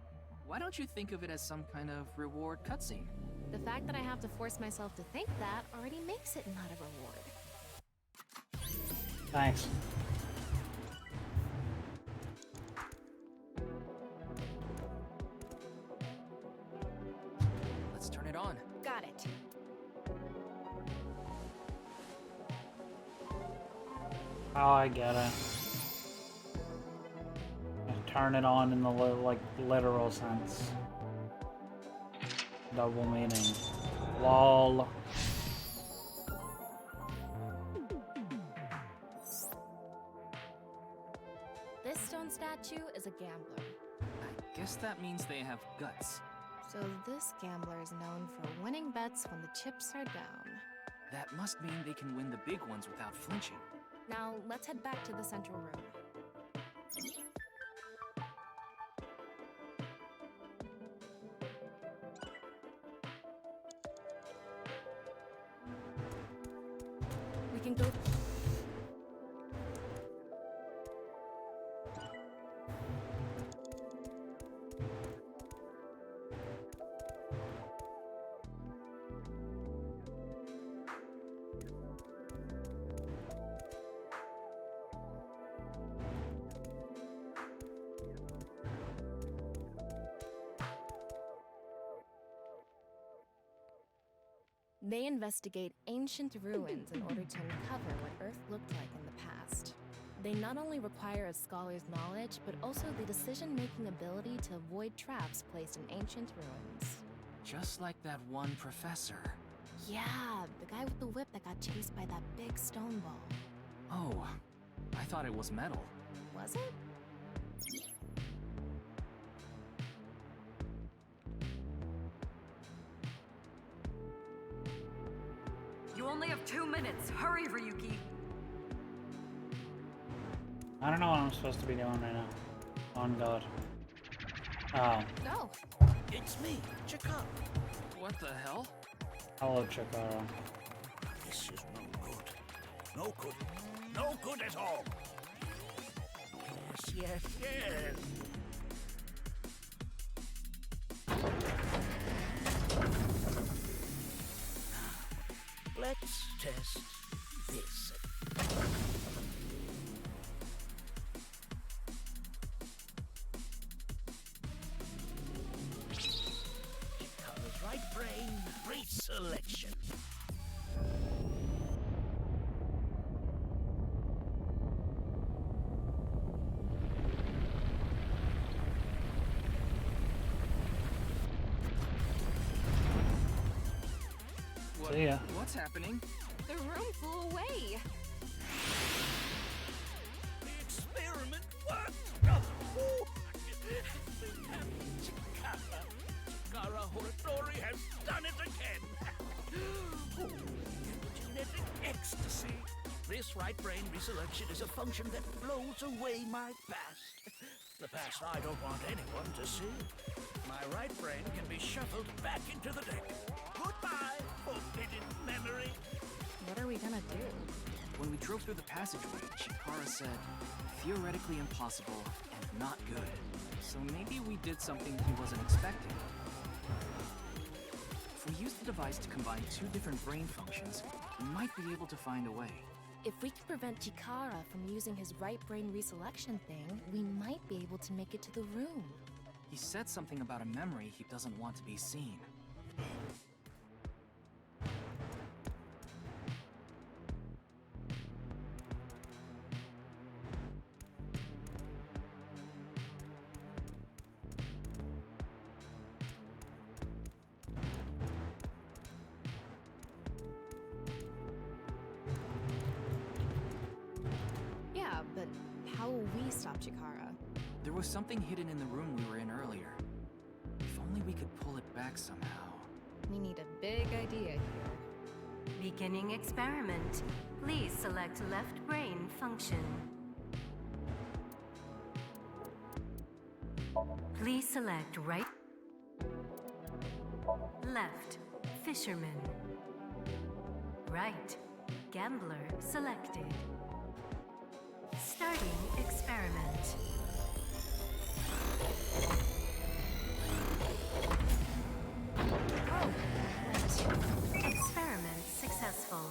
Why don't you think of it as some kind of reward cutscene? The fact that I have to force myself to think that already makes it not a reward. Thanks. Let's turn it on. Got it. Oh, I get it. Turn it on in the like literal sense. Double meaning. LOL. This stone statue is a gambler. I guess that means they have guts. So this gambler is known for winning bets when the chips are down. That must mean they can win the big ones without flinching. Now, let's head back to the central room. They investigate ancient ruins in order to uncover what Earth looked like in the past. They not only require a scholar's knowledge, but also the decision-making ability to avoid traps placed in ancient ruins. Just like that one professor. Yeah, the guy with the whip that got chased by that big stone ball. Oh, I thought it was metal. Was it? You only have 2 minutes. Hurry, Ryuki. I don't know what I'm supposed to be doing right now. On God. Oh. No. It's me, Chikara. What the hell? Hello, Chikara. This is no good. No good. No good at all. Yes, yes, yes. Let's test this. Chikara's right brain reselection. Yeah. What's happening? The room flew away. The experiment worked! Oh, Chikara Horatori has done it again! Oh, genetic ecstasy! This right brain reselection is a function that blows away my past. The past I don't want anyone to see. My right brain can be shuffled back into the deck. Goodbye, forbidden memory! What are we gonna do? When we drove through the passageway, Chikara said, theoretically impossible and not good. So maybe we did something he wasn't expecting. If we use the device to combine two different brain functions, we might be able to find a way. If we can prevent Chikara from using his right brain reselection thing, we might be able to make it to the room. He said something about a memory he doesn't want to be seen. Yeah, but how will we stop Chikara? There was something hidden in the room we were in earlier. If only we could pull it back somehow. We need a big idea here. Beginning experiment. Please select left brain function. Please select right. Left, fisherman. Right, gambler selected. Starting experiment. Oh, wait. Experiment successful.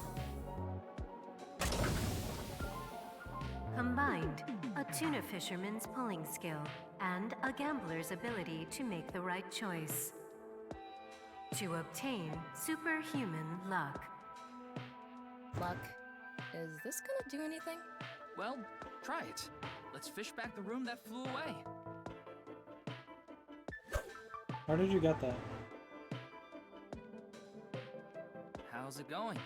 Combined, a tuna fisherman's pulling skill and a gambler's ability to make the right choice. To obtain superhuman luck. Luck. Is this gonna do anything? Well, try it. Let's fish back the room that flew away. Where did you get that? How's it going?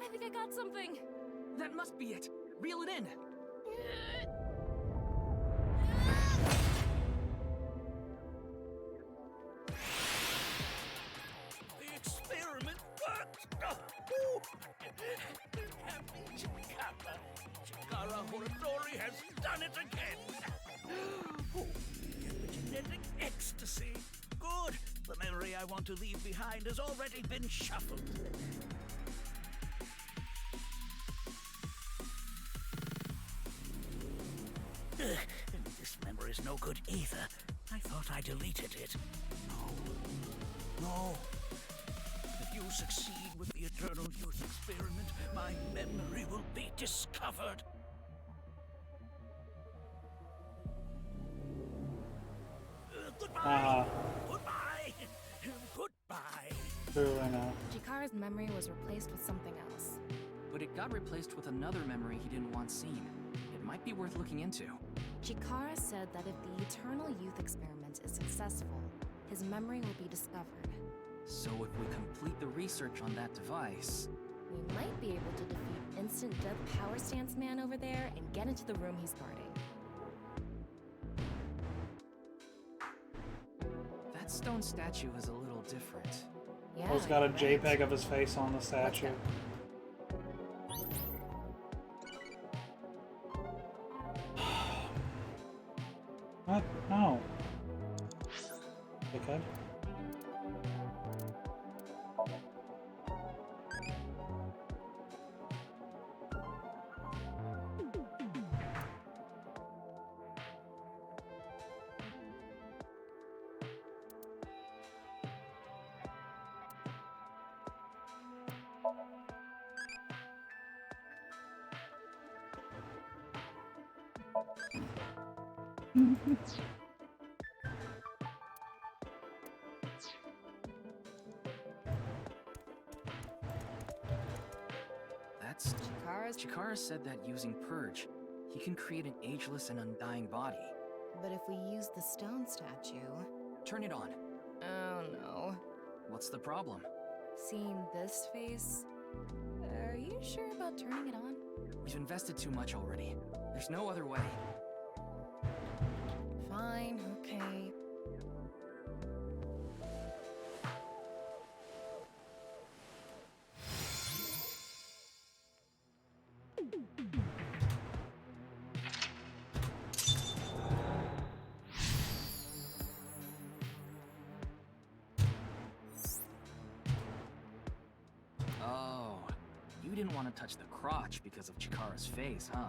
I think I got something. That must be it. Reel it in. The experiment worked! Oh, happy Chikara! Chikara Horatori has done it again! Oh, genetic ecstasy! Good! The memory I want to leave behind has already been shuffled. This memory's no good either. I thought I deleted it. No. If you succeed with the Eternal Youth experiment, my memory will be discovered. Goodbye! Goodbye! Goodbye! Truly no. Chikara's memory was replaced with something else. But it got replaced with another memory he didn't want seen. It might be worth looking into. Chikara said that if the Eternal Youth experiment is successful, his memory will be discovered. So if we complete the research on that device... We might be able to defeat Instant Death Power Stance Man over there and get into the room he's guarding. That stone statue is a little different. Yeah, Oh, it's got a right. JPEG of his face on the statue. What? No. Dickhead. That's... Chikara said that using Purge, he can create an ageless and undying body. But if we use the stone statue... Turn it on. Oh no. What's the problem? Seeing this face... Are you sure about turning it on? We've invested too much already. There's no other way. Fine, okay. Oh, you didn't want to touch the crotch because of Chikara's face, huh?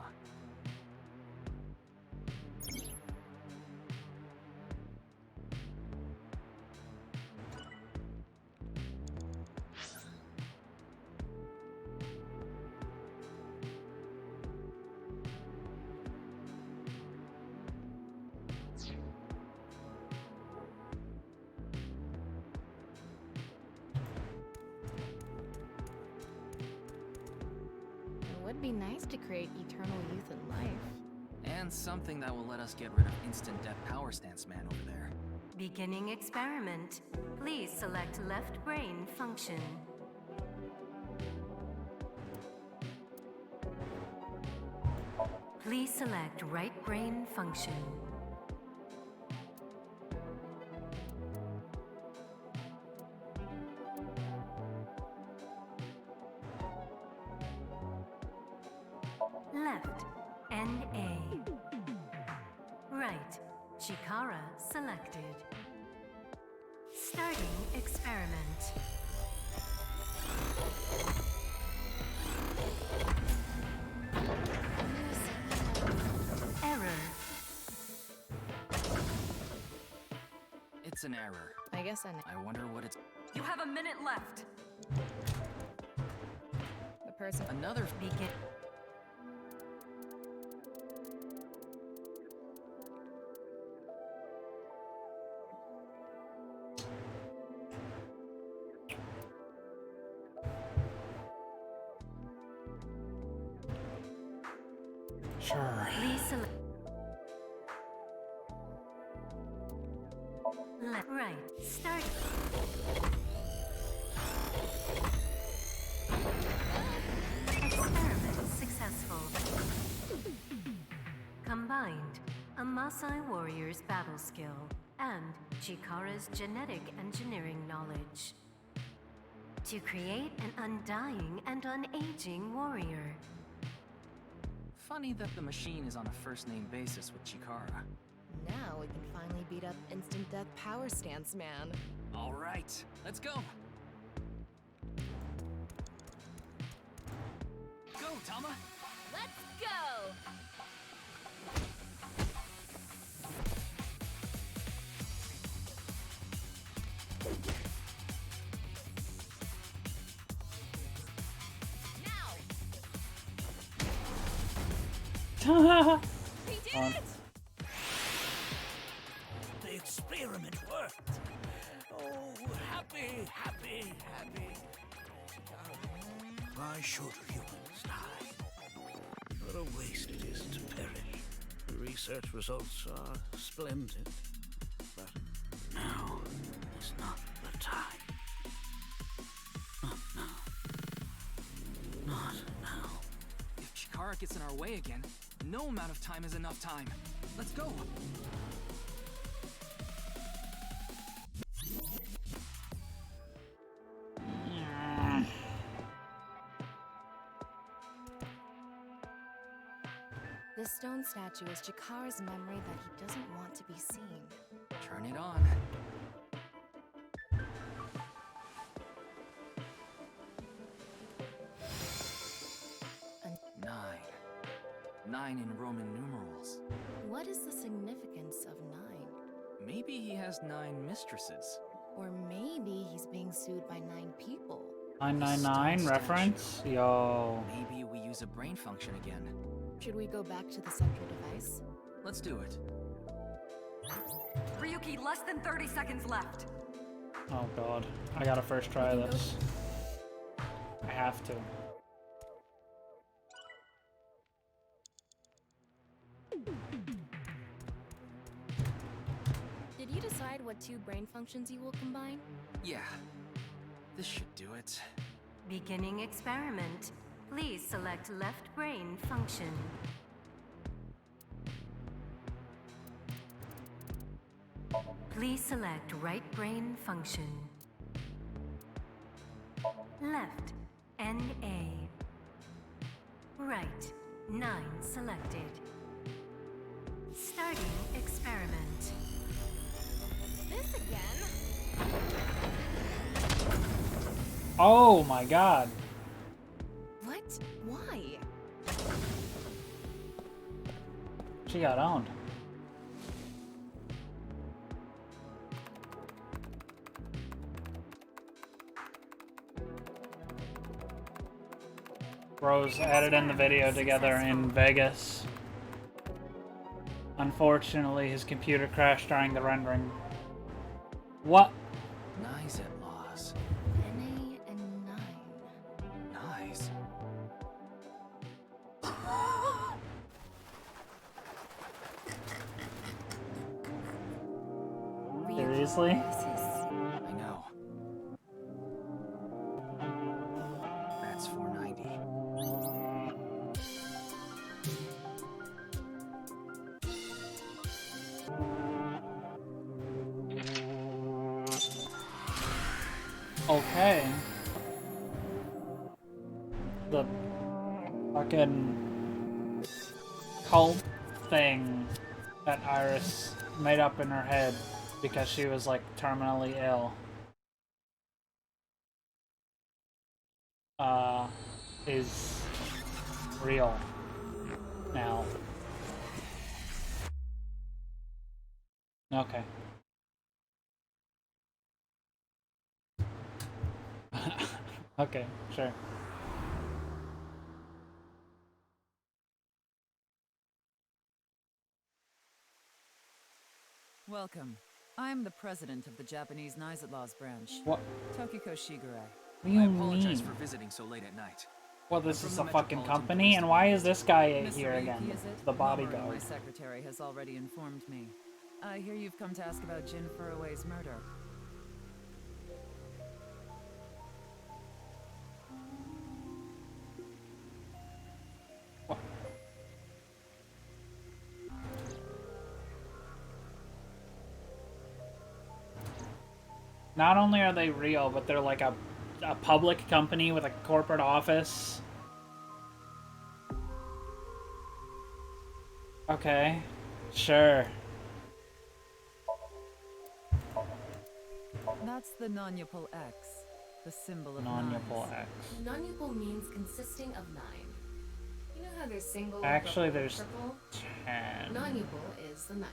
It would be nice to create eternal youth in life. And something that will let us get rid of Instant Death Power Stance Man over there. Beginning experiment. Please select left brain function. Please select right brain function. Left, NA. Right, Chikara selected. Starting experiment. Error. It's an error. I guess I wonder what it's... You have a minute left. The person... Another... Begin. Sure. Please select. Left, right, start. Experiment successful. Combined, a Maasai warrior's battle skill and Chikara's genetic engineering knowledge to create an undying and unaging warrior. Funny that the machine is on a first-name basis with Chikara. Now we can finally beat up Instant Death Power Stance Man. All right, let's go. Go, Tama. Let's go! We did it! The experiment worked. Oh, how happy, happy, happy. Why should humans die? What a waste it is to perish. The research results are splendid, but now is not the time. Not now. Not now. If Chikara gets in our way again, no amount of time is enough time. Let's go. This stone statue is Chikara's memory that he doesn't want to be seen. Turn it on. Nine in Roman numerals. What is the significance of 9? Maybe he has 9 mistresses. Or maybe he's being sued by 9 people. 999 reference? Yo. Maybe we use a brain function again. Should we go back to the central device? Let's do it. Ryuki, less than 30 seconds left. Oh god. I gotta first try this. I have to. Did you decide what 2 brain functions you will combine? Yeah. This should do it. Beginning experiment. Please select left brain function. Please select right brain function. Left, NA. Right, 9 selected. Starting experiment. This again? Oh my god. What? Why? She got owned. Bros added in the video together in Vegas. Unfortunately, his computer crashed during the rendering. What? Nice at laws. NA and 9. Nice. Seriously? I know. That's 490. Okay. The fucking cult thing that Iris made up in her head because she was like terminally ill is real now. Okay. Okay, sure. Welcome. I'm the president of the Japanese Nizatlaws branch. What? Tokiko Shigure. What do you I apologize mean? for visiting so late at night. Well, this I'm is from a the fucking Metropolitan company, Police and why is this guy Mr. here Ryuki, again? is it? The Mamoru, bodyguard. my secretary, has already informed me. I hear you've come to ask about Jin Furue's murder. Not only are they real, but they're like a public company with a corporate office. Okay, sure. That's the Nonupal X, the symbol of Nonupal nines. X. Nonupal means consisting of 9. You know how there's single, Actually, double, there's triple? 10. Nonupal is the 9th.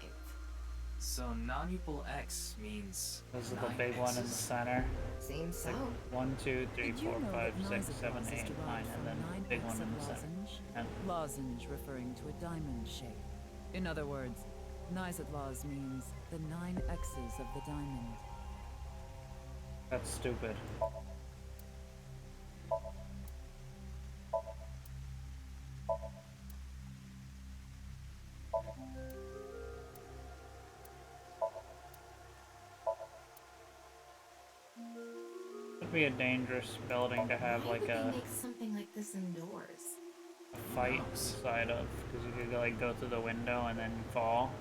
So non-upal X means This is the 9 big one in the X's. center. Seems so. Like 1, 2, 3, Did you 4, know 5, that 6, 7, Nizatlaws is 8, 9, derived and from then 9 big one X in of the center. lozenge? And Lozenge referring to a diamond shape. In other words, Nizatlaws means the 9 X's of the diamond. That's stupid. Would be a dangerous building to have Why like would a they make something like this indoors? fight side of, because you could like go through the window and then fall.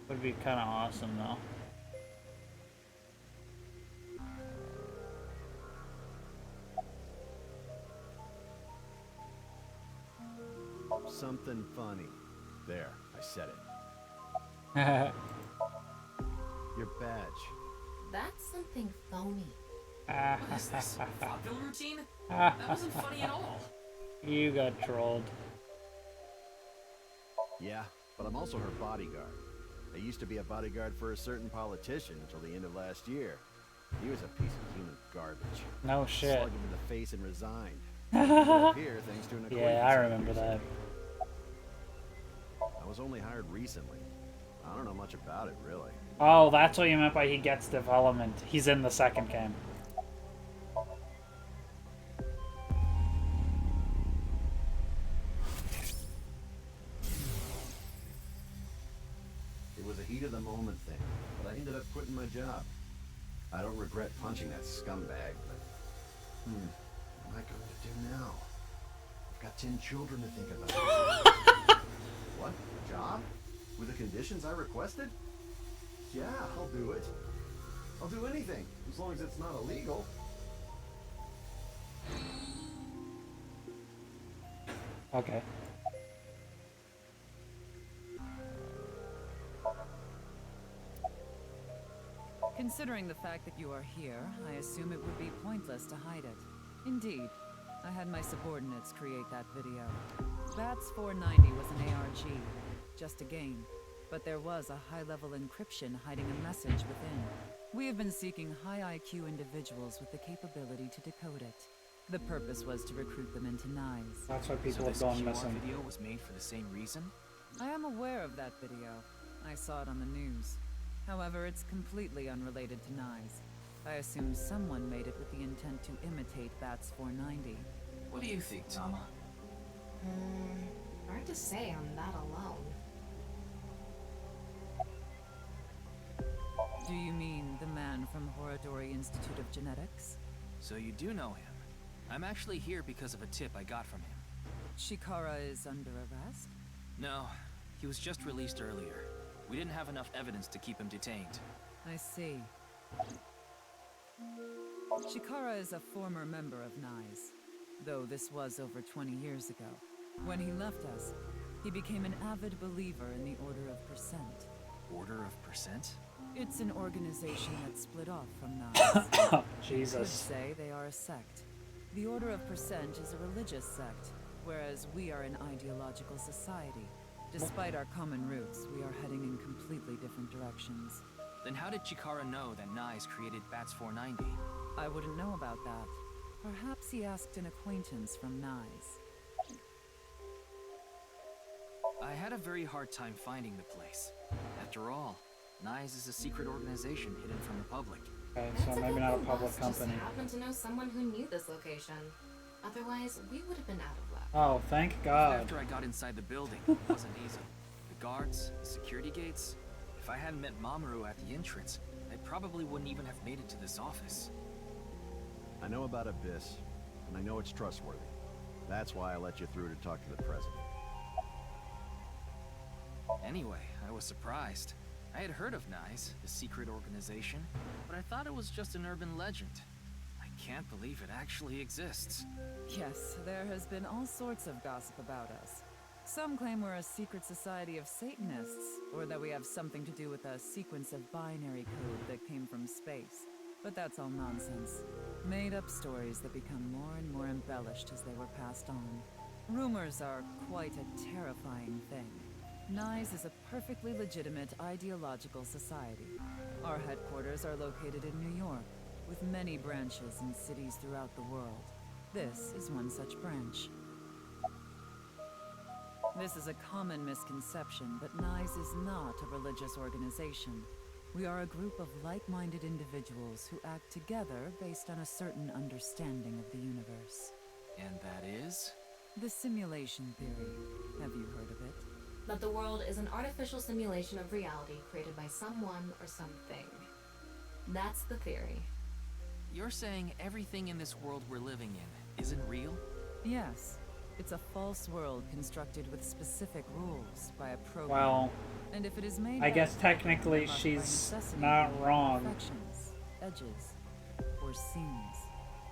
Would be kind of awesome though. Something funny. There, I said it. Your badge. That's something phony. What is this? Vaudeville routine? That wasn't funny at all. You got trolled. Yeah, but I'm also her bodyguard. I used to be a bodyguard for a certain politician until the end of last year. He was a piece of human garbage. No shit. Slugged him in the face and resigned. Here, thanks to an Yeah, I remember that. I was only hired recently. I don't know much about it, really. Oh, that's what you meant by he gets development. He's in the second game. It was a heat of the moment thing, but I ended up quitting my job. I don't regret punching that scumbag, but... what am I going to do now? I've got 10 children to think about. What? A job? With the conditions I requested? Yeah, I'll do it. I'll do anything, as long as it's not illegal. Okay. Considering the fact that you are here, I assume it would be pointless to hide it. Indeed, I had my subordinates create that video. Bats 490 was an ARG, just a game, but there was a high-level encryption hiding a message within. We have been seeking high IQ individuals with the capability to decode it. The purpose was to recruit them into Nyes. That's why people So have this gone QR missing. video was made for the same reason? I am aware of that video. I saw it on the news. However, it's completely unrelated to Nyes. I assume someone made it with the intent to imitate Bats 490. What do you think, Tama? Hard to say on that alone. Do you mean the man from Horadori Institute of Genetics? So you do know him. I'm actually here because of a tip I got from him. Chikara is under arrest? No, he was just released earlier. We didn't have enough evidence to keep him detained. I see. Chikara is a former member of Nyes, though this was over 20 years ago. When he left us, he became an avid believer in the Order of Percent. Order of Percent? It's an organization that split off from Nyes. Jesus. You could say they are a sect. The Order of Percent is a religious sect, whereas we are an ideological society. Despite our common roots, we are heading in completely different directions. Then how did Chikara know that Nyes created Bats 490? I wouldn't know about that. Perhaps he asked an acquaintance from Nyes. I had a very hard time finding the place. After all, Nyes is a secret organization hidden from the public. Okay, so maybe not a public company. Just happened to know someone who knew this location. Otherwise, we would have been out of luck. Oh, thank God. After I got inside the building, it wasn't easy. The guards, the security gates. If I hadn't met Mamoru at the entrance, I probably wouldn't even have made it to this office. I know about Abyss, and I know it's trustworthy. That's why I let you through to talk to the president. Anyway, I was surprised. I had heard of Nyes, the secret organization, but I thought it was just an urban legend. I can't believe it actually exists. Yes, there has been all sorts of gossip about us. Some claim we're a secret society of Satanists, or that we have something to do with a sequence of binary code that came from space. But that's all nonsense. Made-up stories that become more and more embellished as they were passed on. Rumors are quite a terrifying thing. Nyes is a perfectly legitimate ideological society. Our headquarters are located in New York, with many branches in cities throughout the world. This is one such branch. This is a common misconception, but Nyes is not a religious organization. We are a group of like-minded individuals who act together based on a certain understanding of the universe. And that is? The simulation theory. Have you heard of it? That the world is an artificial simulation of reality created by someone or something. That's the theory. You're saying everything in this world we're living in isn't real? Yes. It's a false world constructed with specific rules by a program. Well, and if it is made I guess up, technically it must she's by necessity not be wrong. imperfections, edges, or seams.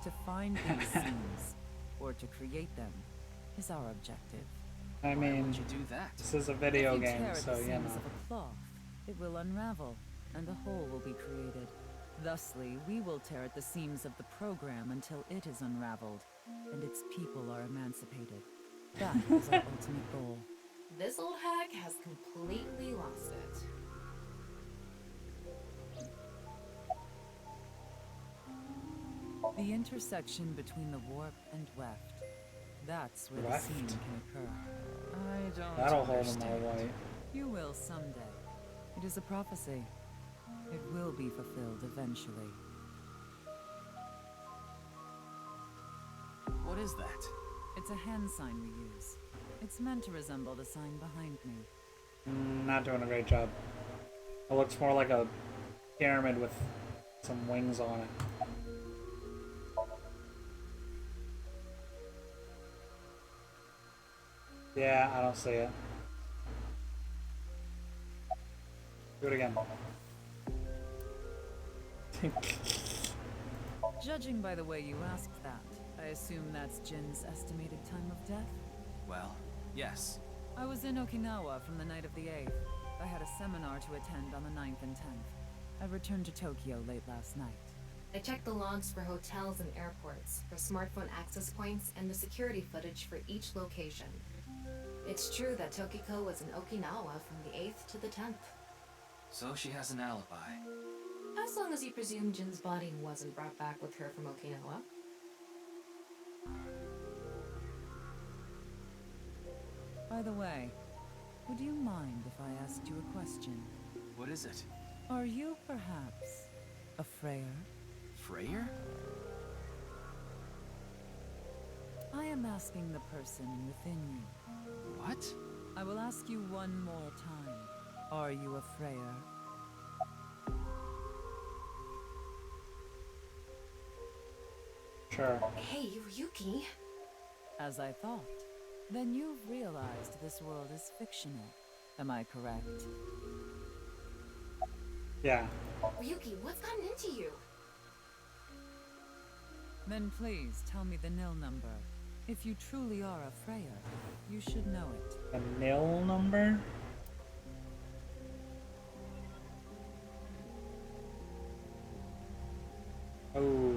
To find these seams, or to create them, is our objective. I mean, would you do that? this is a video if you game, tear at so the you seams know. of a cloth, it will unravel, and a hole will be created. Thusly, we will tear at the seams of the program until it is unraveled, and its people are emancipated. That is our ultimate goal. This old hag has completely lost it. The intersection between the warp and weft. That's where Weft? the seam can occur. I don't That'll hold them understand. all white. You will someday. It is a prophecy. It will be fulfilled eventually. What is that? It's a hand sign we use. It's meant to resemble the sign behind me. Not doing a great job. It looks more like a pyramid with some wings on it. Yeah, I don't see it. Do it again. Judging by the way you asked that, I assume that's Jin's estimated time of death? Well, yes. I was in Okinawa from the night of the 8th. I had a seminar to attend on the 9th and 10th. I returned to Tokyo late last night. I checked the logs for hotels and airports, for smartphone access points, and the security footage for each location. It's true that Tokiko was in Okinawa from the 8th to the 10th. So she has an alibi. As long as you presume Jin's body wasn't brought back with her from Okinawa. By the way, would you mind if I asked you a question? What is it? Are you perhaps a Freyer? Freyer? I am asking the person within you. What? I will ask you one more time. Are you a Freyer? Sure. Hey, Yuki. As I thought. Then you've realized this world is fictional. Am I correct? Yeah. Ryuki, what's gotten into you? Then please tell me the nil number. If you truly are a Freyer, you should know it. The nil number? Oh.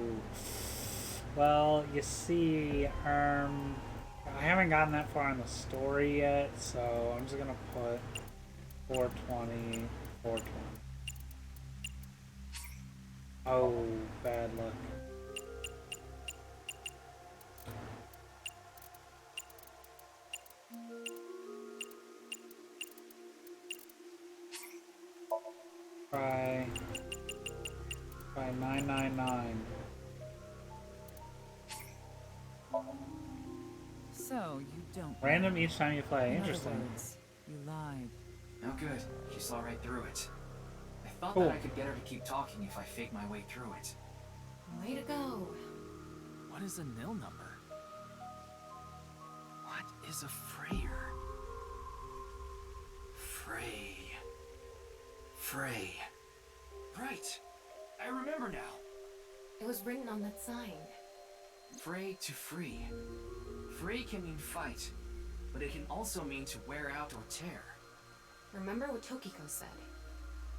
Well, you see, I haven't gotten that far in the story yet, so I'm just gonna put 420, 420. Oh, bad luck. Try 999. So, you don't... Random each time you play. In other Interesting. words, you lied. No good. She saw right through it. I thought Cool. that I could get her to keep talking if I fake my way through it. Way to go. What is a nil number? What is a Freyer? Frey. Right. I remember now. It was written on that sign. Frey to free. Frey can mean fight, but it can also mean to wear out or tear. Remember what Tokiko said.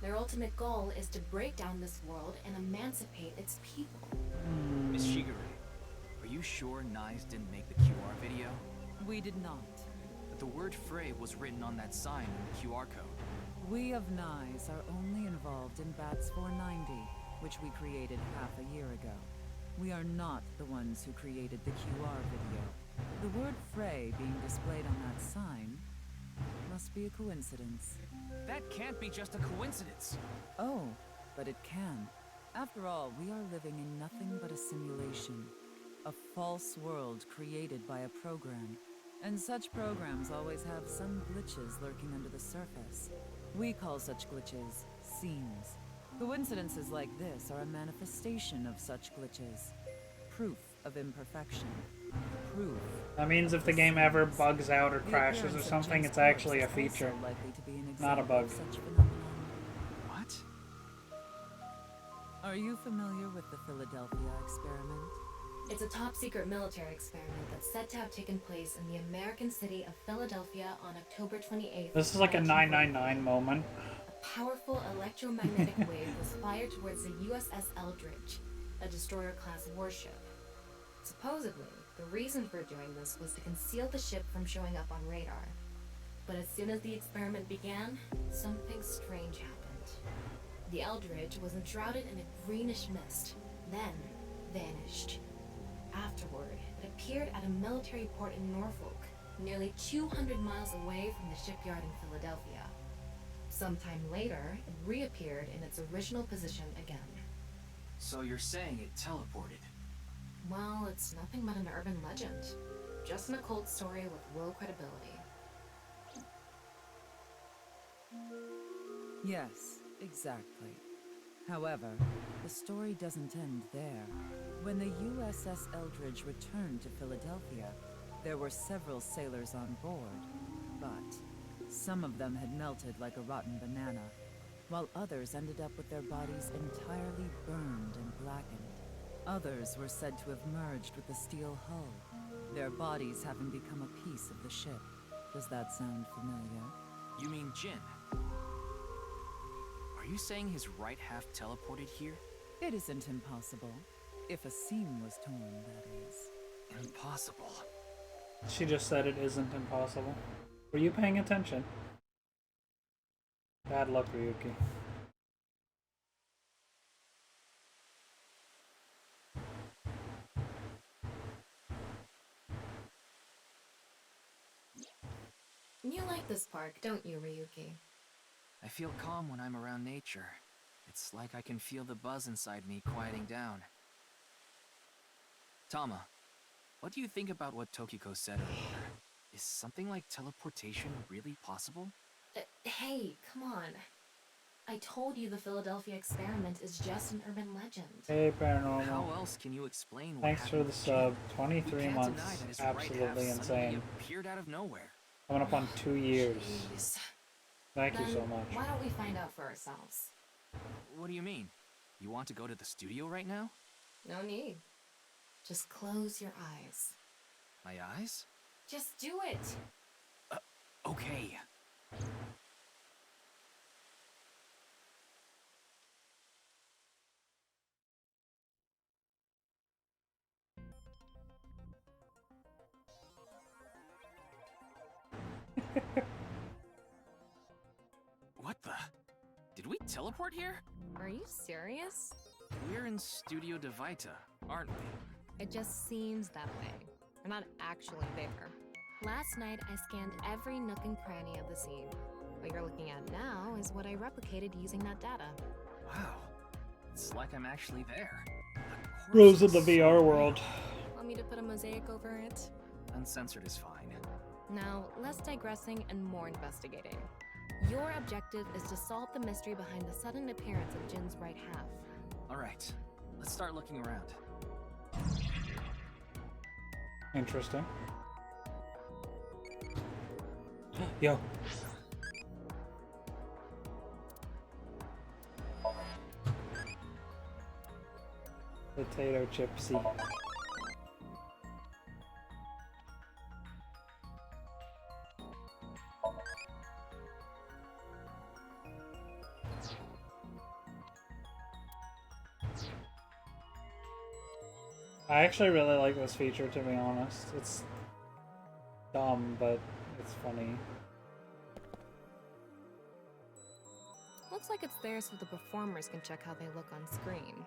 Their ultimate goal is to break down this world and emancipate its people. Miss Shigure, are you sure Nyes didn't make the QR video? We did not. But the word Frey was written on that sign in the QR code. We of Nyes are only involved in Bats 490, which we created half a year ago. We are not the ones who created the QR video. The word Frey being displayed on that sign must be a coincidence. That can't be just a coincidence. Oh, but it can. After all, we are living in nothing but a simulation. A false world created by a program. And such programs always have some glitches lurking under the surface. We call such glitches seams. Coincidences like this are a manifestation of such glitches. Proof of imperfection. Proof. That means if the game ever bugs out or crashes or something, it's actually a feature, not a bug. What? Are you familiar with the Philadelphia experiment? It's a top-secret military experiment that's said to have taken place in the American city of Philadelphia on October 28th. This is like a 999 moment. A powerful electromagnetic wave was fired towards the USS Eldridge, a destroyer-class warship. Supposedly, the reason for doing this was to conceal the ship from showing up on radar. But as soon as the experiment began, something strange happened. The Eldridge was enshrouded in a greenish mist, then vanished. Afterward, it appeared at a military port in Norfolk, nearly 200 miles away from the shipyard in Philadelphia. Sometime later, it reappeared in its original position again. So you're saying it teleported? Well, it's nothing but an urban legend. Just an occult story with low credibility. Yes, exactly. However, the story doesn't end there. When the USS Eldridge returned to Philadelphia, there were several sailors on board, but some of them had melted like a rotten banana, while others ended up with their bodies entirely burned and blackened. Others were said to have merged with the steel hull, their bodies having become a piece of the ship. Does that sound familiar? You mean Jin? Are you saying his right half teleported here? It isn't impossible. If a seam was torn, that is. Impossible. She just said it isn't impossible. Were you paying attention? Bad luck, Ryuki. You like this park, don't you, Ryuki? I feel calm when I'm around nature. It's like I can feel the buzz inside me quieting down. Tama, what do you think about what Tokiko said earlier? Is something like teleportation really possible? Hey, come on. I told you the Philadelphia experiment is just an urban legend. Hey, Paranormal. How else can you explain what Thanks for happened the to sub. Jin? 23 You can't months. deny that his right half Absolutely suddenly insane. appeared out of nowhere. Coming up on 2 years. Jeez. Thank you Then so much. why don't we find out for ourselves? What do you mean? You want to go to the studio right now? No need. Just close your eyes. My eyes? Just do it! Okay. What the? Did we teleport here? Are you serious? We're in Studio Devita, aren't we? It just seems that way. We're not actually there. Last night, I scanned every nook and cranny of the scene. What you're looking at now is what I replicated using that data. Wow. It's like I'm actually there. Rose of the VR world. Want me to put a mosaic over it? Uncensored is fine. Now, less digressing and more investigating. Your objective is to solve the mystery behind the sudden appearance of Jin's right half. Alright, let's start looking around. Interesting. Yo. Potato chipsy. I actually really like this feature, to be honest. It's dumb, but it's funny. Looks like it's there so the performers can check how they look on screen.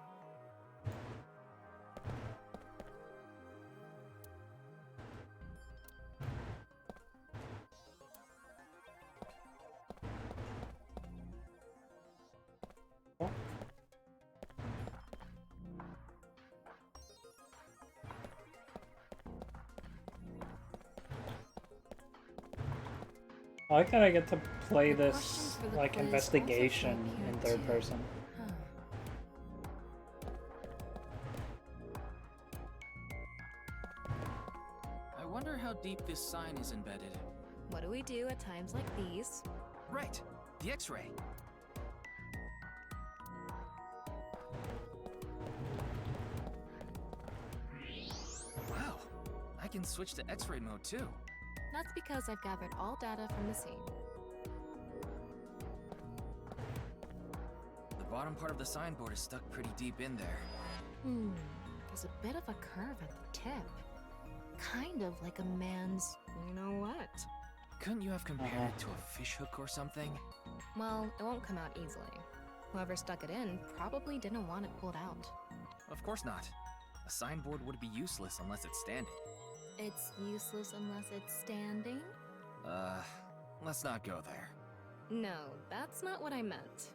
I like that I get to play The this questions for the like quiz investigation also feel in here, third too. person. Huh. I wonder how deep this sign is embedded. What do we do at times like these? Right, the X-ray. Wow, I can switch to X-ray mode too. That's because I've gathered all data from the scene. The bottom part of the signboard is stuck pretty deep in there. There's a bit of a curve at the tip. Kind of like a man's, you know what? Couldn't you have compared it to a fish hook or something? Well, it won't come out easily. Whoever stuck it in probably didn't want it pulled out. Of course not. A signboard would be useless unless it's standing. It's useless unless it's standing? Let's not go there. No, that's not what I meant.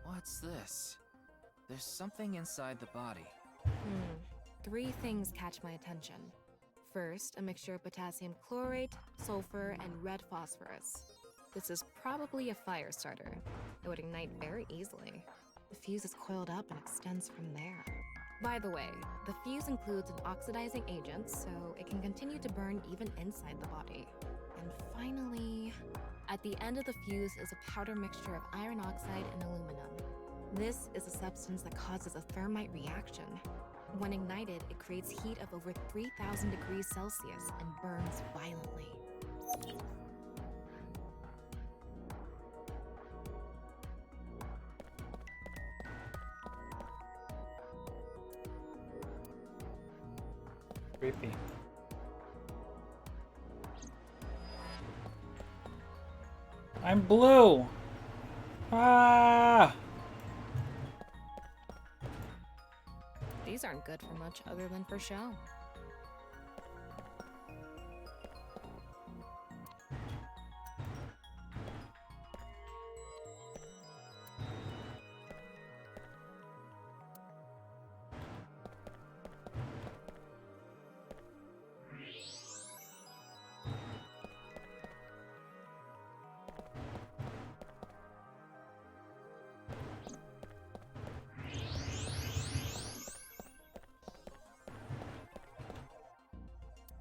What's this? There's something inside the body. 3 things catch my attention. First, a mixture of potassium chlorate, sulfur, and red phosphorus. This is probably a fire starter. It would ignite very easily. The fuse is coiled up and extends from there. By the way, the fuse includes an oxidizing agent, so it can continue to burn even inside the body. And finally, at the end of the fuse is a powder mixture of iron oxide and aluminum. This is a substance that causes a thermite reaction. When ignited, it creates heat of over 3,000 degrees Celsius and burns violently. Creepy. I'm blue! Ah! These aren't good for much other than for show.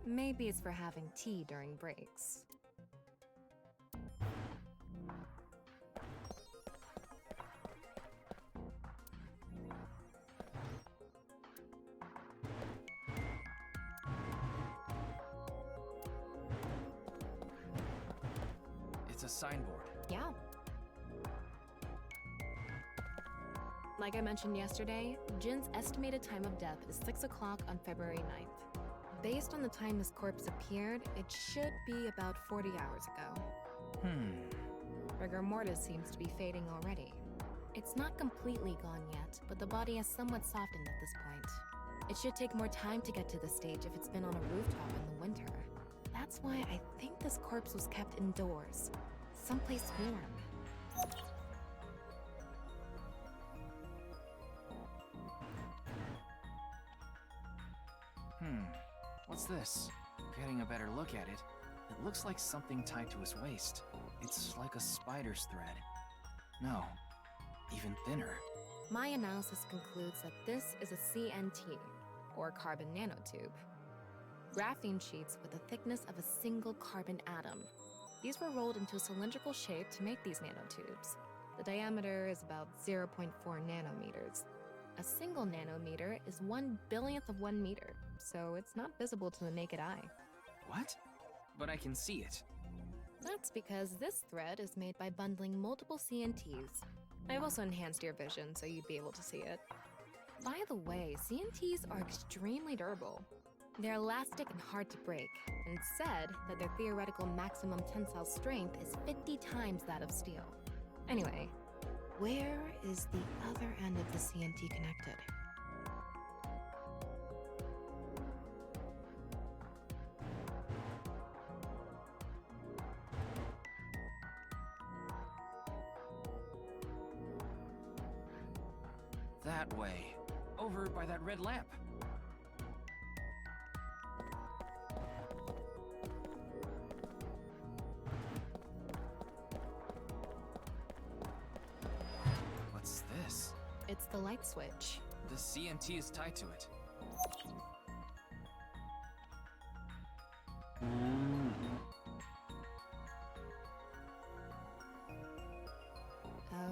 Maybe it's for having tea during breaks. It's a signboard. Yeah. Like I mentioned yesterday, Jin's estimated time of death is 6 o'clock on February 9th. Based on the time his corpse appeared, it should be about 40 hours ago. Rigor mortis seems to be fading already. It's not completely gone yet, but the body has somewhat softened at this point. It should take more time to get to this stage if it's been on a rooftop in the winter. That's why I think this corpse was kept indoors, someplace warm. What's this? Getting a better look at it, it looks like something tied to his waist. It's like a spider's thread. No, even thinner. My analysis concludes that this is a CNT, or carbon nanotube. Graphene sheets with the thickness of a single carbon atom. These were rolled into a cylindrical shape to make these nanotubes. The diameter is about 0.4 nanometers. A single nanometer is 1/1000th of 1 meter, so it's not visible to the naked eye. What? But I can see it. That's because this thread is made by bundling multiple CNTs. I've also enhanced your vision so you'd be able to see it. By the way, CNTs are extremely durable. They're elastic and hard to break, and it's said that their theoretical maximum tensile strength is 50 times that of steel. Anyway, where is the other end of the CNT connected? That way. Over by that red lamp. What's this? It's the light switch. The CMT is tied to it.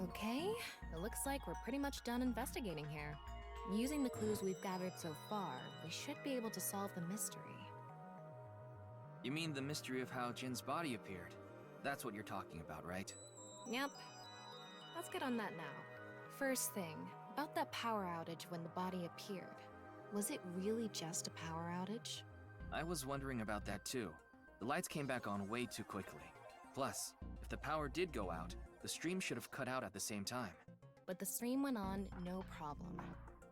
Okay, it looks like we're pretty much done investigating here. Using the clues we've gathered so far, we should be able to solve the mystery. You mean the mystery of how Jin's body appeared? That's what you're talking about, right? Yep. Let's get on that now. First thing, about that power outage when the body appeared. Was it really just a power outage? I was wondering about that too. The lights came back on way too quickly. Plus, if the power did go out, the stream should have cut out at the same time. But the stream went on, no problem.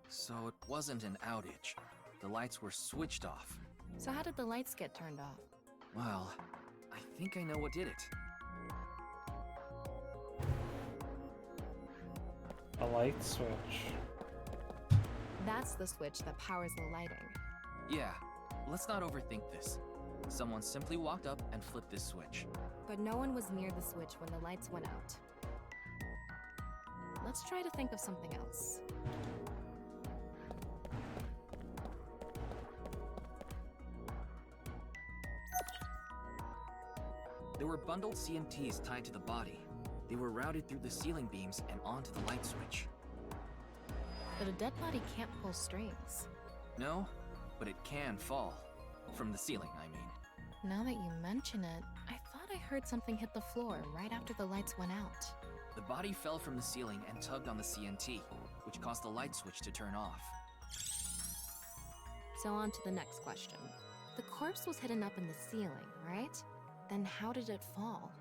So it wasn't an outage. The lights were switched off. So how did the lights get turned off? Well, I think I know what did it. A light switch. That's the switch that powers the lighting. Yeah, let's not overthink this. Someone simply walked up and flipped this switch. But no one was near the switch when the lights went out. Let's try to think of something else. There were bundled CMTs tied to the body. They were routed through the ceiling beams and onto the light switch. But a dead body can't pull strings. No, but it can fall. From the ceiling, I mean. Now that you mention it, I thought I heard something hit the floor right after the lights went out. The body fell from the ceiling and tugged on the CMT, which caused the light switch to turn off. So on to the next question. The corpse was hidden up in the ceiling, right? Then how did it fall?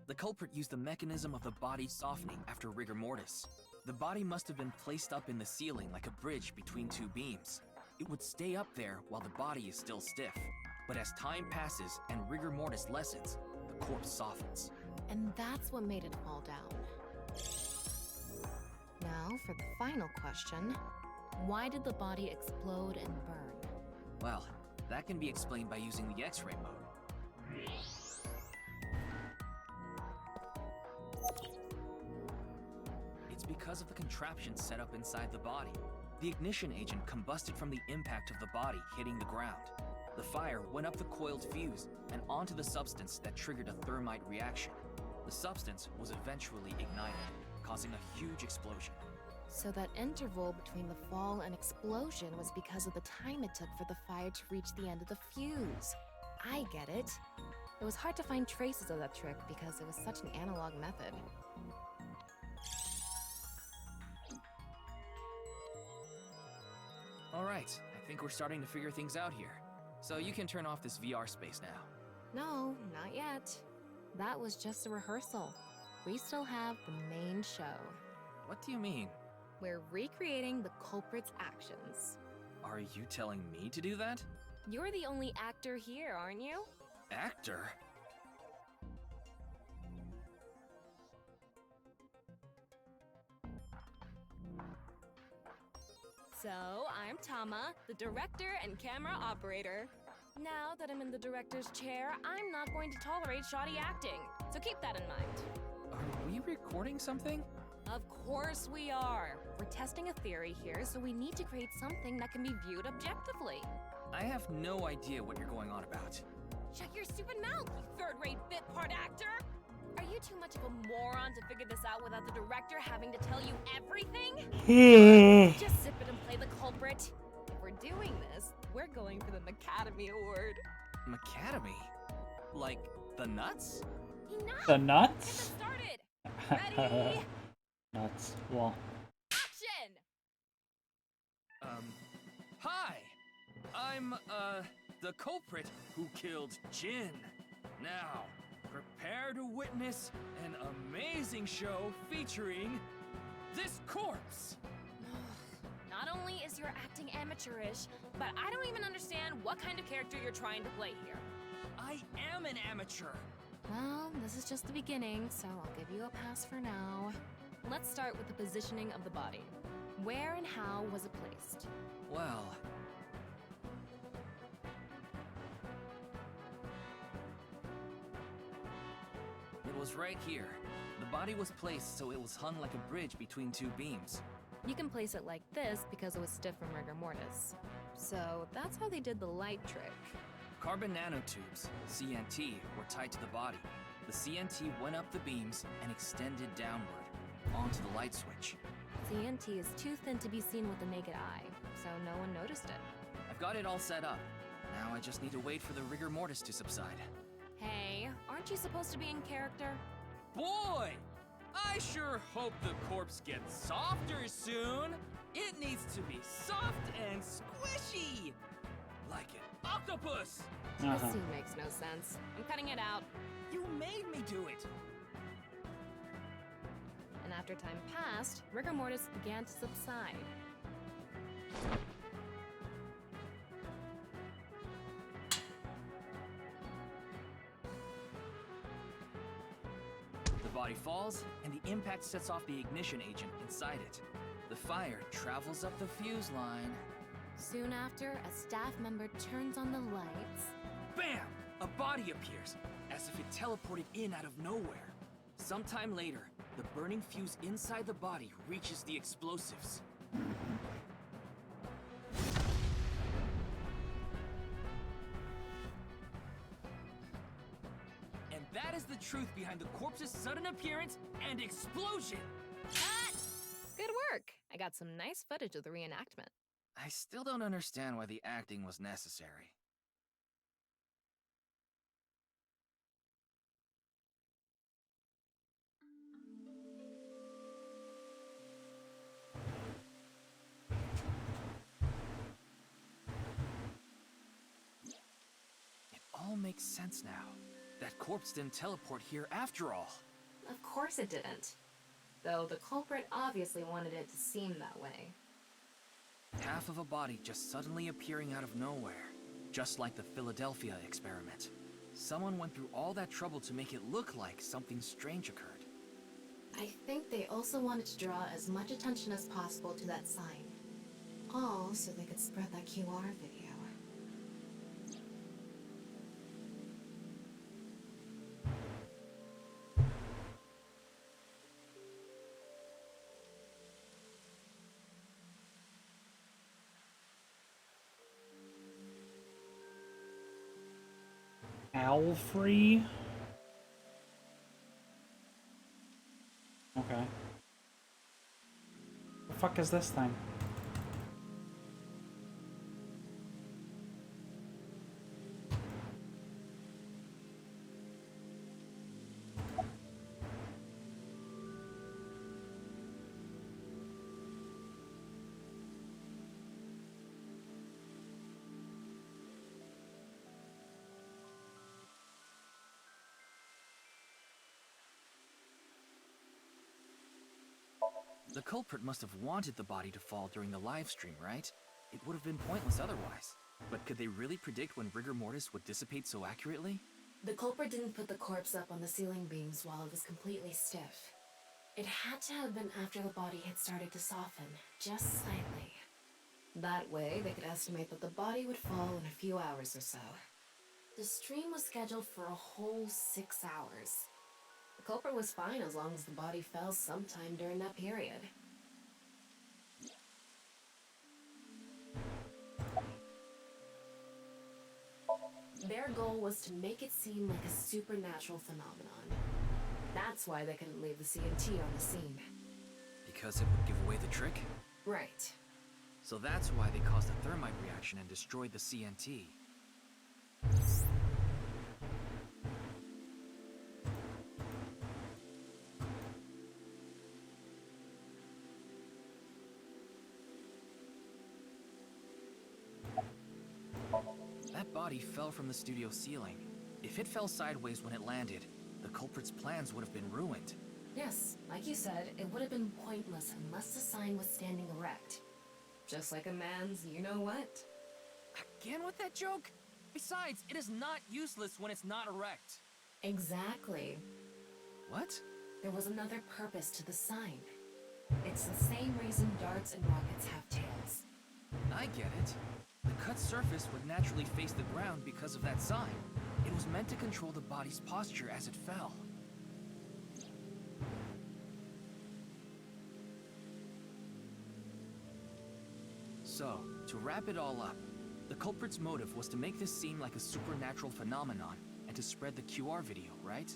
The culprit used the mechanism of the body softening after rigor mortis. The body must have been placed up in the ceiling like a bridge between two beams. It would stay up there while the body is still stiff. But as time passes and rigor mortis lessens, the corpse softens. And that's what made it fall down. Now for the final question. Why did the body explode and burn? Well, that can be explained by using the X-ray mode. It's because of the contraption set up inside the body. The ignition agent combusted from the impact of the body hitting the ground. The fire went up the coiled fuse and onto the substance that triggered a thermite reaction. The substance was eventually ignited, causing a huge explosion. So that interval between the fall and explosion was because of the time it took for the fire to reach the end of the fuse. I get it. It was hard to find traces of that trick because it was such an analog method. Alright, I think we're starting to figure things out here. So you can turn off this VR space now. No, not yet. That was just a rehearsal. We still have the main show. What do you mean? We're recreating the culprit's actions. Are you telling me to do that? You're the only actor here, aren't you? Actor? So, I'm Tama, the director and camera operator. Now that I'm in the director's chair, I'm not going to tolerate shoddy acting. So keep that in mind. Are we recording something? Of course we are. We're testing a theory here, so we need to create something that can be viewed objectively. I have no idea what you're going on about. Shut your stupid mouth, you third-rate bit part actor! Are you too much of a moron to figure this out without the director having to tell you everything? Just sip it and play the culprit. If we're doing this, we're going for the Macademy Award. Macademy? Like, the nuts? Enough! The nuts? Get this started! Ready? Nuts. Well. Action! Hi! I'm, the culprit who killed Jin. Now, Prepare to witness an amazing show featuring this corpse. Not only is your acting amateurish, but I don't even understand what kind of character you're trying to play here. I am an amateur. Well, this is just the beginning, so I'll give you a pass for now. Let's start with the positioning of the body. Where and how was it placed? Well, it was right here. The body was placed so it was hung like a bridge between two beams. You can place it like this because it was stiff from rigor mortis. So that's how they did the light trick. Carbon nanotubes, CNT, were tied to the body. The CNT went up the beams and extended downward, onto the light switch. CNT is too thin to be seen with the naked eye, so no one noticed it. I've got it all set up. Now I just need to wait for the rigor mortis to subside. Hey, aren't you supposed to be in character? Boy! I sure hope the corpse gets softer soon! It needs to be soft and squishy! Like an octopus! This scene makes no sense. I'm cutting it out. You made me do it! And after time passed, rigor mortis began to subside. The body falls, and the impact sets off the ignition agent inside it. The fire travels up the fuse line. Soon after, a staff member turns on the lights. Bam! A body appears, as if it teleported in out of nowhere. Sometime later, the burning fuse inside the body reaches the explosives. And that is the truth behind the corpse's sudden appearance and explosion! Cut! Good work! I got some nice footage of the reenactment. I still don't understand why the acting was necessary. It all makes sense now. That corpse didn't teleport here after all. Of course it didn't. Though the culprit obviously wanted it to seem that way. Half of a body just suddenly appearing out of nowhere. Just like the Philadelphia experiment. Someone went through all that trouble to make it look like something strange occurred. I think they also wanted to draw as much attention as possible to that sign. All so they could spread that QR video. Owl-free? Okay. The fuck is this thing? The culprit must have wanted the body to fall during the live stream, right? It would have been pointless otherwise. But could they really predict when rigor mortis would dissipate so accurately? The culprit didn't put the corpse up on the ceiling beams while it was completely stiff. It had to have been after the body had started to soften, just slightly. That way, they could estimate that the body would fall in a few hours or so. The stream was scheduled for a whole 6 hours. The culprit was fine as long as the body fell sometime during that period. Their goal was to make it seem like a supernatural phenomenon. That's why they couldn't leave the CNT on the scene. Because it would give away the trick? Right. So that's why they caused a thermite reaction and destroyed the CNT. That body fell from the studio ceiling. If it fell sideways when it landed, the culprit's plans would have been ruined. Yes, like you said, it would have been pointless unless the sign was standing erect. Just like a man's you-know-what. Again with that joke? Besides, it is not useless when it's not erect. Exactly. What? There was another purpose to the sign. It's the same reason darts and rockets have tails. I get it. The cut surface would naturally face the ground because of that sign. It was meant to control the body's posture as it fell. So, to wrap it all up, the culprit's motive was to make this seem like a supernatural phenomenon and to spread the QR video, right?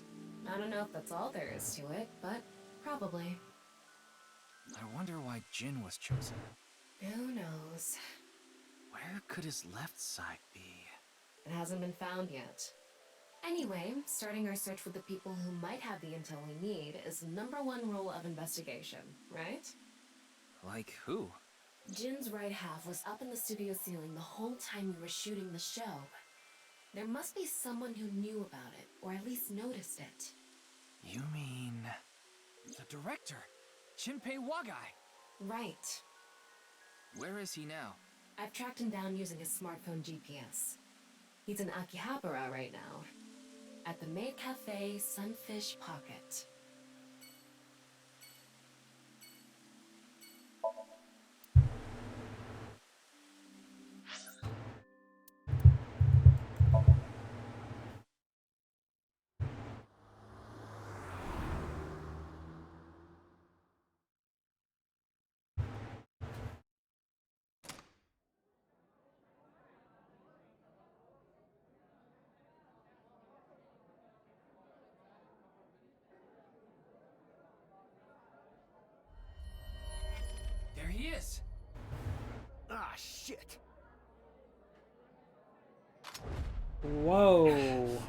I don't know if that's all there is to it, but probably. I wonder why Jin was chosen. Who knows? Where could his left side be? It hasn't been found yet. Anyway, starting our search for the people who might have the intel we need is the #1 rule of investigation, right? Like who? Jin's right half was up in the studio ceiling the whole time we were shooting the show. There must be someone who knew about it, or at least noticed it. You mean... the director, Shinpei Wagai? Right. Where is he now? I've tracked him down using his smartphone GPS. He's in Akihabara right now, at the Maid Cafe Sunfish Pocket. There he is! Ah, shit! Whoa.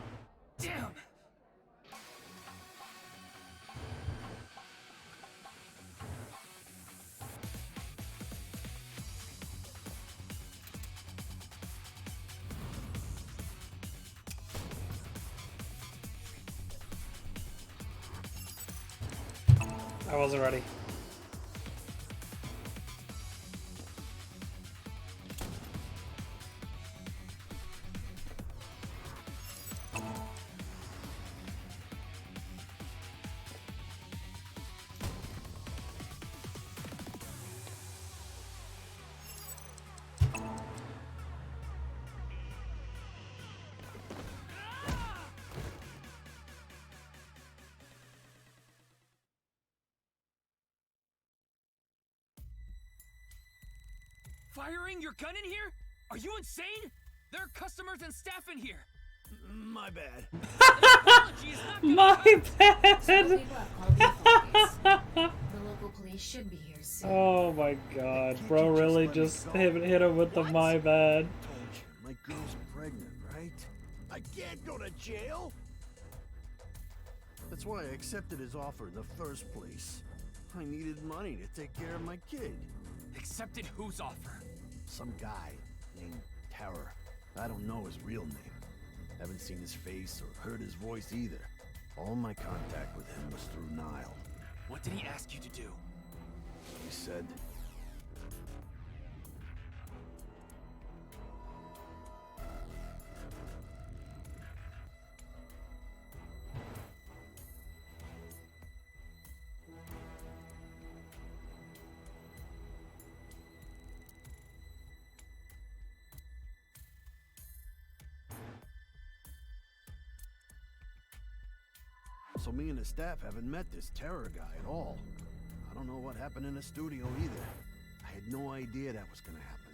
Damn! I wasn't ready. Firing your gun in here? Are you insane? There are customers and staff in here. My bad. My bad. The local police should be here soon. Oh my god, bro really just hit him with the my bad. My girl's pregnant, right? I can't go to jail! That's why I accepted his offer in the first place. I needed money to take care of my kid. Accepted whose offer? Some guy named Terror. I don't know his real name. Haven't seen his face or heard his voice either. All my contact with him was through Nile. What did he ask you to do? He said... So me and the staff haven't met this Terror guy at all. I don't know what happened in the studio either. I had no idea that was gonna happen.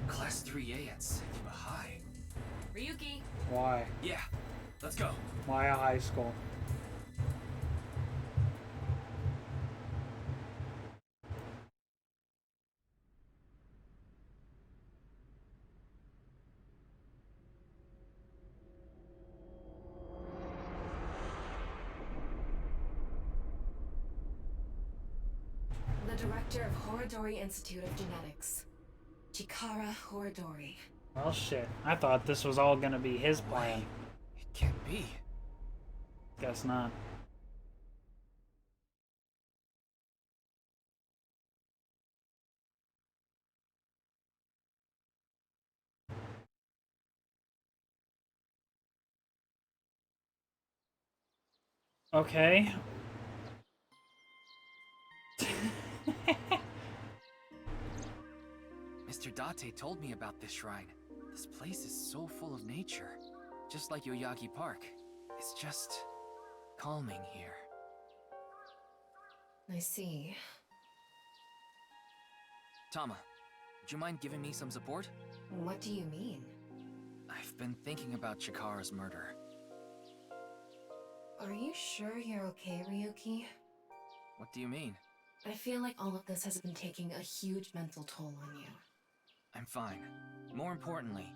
Class 3A at Sigma High. Ryuki. Why? Yeah, let's go. Maya High School. the director of Horodori Institute of Genetics, Chikara Horodori. Well, shit. I thought this was all gonna be his plan. It can't be. Guess not. Okay. Mr. Date told me about this shrine. This place is so full of nature. Just like Yoyagi Park. It's just calming here. I see. Tama, would you mind giving me some support? What do you mean? I've been thinking about Chikara's murder. Are you sure you're okay, Ryuki? What do you mean? I feel like all of this has been taking a huge mental toll on you. I'm fine. More importantly,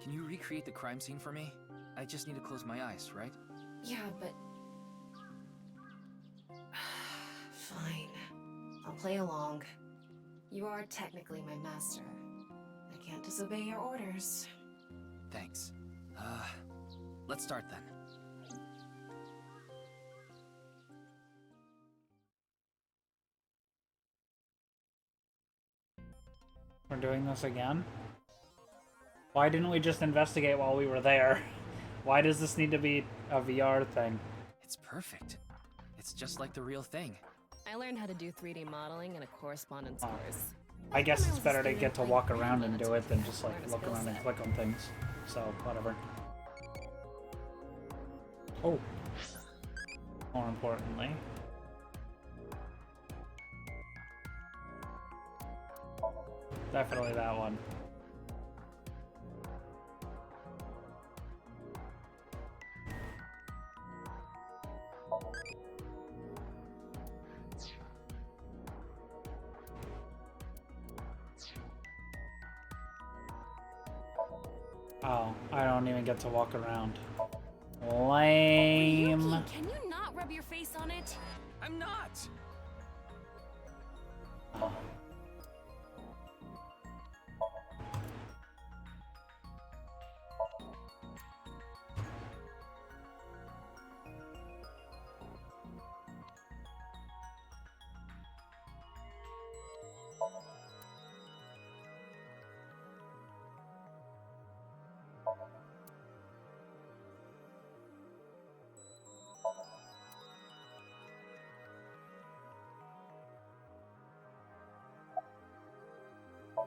can you recreate the crime scene for me? I just need to close my eyes, right? Yeah, but... Fine. I'll play along. You are technically my master. I can't disobey your orders. Thanks. Let's start then. We're doing this again? Why didn't we just investigate while we were there? Why does this need to be a VR thing? It's perfect. It's just like the real thing. I learned how to do 3D modeling in a correspondence course. I guess it's better to get to walk around and do it than just like look around and click on things. So, whatever. Oh. More importantly. Definitely that one. Oh, I don't even get to walk around. Lame. Ryuki, can you not rub your face on it? I'm not! Oh.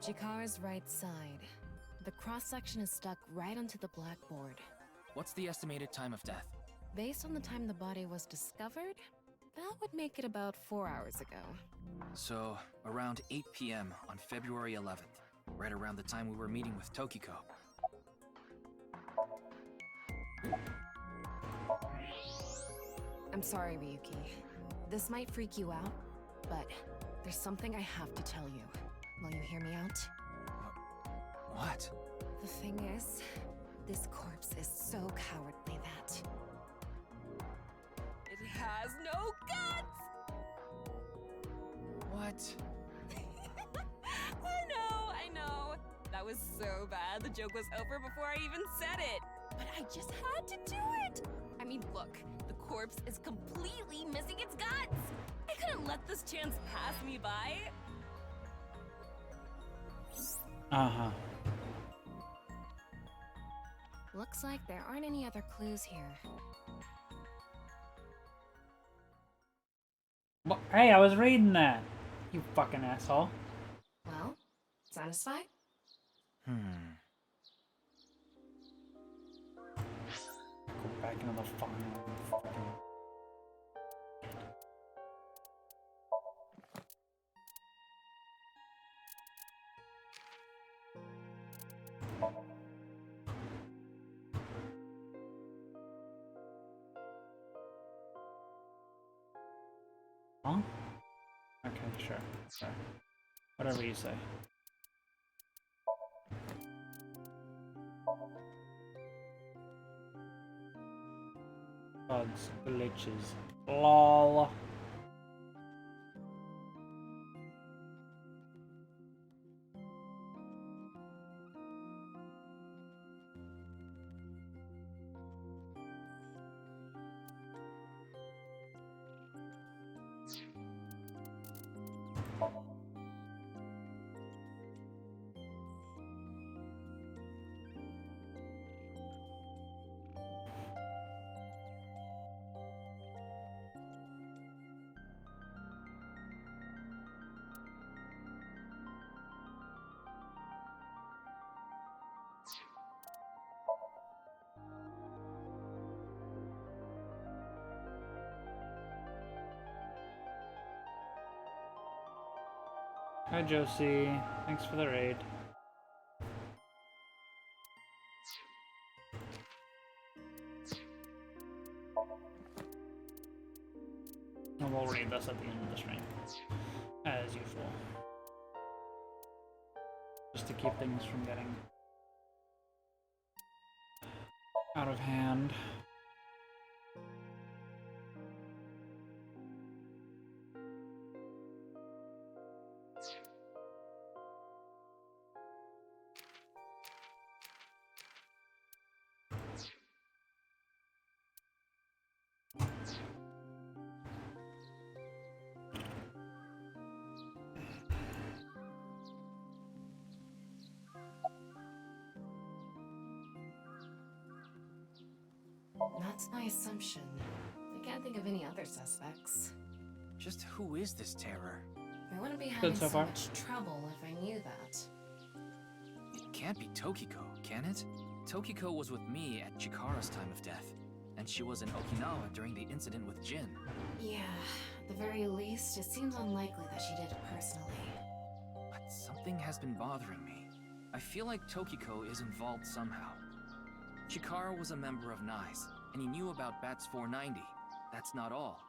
Chikara's right side. The cross-section is stuck right onto the blackboard. What's the estimated time of death? Based on the time the body was discovered, that would make it about 4 hours ago. So, around 8 p.m. on February 11th. Right around the time we were meeting with Tokiko. I'm sorry, Ryuki. This might freak you out, but there's something I have to tell you. Will you hear me out? What? The thing is, this corpse is so cowardly that... It has no guts! What? I know. That was so bad. The joke was over before I even said it. But I just had to do it. I mean, look, the corpse is completely missing its guts. I couldn't let this chance pass me by. Uh-huh. Looks like there aren't any other clues here. Well, hey, I was reading that. You fucking asshole. Well, satisfied? Go back into the file. Huh? Okay, sure. Sorry. Whatever you say. Bugs, glitches. LOL. Hi, Josie. Thanks for the raid. And we'll read this at the end of the stream, as usual. Just to keep things from getting out of hand. That's my assumption. I can't think of any other suspects. Just who is this terror? I wouldn't be having so so far. much trouble if I knew that. It can't be Tokiko, can it? Tokiko was with me at Chikara's time of death, and she was in Okinawa during the incident with Jin. Yeah, at the very least, it seems unlikely that she did it personally. But something has been bothering me. I feel like Tokiko is involved somehow. Chikara was a member of NICE, and he knew about Bats 490. That's not all.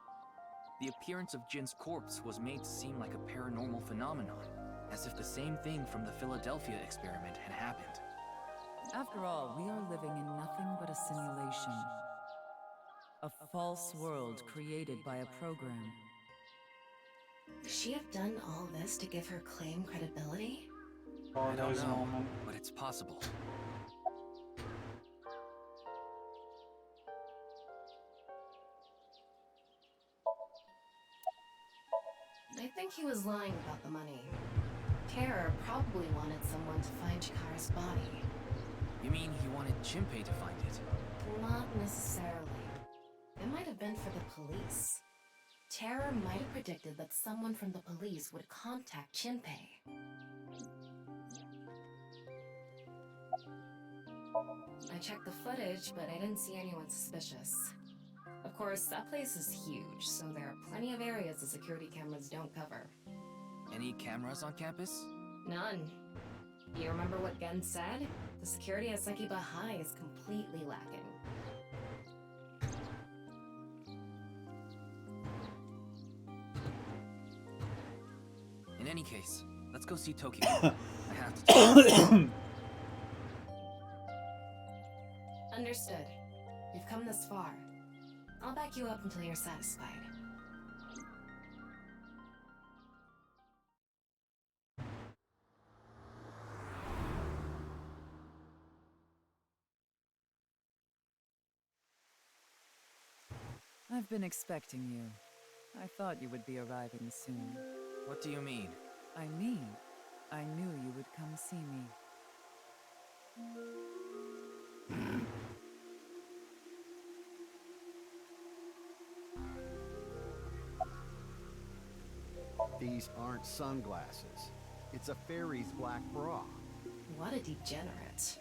The appearance of Jin's corpse was made to seem like a paranormal phenomenon, as if the same thing from the Philadelphia experiment had happened. After all, we are living in nothing but a simulation. A false world created by a program. Could she have done all this to give her claim credibility? I don't know, but it's possible. I think he was lying about the money. Terror probably wanted someone to find Chikara's body. You mean he wanted Jinpei to find it? Not necessarily. It might have been for the police. Terror might have predicted that someone from the police would contact Jinpei. I checked the footage, but I didn't see anyone suspicious. Of course, that place is huge, so there are plenty of areas the security cameras don't cover. Any cameras on campus? None. You remember what Gen said? The security at Sekiba High is completely lacking. In any case, let's go see Tokyo. I have to talk. Understood. You've come this far. I'll back you up until you're satisfied. I've been expecting you. I thought you would be arriving soon. What do you mean? I mean, I knew you would come see me. These aren't sunglasses. It's a fairy's black bra. What a degenerate.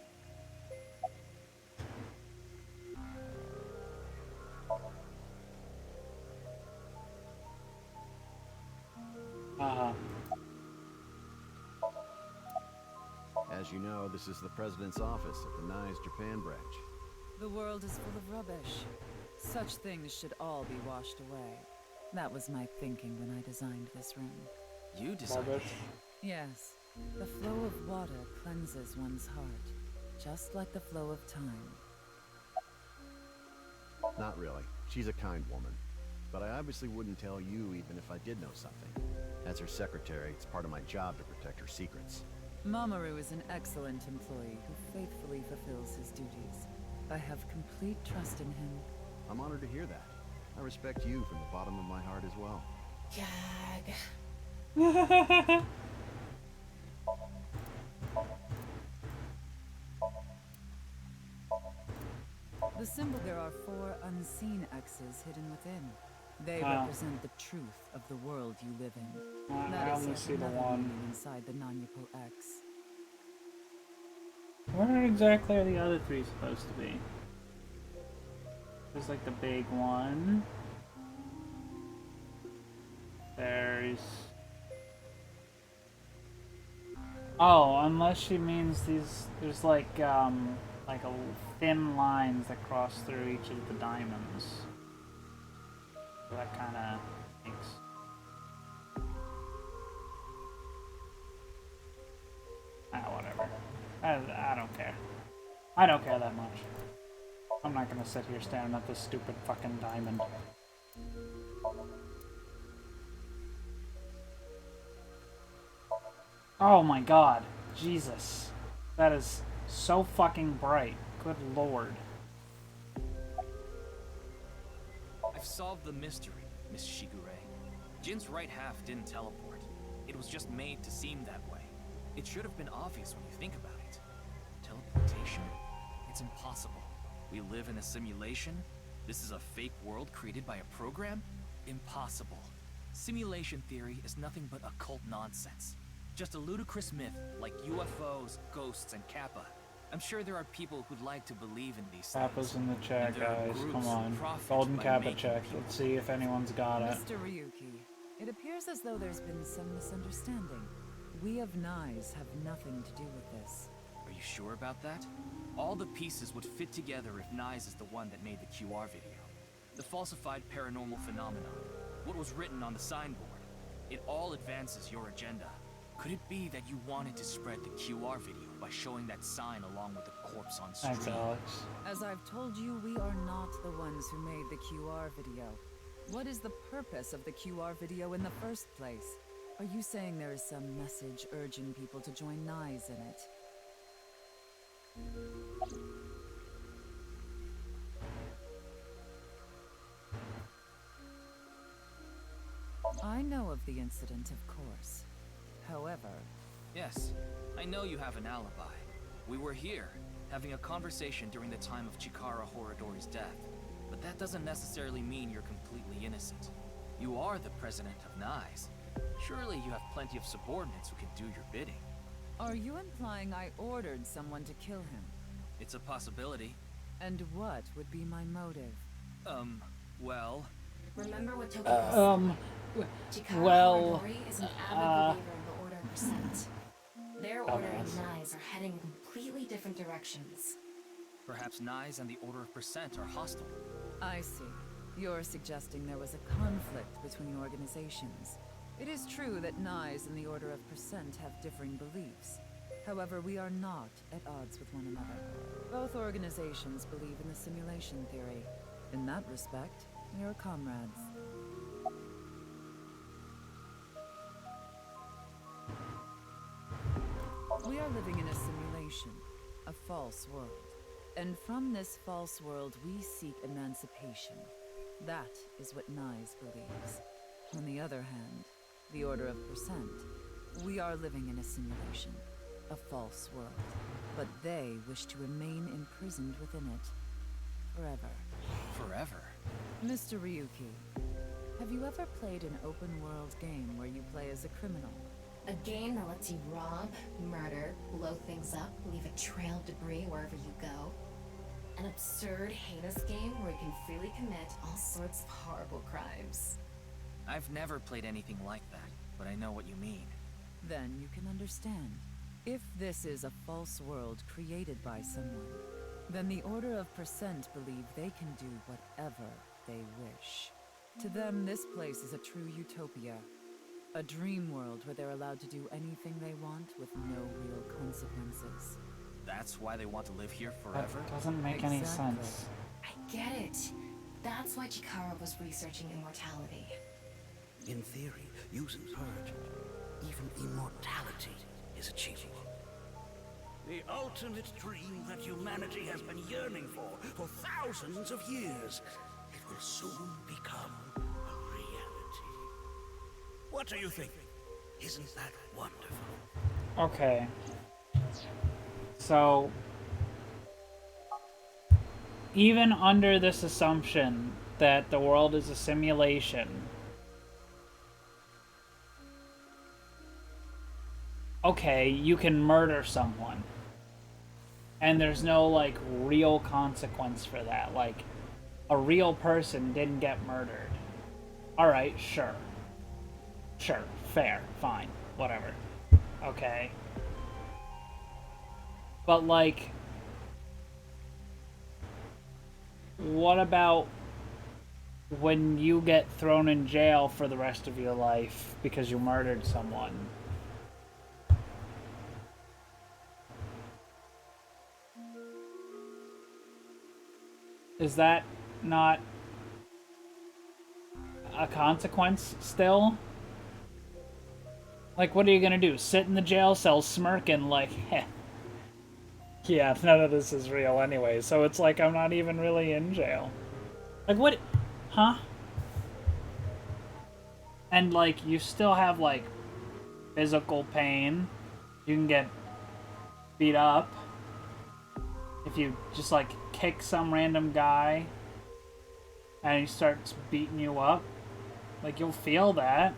As you know, this is the president's office at the NICE Japan branch. The world is full of rubbish. Such things should all be washed away. That was my thinking when I designed this room. You designed it? Yes. The flow of water cleanses one's heart, just like the flow of time. Not really. She's a kind woman. But I obviously wouldn't tell you even if I did know something. As her secretary, it's part of my job to protect her secrets. Mamoru is an excellent employee who faithfully fulfills his duties. I have complete trust in him. I'm honored to hear that. I respect you from the bottom of my heart as well. Gag. The symbol, there are 4 unseen X's hidden within. They Wow. represent the truth of the world you live in. I That is only yet see the another one. meaning inside the Nanyapo X. Where exactly are the other 3 supposed to be? There's like the big one. There's Oh, unless she means there's like a thin lines that cross through each of the diamonds. So that kind of makes. Whatever. I don't care. I don't care that much. I'm not gonna sit here staring at this stupid fucking diamond. Oh my god. Jesus. That is so fucking bright. Good lord. I've solved the mystery, Miss Shigure. Jin's right half didn't teleport. It was just made to seem that way. It should have been obvious when you think about it. Teleportation? It's impossible. We live in a simulation? This is a fake world created by a program? Impossible. Simulation theory is nothing but occult nonsense. Just a ludicrous myth like UFOs, ghosts, and Kappa. I'm sure there are people who'd like to believe in these things. Kappa's in the chat, guys. Come on. Golden Kappa check. Let's see if anyone's got it. Mr. Ryuki, it appears as though there's been some misunderstanding. We of Nyes have nothing to do with this. Are you sure about that? All the pieces would fit together if Nyes is the one that made the QR video. The falsified paranormal phenomenon. What was written on the signboard. It all advances your agenda. Could it be that you wanted to spread the QR video by showing that sign along with the corpse on screen? Thanks, Alex. As I've told you, we are not the ones who made the QR video. What is the purpose of the QR video in the first place? Are you saying there is some message urging people to join Nyes in it? I know of the incident, of course. However... Yes, I know you have an alibi. We were here, having a conversation during the time of Chikara Horadori's death. But that doesn't necessarily mean you're completely innocent. You are the president of Nyes. Surely you have plenty of subordinates who can do your bidding. Are you implying I ordered someone to kill him? It's a possibility. And what would be my motive? Well... Remember what Tokyo Chikara Horadori is an avid believer in the Order of Percent. Their Order and Nyes are heading in completely different directions. Perhaps Nyes and the Order of Percent are hostile. I see. You're suggesting there was a conflict between organizations. It is true that Nyes and the Order of Percent have differing beliefs. However, we are not at odds with one another. Both organizations believe in the simulation theory. In that respect, we are comrades. We are living in a simulation, a false world. And from this false world, we seek emancipation. That is what Nyes believes. On the other hand, the Order of Percent, we are living in a simulation, a false world. But they wish to remain imprisoned within it. Forever. Forever? Mr. Ryuki, have you ever played an open-world game where you play as a criminal? A game that lets you rob, murder, blow things up, leave a trail of debris wherever you go. An absurd, heinous game where you can freely commit all sorts of horrible crimes. I've never played anything like that, but I know what you mean. Then you can understand. If this is a false world created by someone, then the Order of Percent believe they can do whatever they wish. To them, this place is a true utopia. A dream world where they're allowed to do anything they want with no real consequences. That's why they want to live here forever? That doesn't make any sense. I get it. That's why Chikara was researching immortality. In theory, using purge, even immortality is achievable. The ultimate dream that humanity has been yearning for thousands of years. It will soon become a reality. What do you think? Isn't that wonderful? Okay. So, even under this assumption that the world is a simulation, okay, you can murder someone. And there's no, like, real consequence for that. Like, a real person didn't get murdered. Alright, sure. Sure, fair, fine, whatever. Okay. But, like, what about when you get thrown in jail for the rest of your life because you murdered someone? Is that not a consequence still? Like, what are you gonna do? Sit in the jail cell smirking like, heh. Yeah, none of this is real anyway, so it's like I'm not even really in jail. Like, what? Huh? And, like, you still have, like, physical pain. You can get beat up. If you just, like, kick some random guy and he starts beating you up, like, you'll feel that.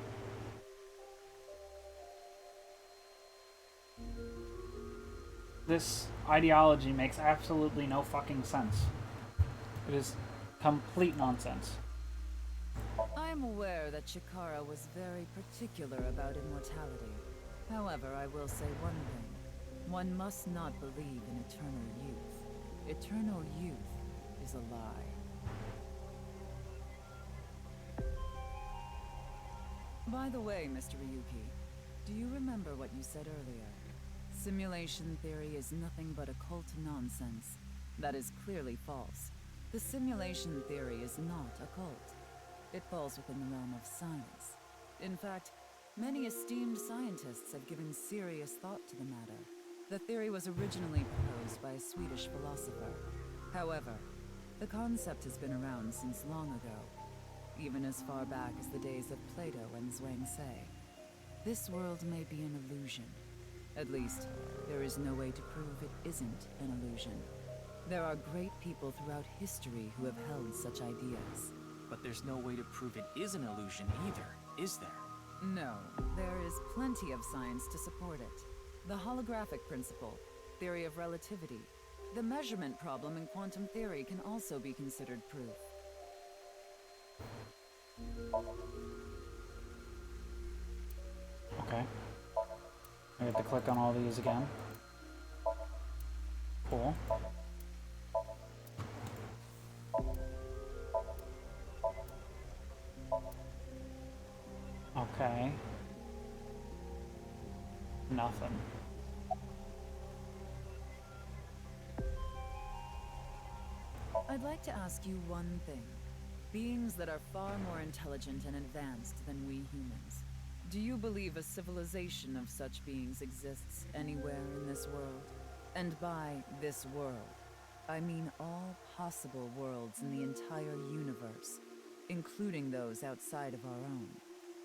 This ideology makes absolutely no fucking sense. It is complete nonsense. I am aware that Chikara was very particular about immortality. However, I will say one thing. One must not believe in eternal youth. Eternal youth is a lie. By the way, Mr. Ryuki, do you remember what you said earlier? Simulation theory is nothing but occult nonsense. That is clearly false. The simulation theory is not occult. It falls within the realm of science. In fact, many esteemed scientists have given serious thought to the matter. The theory was originally proposed by a Swedish philosopher. However, the concept has been around since long ago, even as far back as the days of Plato and Zhuangzi. This world may be an illusion. At least, there is no way to prove it isn't an illusion. There are great people throughout history who have held such ideas. But there's no way to prove it is an illusion either, is there? No, there is plenty of science to support it. The holographic principle, theory of relativity, the measurement problem in quantum theory can also be considered proof. Okay. I get to click on all these again. Cool. Okay. Nothing. I'd like to ask you one thing. Beings that are far more intelligent and advanced than we humans. Do you believe a civilization of such beings exists anywhere in this world? And by this world, I mean all possible worlds in the entire universe, including those outside of our own.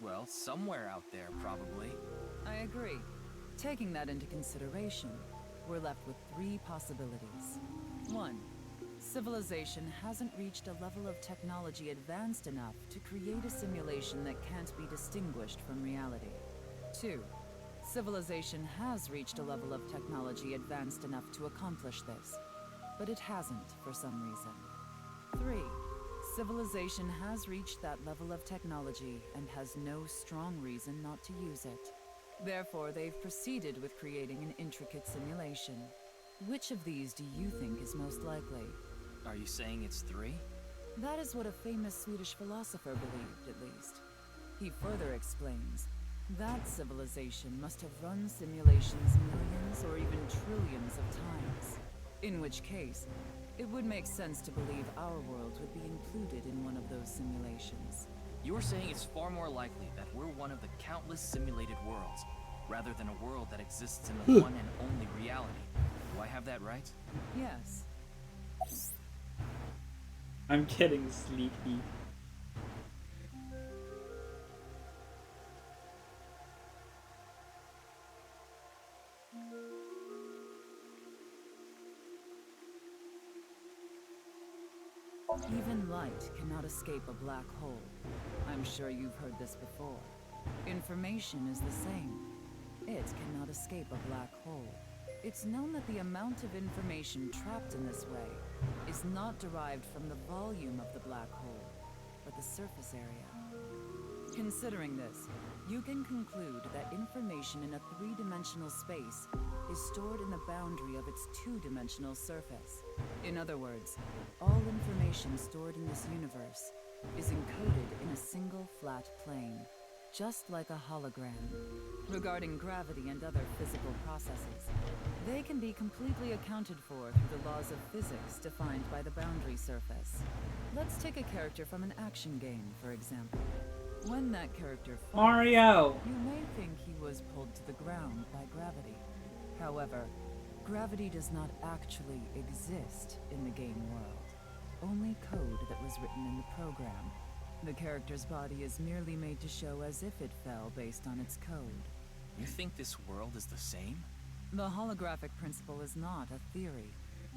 Well, somewhere out there, probably. I agree. Taking that into consideration, we're left with three possibilities. 1. Civilization hasn't reached a level of technology advanced enough to create a simulation that can't be distinguished from reality. 2. Civilization has reached a level of technology advanced enough to accomplish this, but it hasn't for some reason. 3. Civilization has reached that level of technology and has no strong reason not to use it. Therefore, they've proceeded with creating an intricate simulation. Which of these do you think is most likely? Are you saying it's 3? That is what a famous Swedish philosopher believed, at least. He further explains, that civilization must have run simulations millions or even trillions of times. In which case, it would make sense to believe our world would be included in one of those simulations. You're saying it's far more likely that we're one of the countless simulated worlds, rather than a world that exists in the one and only reality. Do I have that right? Yes. I'm getting sleepy. Even light cannot escape a black hole. I'm sure you've heard this before. Information is the same. It cannot escape a black hole. It's known that the amount of information trapped in this way is not derived from the volume of the black hole, but the surface area. Considering this, you can conclude that information in a three-dimensional space is stored in the boundary of its two-dimensional surface. In other words, all information stored in this universe is encoded in a single flat plane, just like a hologram. Regarding gravity and other physical processes, they can be completely accounted for through the laws of physics defined by the boundary surface. Let's take a character from an action game, for example. When that character falls, Mario! You may think he was pulled to the ground by gravity. However, gravity does not actually exist in the game world. Only code that was written in the program. The character's body is merely made to show as if it fell based on its code. You think this world is the same? The holographic principle is not a theory.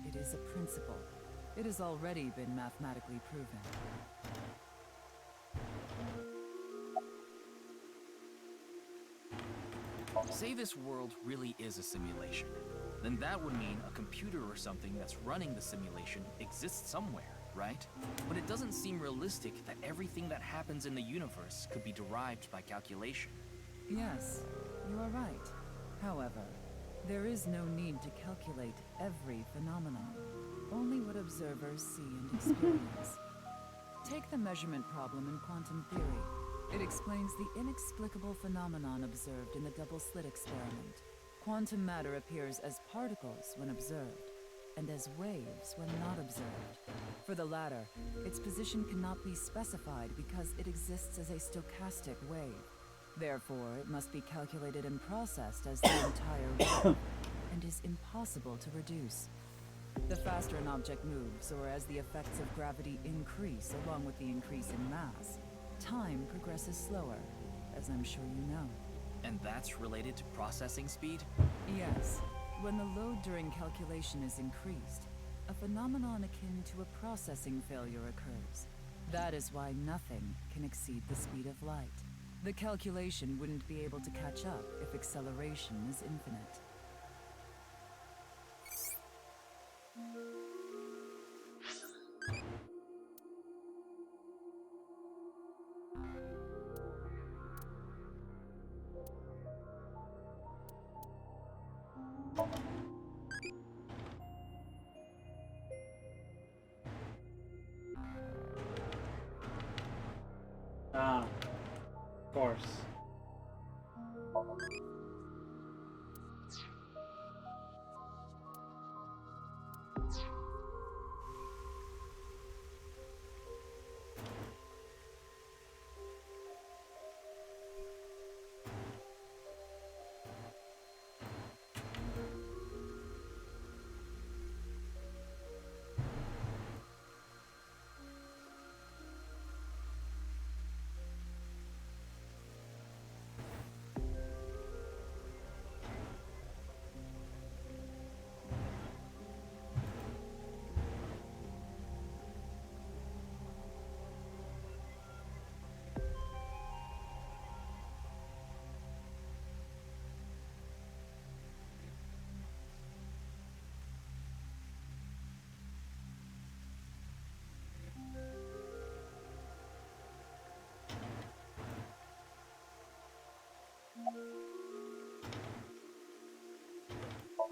It is a principle. It has already been mathematically proven. Say this world really is a simulation. Then that would mean a computer or something that's running the simulation exists somewhere, right? But it doesn't seem realistic that everything that happens in the universe could be derived by calculation. Yes, you are right. However, there is no need to calculate every phenomenon, only what observers see and experience. Take the measurement problem in quantum theory. It explains the inexplicable phenomenon observed in the double-slit experiment. Quantum matter appears as particles when observed, and as waves when not observed. For the latter, its position cannot be specified because it exists as a stochastic wave. Therefore, it must be calculated and processed as the entire wave, and is impossible to reduce. The faster an object moves, or as the effects of gravity increase along with the increase in mass, time progresses slower, as I'm sure you know. And that's related to processing speed? Yes. When the load during calculation is increased, a phenomenon akin to a processing failure occurs. That is why nothing can exceed the speed of light. The calculation wouldn't be able to catch up if acceleration is infinite. Ah, of course.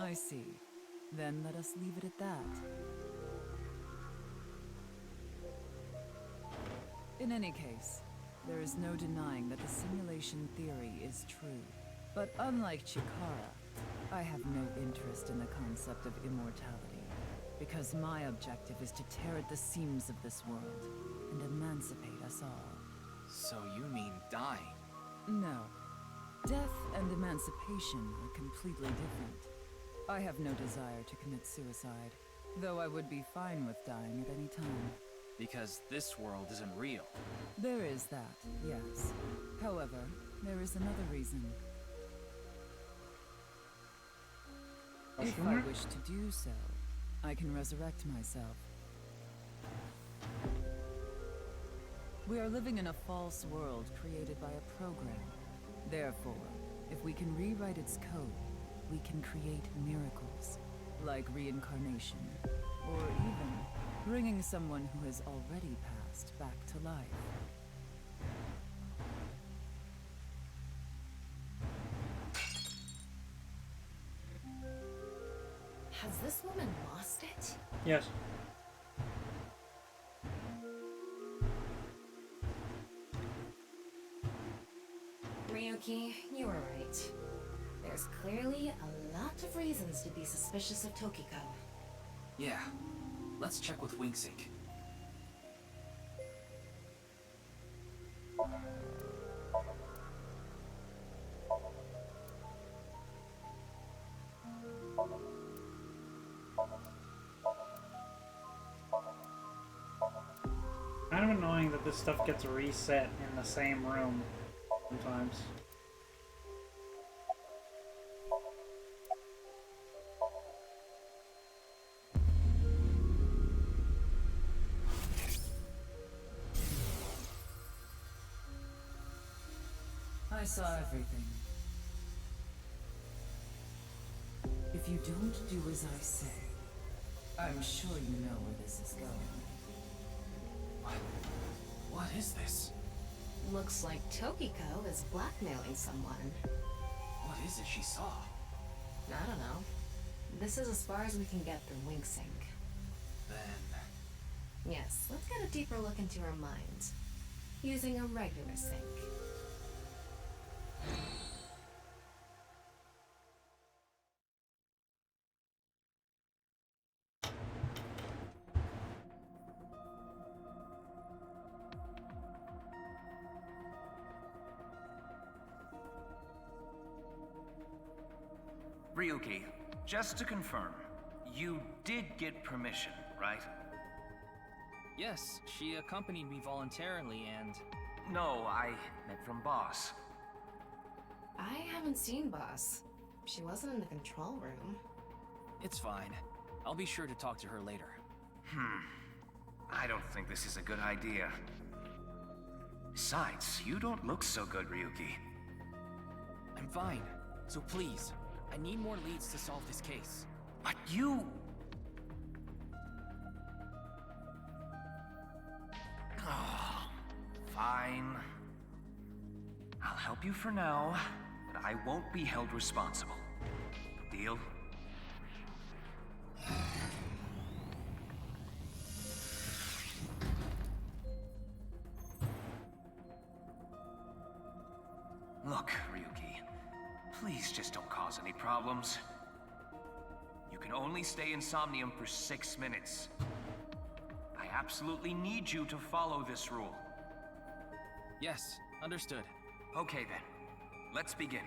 I see. Then let us leave it at that. In any case, there is no denying that the simulation theory is true. But unlike Chikara, I have no interest in the concept of immortality, because my objective is to tear at the seams of this world and emancipate us all. So you mean dying? No. Death and emancipation are completely different. I have no desire to commit suicide, though I would be fine with dying at any time. Because this world isn't real. There is that, yes. However, there is another reason. If I wish to do so, I can resurrect myself. We are living in a false world created by a program. Therefore, if we can rewrite its code, we can create miracles, like reincarnation, or even bringing someone who has already passed back to life. Has this woman lost it? Yes. Ryuki, you were right. There's clearly a lot of reasons to be suspicious of Tokiko. Yeah. Let's check with WinkSync. Kind of annoying that this stuff gets reset in the same room sometimes. I saw everything. If you don't do as I say, I'm sure you know where this is going. What is this? Looks like Tokiko is blackmailing someone. What is it she saw? I don't know. This is as far as we can get through WinkSync. Then... Yes, let's get a deeper look into her mind. Using a regular sync. Ryuki, just to confirm, you did get permission, right? Yes, she accompanied me voluntarily and... No, I meant from Boss. I haven't seen Boss. She wasn't in the control room. It's fine. I'll be sure to talk to her later. I don't think this is a good idea. Besides, you don't look so good, Ryuki. I'm fine. So please, I need more leads to solve this case. But you... Oh, fine. I'll help you for now, but I won't be held responsible. Deal? Look, Ryuki, please just don't cause any problems. You can only stay in Somnium for 6 minutes. I absolutely need you to follow this rule. Yes, understood. Okay then, let's begin.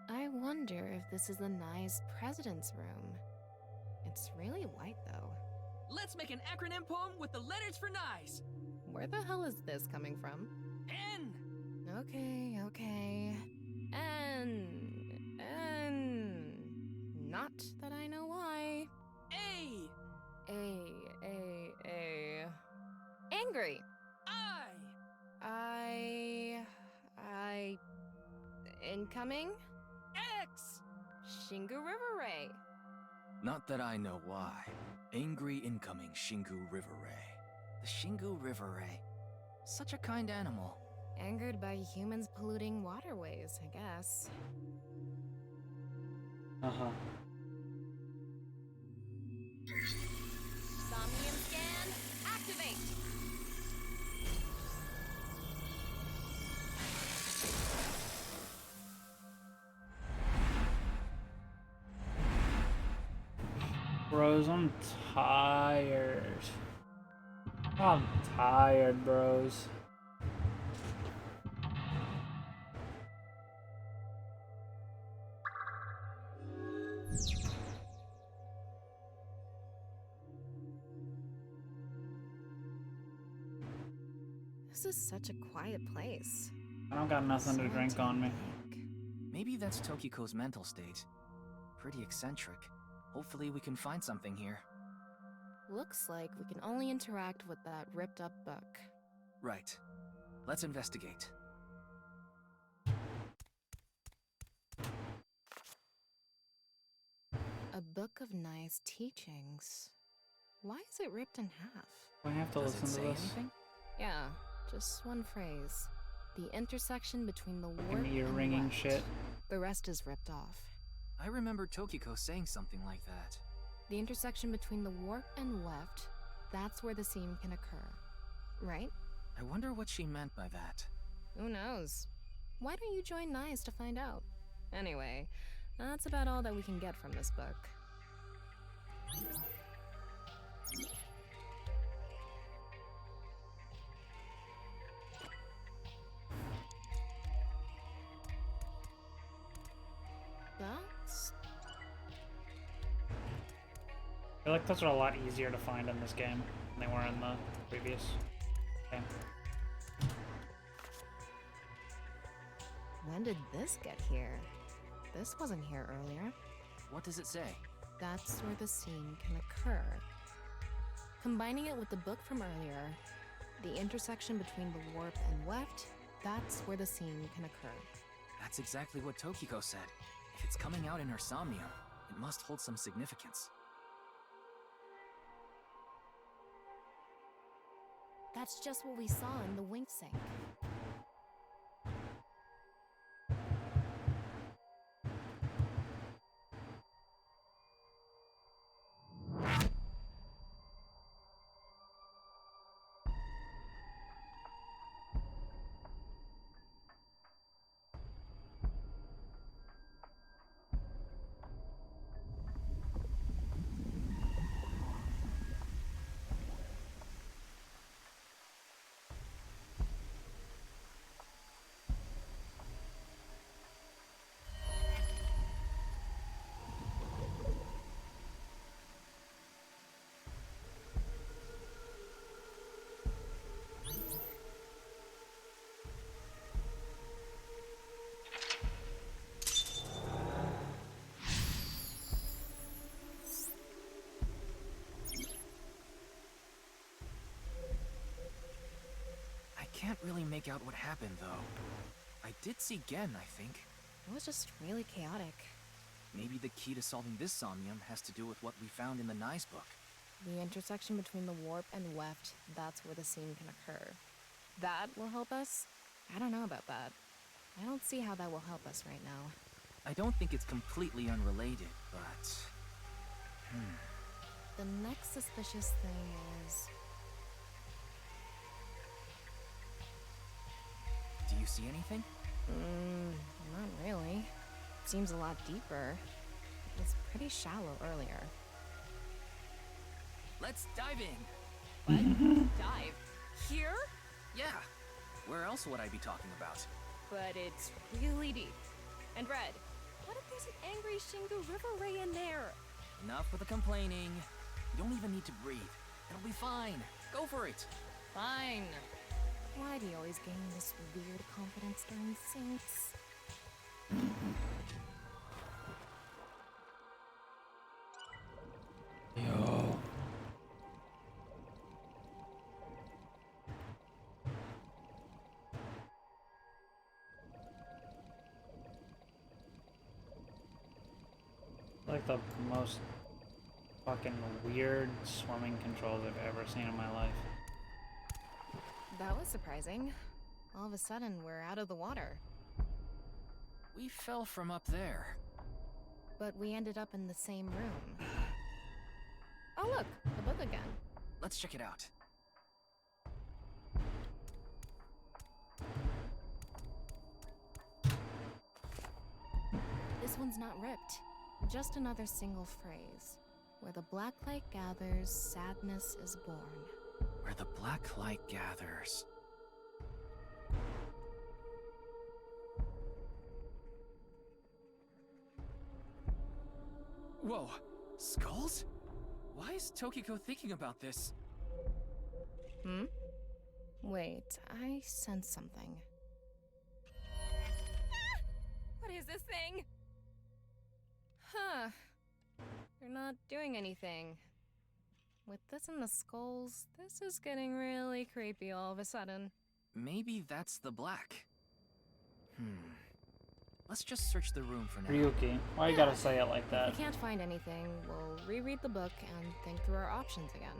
I wonder if this is the Nye's president's room. It's really white, though. Let's make an acronym poem with the letters for Nyes. Where the hell is this coming from? N. Okay. N. Not that I know why. A. Angry. I. Incoming? X. Shingu River Ray. Not that I know why. Angry incoming Shingu River Ray. The Shingu River Ray. Such a kind animal. Angered by humans polluting waterways, I guess. Uh-huh. Somnium scan, activate! Bros, I'm tired. I'm tired, bros. This is such a quiet place. I don't got nothing to drink on me. Maybe that's Tokiko's mental state. Pretty eccentric. Hopefully we can find something here. Looks like we can only interact with that ripped up book. Right. Let's investigate. A book of nice teachings. Why is it ripped in half? Do I have to Does it listen say to this? anything? Yeah, just one phrase. The intersection between the warp Fucking ear and ringing weft. shit. The rest is ripped off. I remember Tokiko saying something like that. The intersection between the warp and weft, that's where the seam can occur. Right? I wonder what she meant by that. Who knows? Why don't you join NICE to find out? Anyway, that's about all that we can get from this book. That's... I feel like those are a lot easier to find in this game than they were in the previous game. When did this get here? This wasn't here earlier. What does it say? That's where the seam can occur. Combining it with the book from earlier, the intersection between the warp and weft, that's where the seam can occur. That's exactly what Tokiko said. If it's coming out in her somnium, it must hold some significance. That's just what we saw in the wink sink. I can't really make out what happened, though. I did see Gen, I think. It was just really chaotic. Maybe the key to solving this somnium has to do with what we found in the Nice book. The intersection between the warp and weft, that's where the seam can occur. That will help us? I don't know about that. I don't see how that will help us right now. I don't think it's completely unrelated, but... The next suspicious thing is... Do you see anything? Not really. Seems a lot deeper. It was pretty shallow earlier. Let's dive in! What? Dive? Here? Yeah! Where else would I be talking about? But it's really deep. And Red, what if there's an angry Shingu River Ray in there? Enough with the complaining. You don't even need to breathe. It'll be fine. Go for it. Fine. Why do you always gain this weird confidence during sinks? Yo. Like the most fucking weird swimming controls I've ever seen in my life. That was surprising. All of a sudden, we're out of the water. We fell from up there. But we ended up in the same room. Oh look, the book again. Let's check it out. This one's not ripped. Just another single phrase. Where the black light gathers, sadness is born. Where the black light gathers. Whoa! Skulls? Why is Tokiko thinking about this? Wait, I sense something. is this thing? Huh. You're not doing anything. With this and the skulls, this is getting really creepy all of a sudden. Maybe that's the black. Let's just search the room for now. Ryuki, why you gotta say it like that? If we can't find anything, we'll reread the book and think through our options again.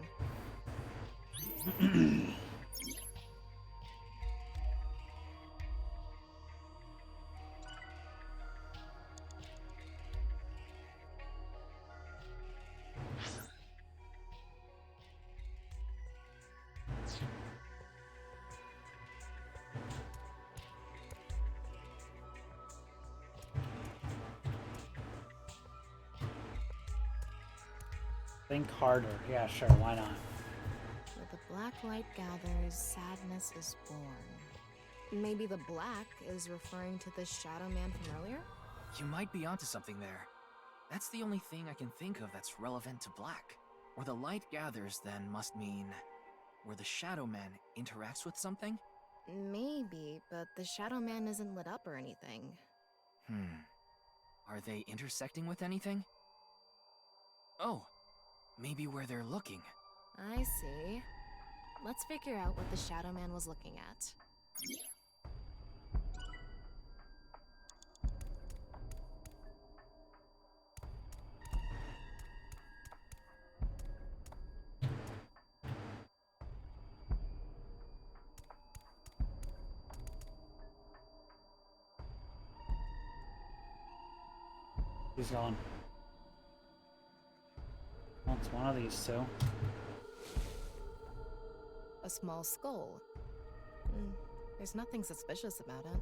Think harder. Yeah, sure, why not? Where the black light gathers, sadness is born. Maybe the black is referring to the Shadow Man from earlier? You might be onto something there. That's the only thing I can think of that's relevant to black. Where the light gathers, then, must mean where the Shadow Man interacts with something? Maybe, but the Shadow Man isn't lit up or anything. Are they intersecting with anything? Oh, maybe where they're looking. I see. Let's figure out what the Shadow Man was looking at. He's gone. Well, it's one of these two. A small skull. There's nothing suspicious about it.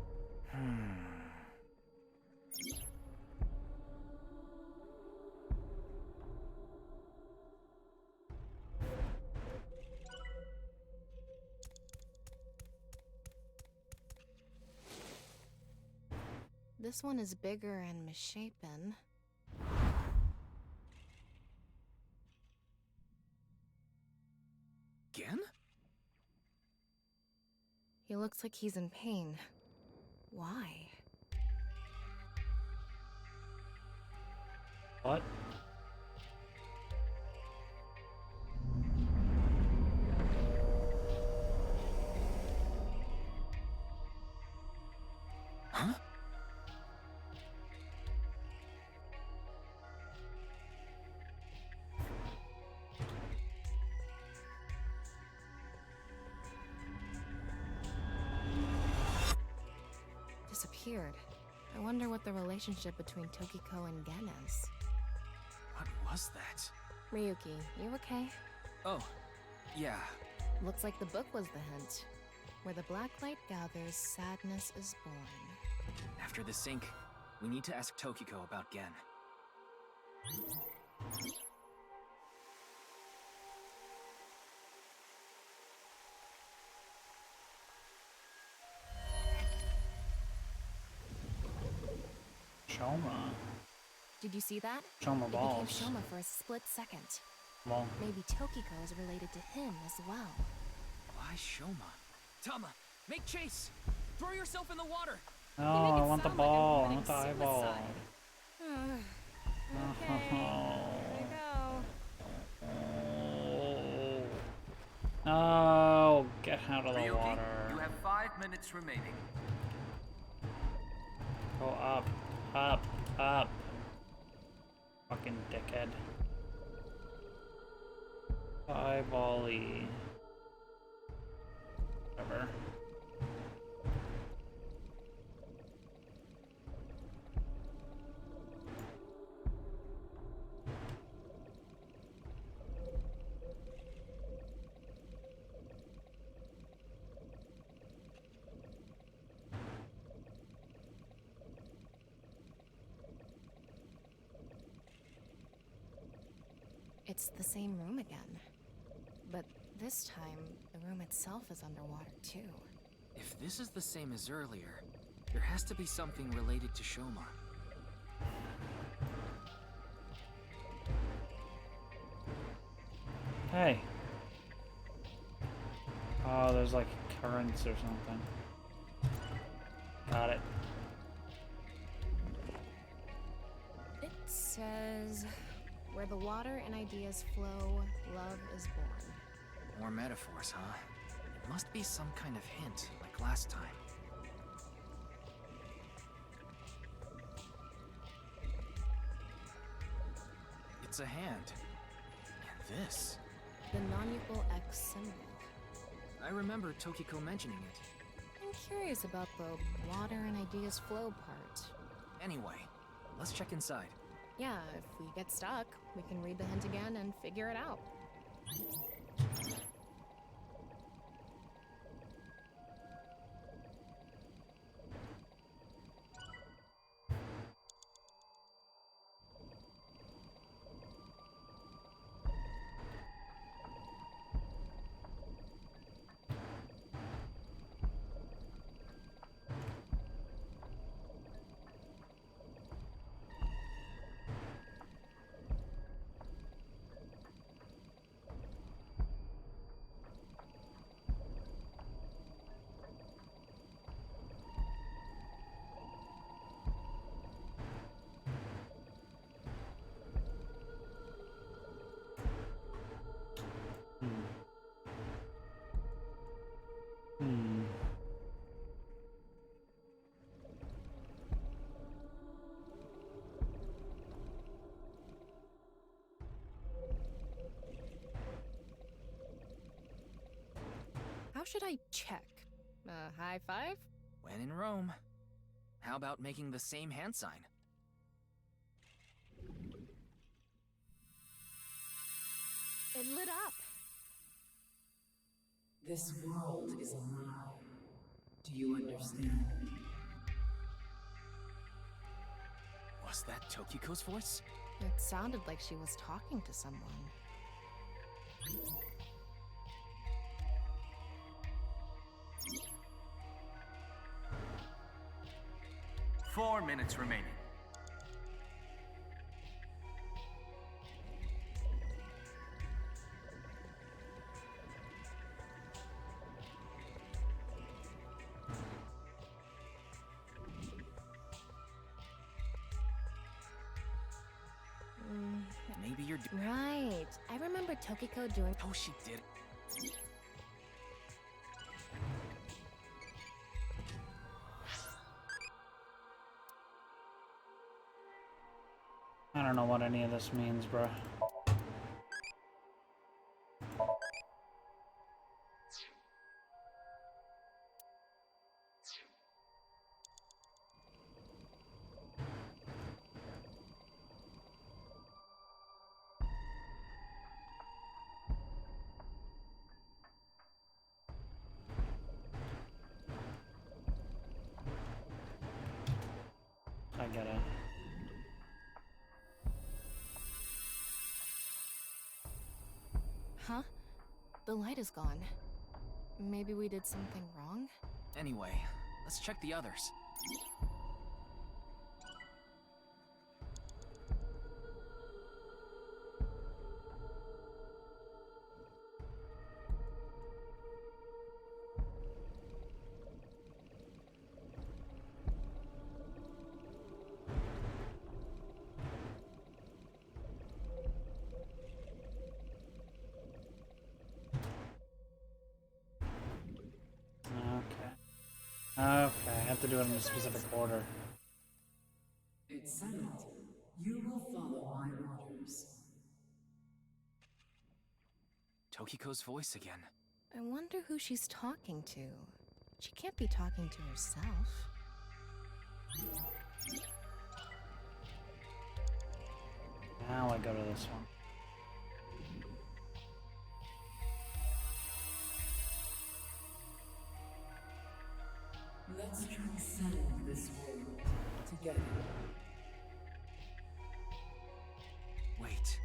This one is bigger and misshapen. Again? He looks like he's in pain. Why? What? Huh? Disappeared. I wonder what the relationship between Tokiko and Gen is. What was that? Ryuki, you okay? Oh, yeah. Looks like the book was the hint. Where the black light gathers, sadness is born. After the sync, we need to ask Tokiko about Gen. Shoma. Did you see that? Shoma It balls. became Shoma for a split second. Well, Maybe Tokiko is related to him as well. Why Shoma? Tama, make chase! Throw yourself in the water! no, I want the ball. I want the eyeball. Okay, here we go. Oh, get out of the Ryuki, water. you have 5 minutes remaining. Go up, up, up. Fucking dickhead. Eyeball-y. Whatever. It's the same room again. But this time, the room itself is underwater too. If this is the same as earlier, there has to be something related to Shoma. Hey. Oh, there's like currents or something. Got it. says, where the water and ideas flow, love is born. More metaphors, huh? It must be some kind of hint, like last time. It's a hand. And this. The non-equal X symbol. I remember Tokiko mentioning it. I'm curious about the water and ideas flow part. Anyway, let's check inside. Yeah, if we get stuck, we can read the hint again and figure it out. How should I check? High five? When in Rome. How about making the same hand sign? It lit up. This world is a lie. Do you understand? Was that Tokiko's voice? It sounded like she was talking to someone. 4 minutes remaining. Maybe you're Right. I remember Tokiko doing. Oh, she did. I don't know what any of this means, bro. I get it. Huh? The light is gone. Maybe we did something wrong? Anyway, let's check the others. Okay, I have to do it in a specific order. It's settled. You will follow my orders. Tokiko's voice again. I wonder who she's talking to. She can't be talking to herself. Now I go to this one. Let's transcend this world together. Wait,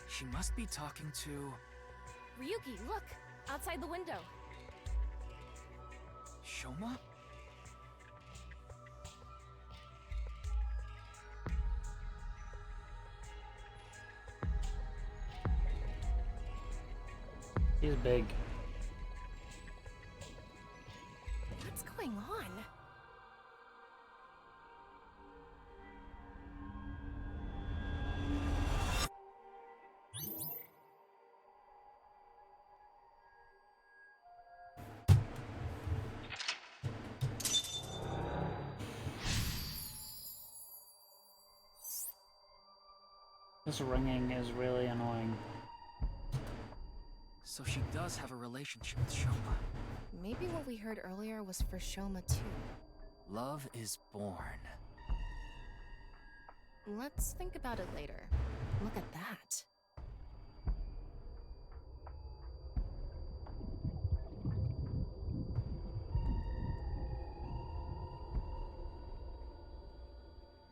she must be talking to... Ryuki, look! Outside the window. Shoma? He's big. What's going on? This ringing is really annoying. So she does have a relationship with Shoma. Maybe what we heard earlier was for Shoma too. Love is born. Let's think about it later. Look at that.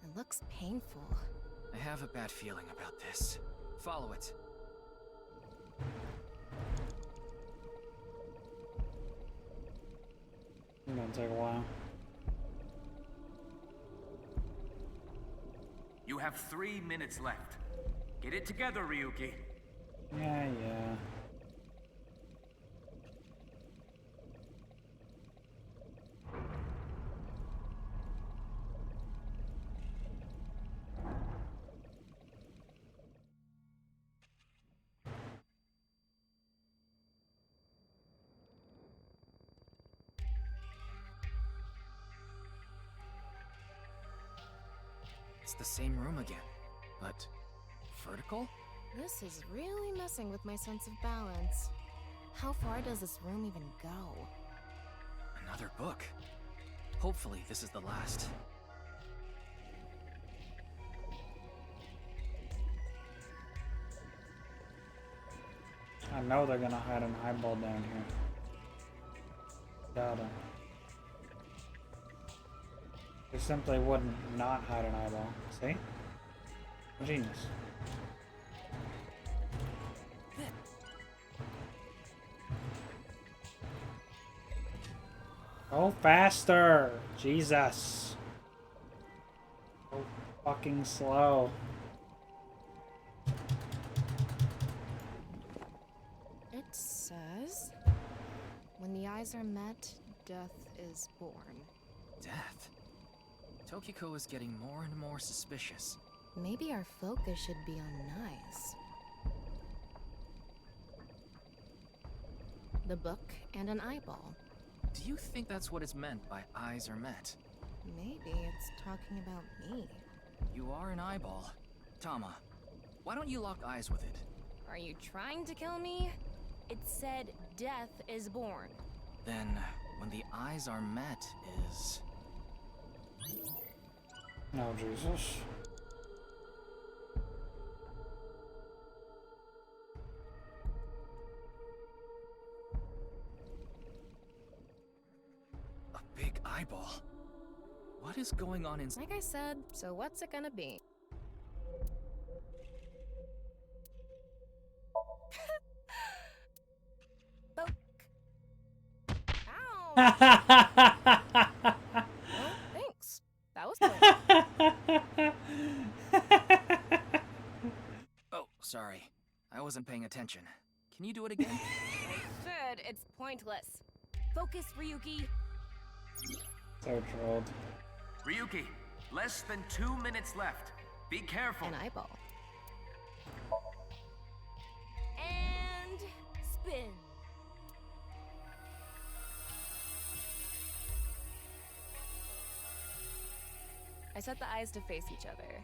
It looks painful. I have a bad feeling about this. Follow it. It's gonna take a while. You have 3 minutes left. Get it together, Ryuki. Yeah. It's the same room again, but vertical? This is really messing with my sense of balance. How far does this room even go? Another book. Hopefully this is the last. I know they're gonna hide an eyeball down here. Gotta. They simply wouldn't not hide an eyeball. See? Genius. Go faster! Jesus. So fucking slow. It says, when the eyes are met, death is born. Death? Tokiko is getting more and more suspicious. Maybe our focus should be on Nice. The book and an eyeball. Do you think that's what is meant by eyes are met? Maybe it's talking about me. You are an eyeball. Tama, why don't you lock eyes with it? Are you trying to kill me? It said death is born. Then, when the eyes are met is... Oh, Jesus. A big eyeball. What is going on in... Like I said, so what's it gonna be? Boke. Ow! Well, thanks. That was good. Oh, sorry. I wasn't paying attention. Can you do it again? I said it's pointless. Focus, Ryuki. So trolled. Ryuki, less than 2 minutes left. Be careful. An eyeball. And spin. I set the eyes to face each other.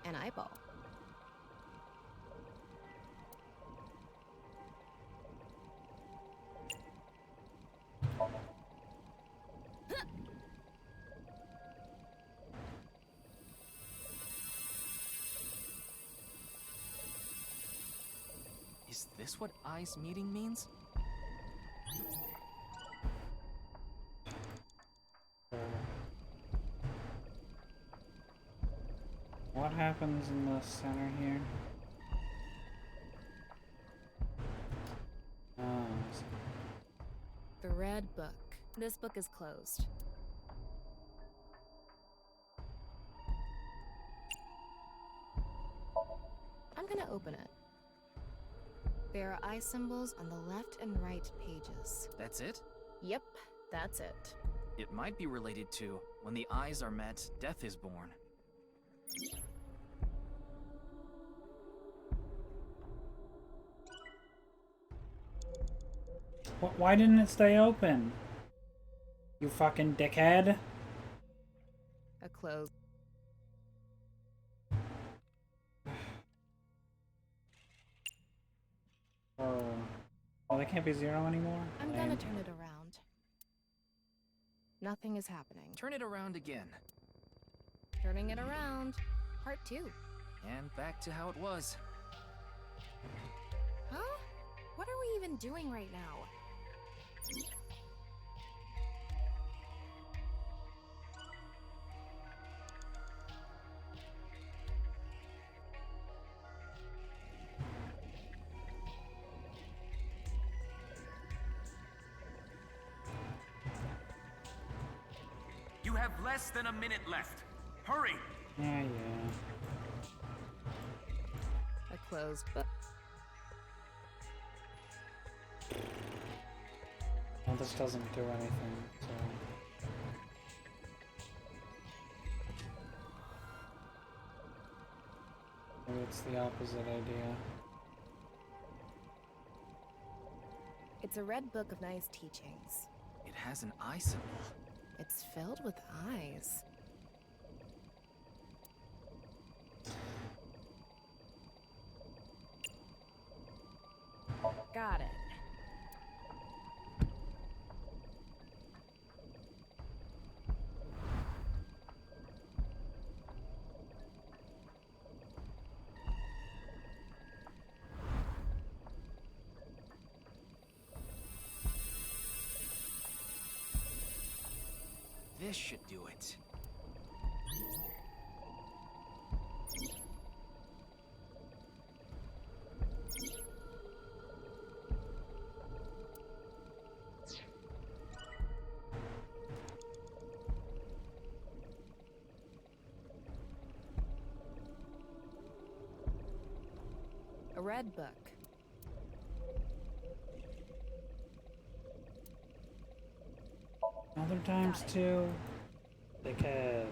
An eyeball. Is this what eyes meeting means? What happens in the center here? Oh, The red book. This book is closed. I'm gonna open it. There are eye symbols on the left and right pages. That's it? Yep, that's it. It might be related to when the eyes are met, death is born. Why didn't it stay open? You fucking dickhead. A close. Oh, they can't be 0 anymore? I'm Lame. gonna turn it around. Nothing is happening. Turn it around again. Turning it around. Part 2. And back to how it was. Huh? What are we even doing right now? You have less than a minute left. Hurry! Yeah. A closed book. Well, this doesn't do anything, so... Maybe it's the opposite idea. It's a red book of nice teachings. It has an eye symbol. It's filled with eyes. Got it. This should do it. A red book. Other times too. Dickhead.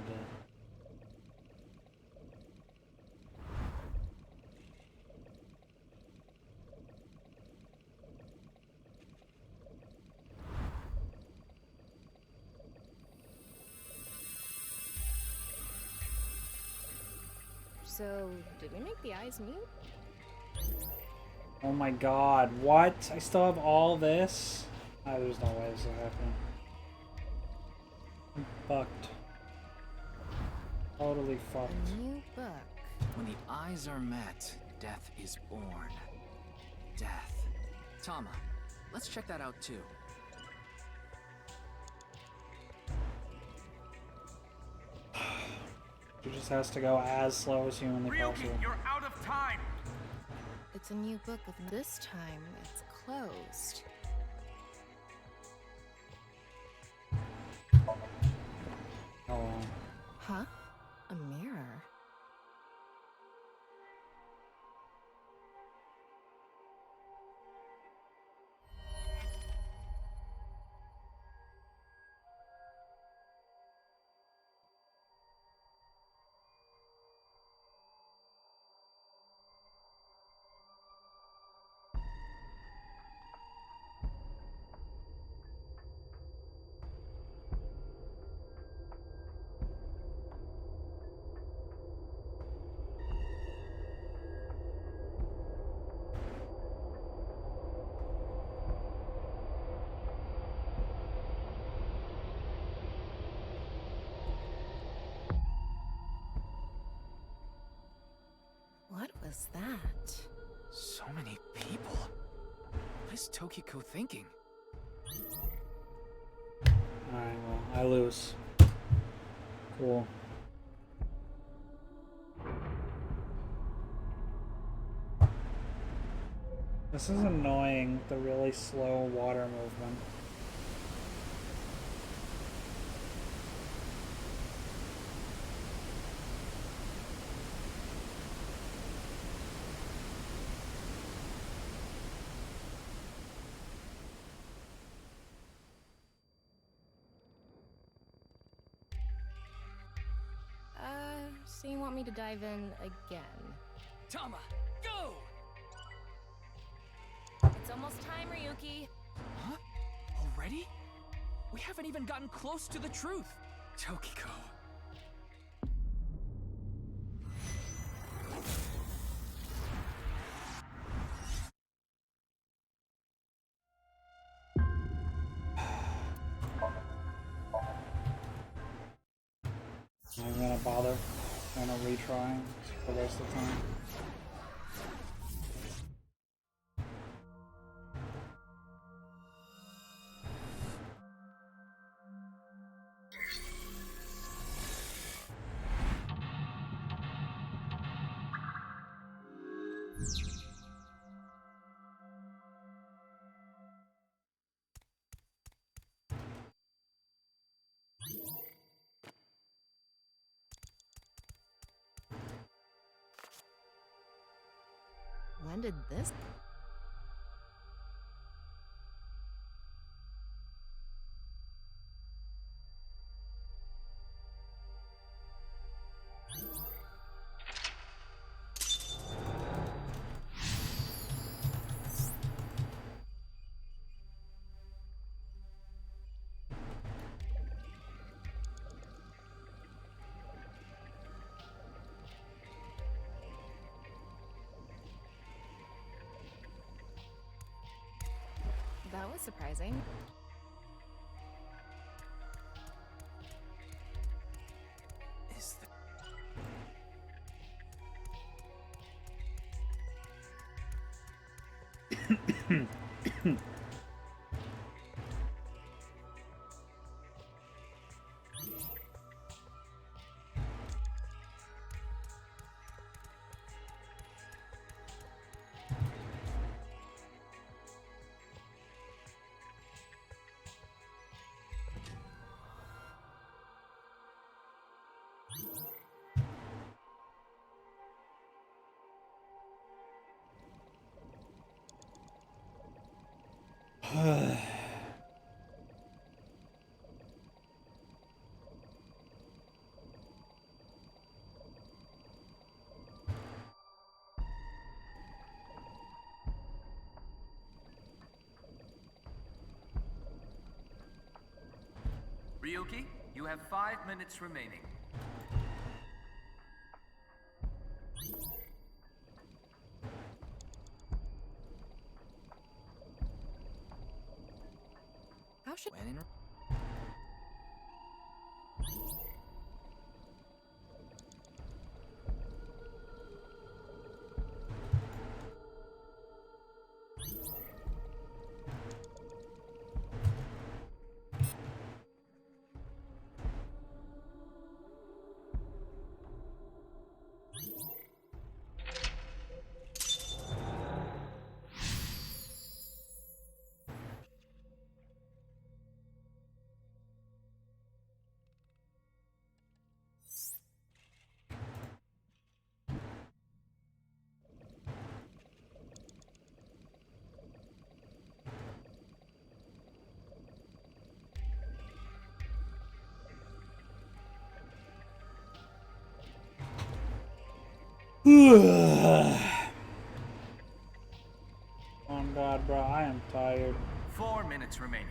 So, did we make the eyes mute? Oh my god, what? I still have all this? Ah, there's no way this will happen. I'm fucked. Totally fucked. A new book. When the eyes are met, death is born. Death. Tama, let's check that out too. It just has to go as slow as humanly possible. You're out of time! It's a new book of this time. It's closed. Oh. Huh? A mirror? What was that? So many people. What is Tokiko thinking? Alright, well, I lose. Cool. This is annoying, the really slow water movement. So you want me to dive in again? Tama, go! It's almost time, Ryuki. Huh? Already? We haven't even gotten close to the truth. Tokiko. I'm gonna bother. I'm gonna retry for the rest of the time. When did this? That was surprising. Is the... Ryuki, you have 5 minutes remaining. How should... When in... Oh god, bro, I am tired. 4 minutes remaining.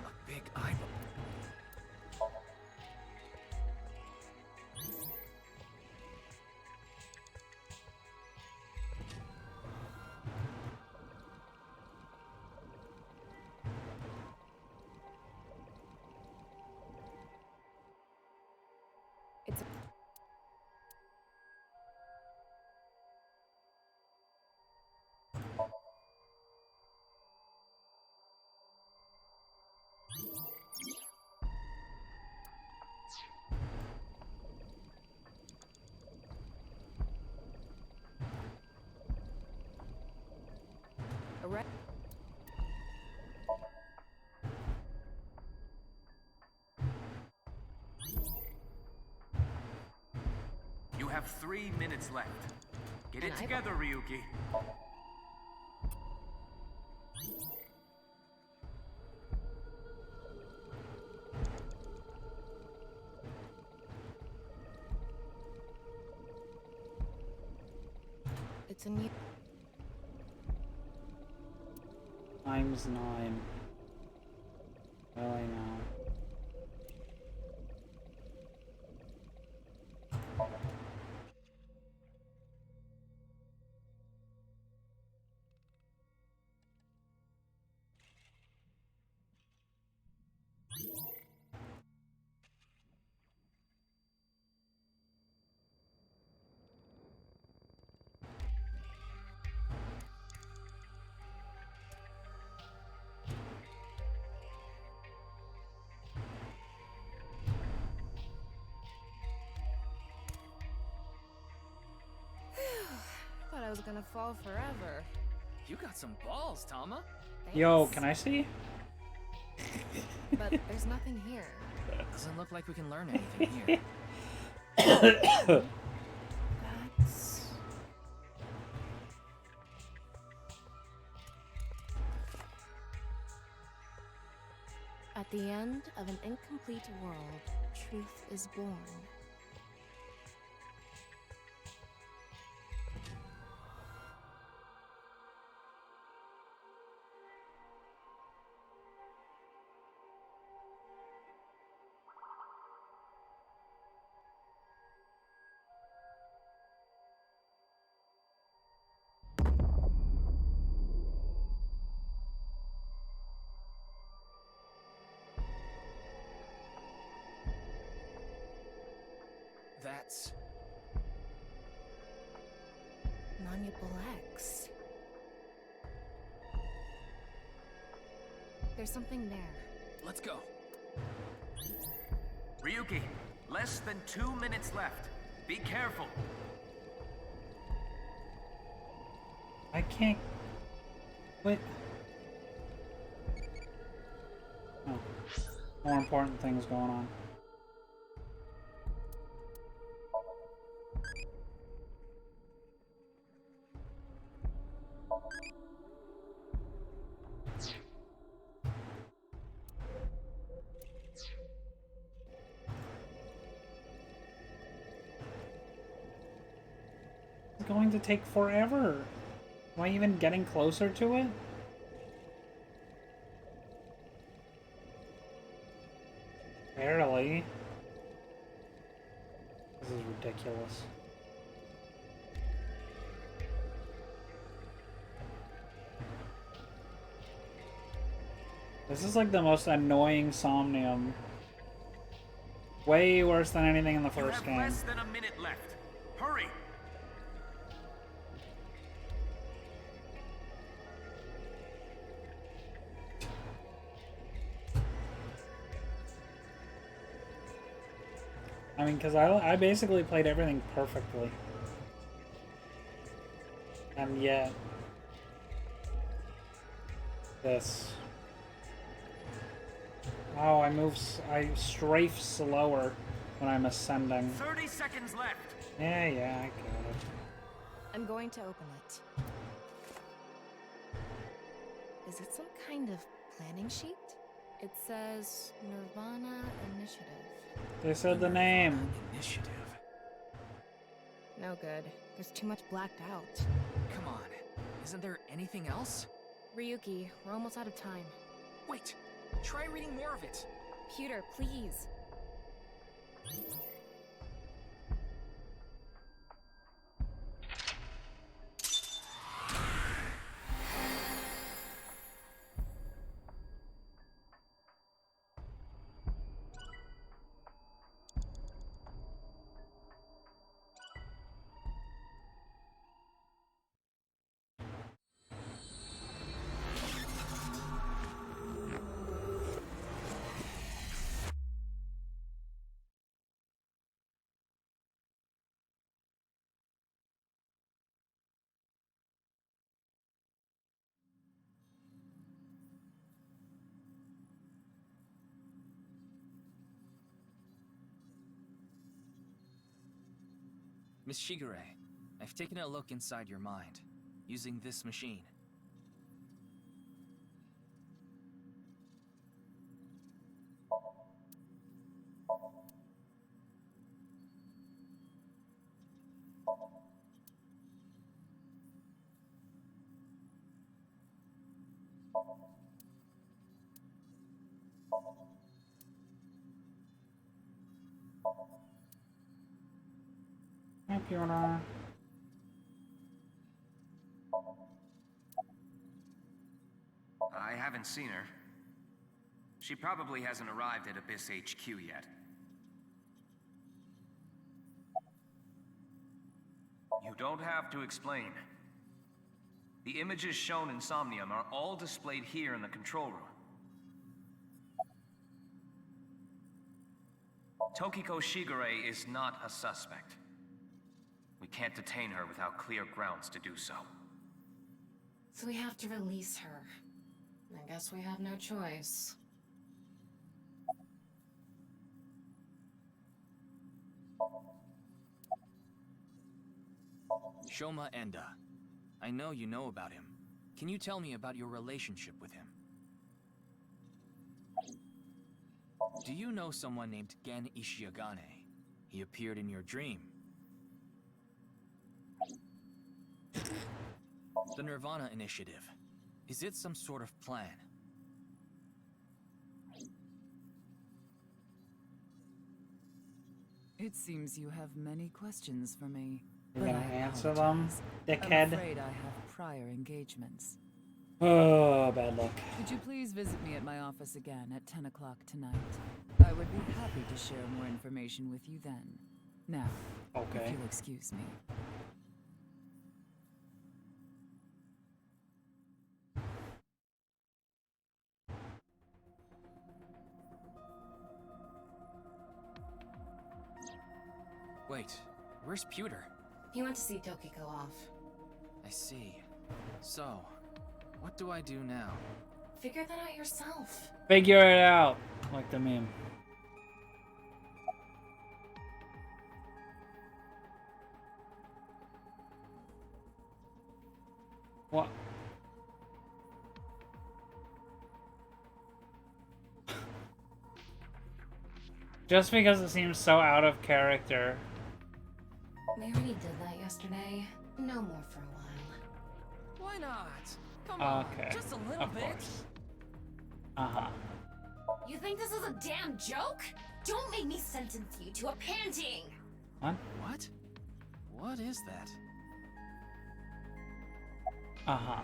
A big eyeball. It's... have 3 minutes left. Get it And together, Ryuki. It's a new... Times 9. Really now. Thought I was gonna fall forever. You got some balls, Tama. Yo, can I see? But there's nothing here. Doesn't look like we can learn anything here. That's... At the end of an incomplete world, truth is born. That's... Monuble X. There's something there. Let's go. Ryuki, less than 2 minutes left. Be careful. I can't... Wait. Oh. More important things going on. It's going to take forever. Am I even getting closer to it? Barely. This is ridiculous. This is like the most annoying somnium. Way worse than anything in the first game. You have less than a minute left. Hurry! I mean, because I basically played everything perfectly. And yet... This... Oh, I strafe slower when I'm ascending. 30 seconds left. Yeah, I got it. I'm going to open it. Is it some kind of planning sheet? It says Nirvana Initiative. They said the name. Initiative. No good. There's too much blacked out. Come on. Isn't there anything else? Ryuki, we're almost out of time. Wait. Try reading more of it. Pewter, please. Miss Shigure, I've taken a look inside your mind, using this machine. Computer. I haven't seen her. She probably hasn't arrived at Abyss HQ yet. You don't have to explain. The images shown in Somnium are all displayed here in the control room. Tokiko Shigure is not a suspect. We can't detain her without clear grounds to do so. So we have to release her. I guess we have no choice. Shoma Enda. I know you know about him. Can you tell me about your relationship with him? Do you know someone named Gen Ishiagane? He appeared in your dream. The Nirvana Initiative. Is it some sort of plan? It seems you have many questions for me. You're but gonna I answer them, apologize. dickhead? I'm afraid I have prior engagements. Oh, bad luck. Could you please visit me at my office again at 10 o'clock tonight? I would be happy to share more information with you then. Now, okay. if you'll excuse me. Wait, where's Pewter? He went to see Tokiko off. I see. So, what do I do now? Figure that out yourself. Figure it out, like the meme. What? Just because it seems so out of character. We already did that yesterday. No more for a while. Why not? Come on, Okay. just a little Of bit. course. Uh-huh. You think this is a damn joke? Don't make me sentence you to a panting! What? What? What is that? Uh-huh.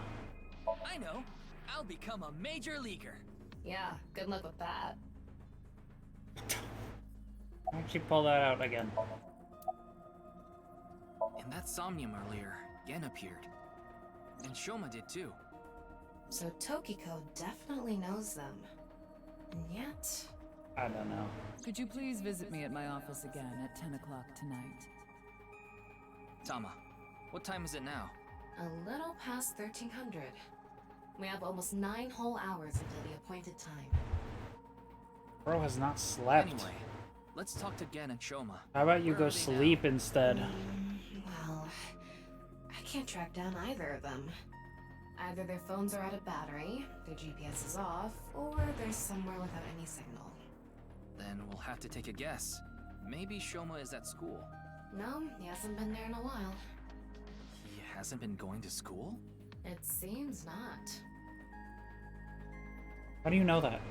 I know. I'll become a major leaguer. Yeah, good luck with that. Why'd she pull that out again? In that somnium earlier, Gen appeared. And Shoma did too. So Tokiko definitely knows them. And yet... I don't know. Could you please visit me at my office again at 10 o'clock tonight? Tama, what time is it now? A little past 1300. We have almost 9 whole hours until the appointed time. Bro has not slept. Anyway, let's talk to Gen and Shoma. How about you Where go are they sleep instead? Well, I can't track down either of them. Either their phones are out of battery, their GPS is off, or they're somewhere without any signal. Then we'll have to take a guess. Maybe Shoma is at school. No, he hasn't been there in a while. He hasn't been going to school? It seems not. How do you know that?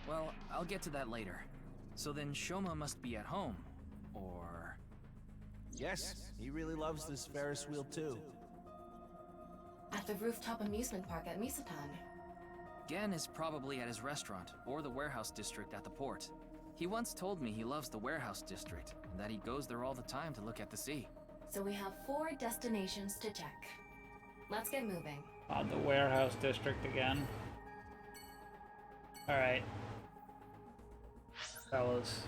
Well, I'll get to that later. So then Shoma must be at home. Or... Yes, he really loves this Ferris wheel too. At the rooftop amusement park at Misatan. Gen is probably at his restaurant, or the warehouse district at the port. He once told me he loves the warehouse district, and that he goes there all the time to look at the sea. So we have 4 destinations to check. Let's get moving. On the warehouse district again. Alright. Fellas.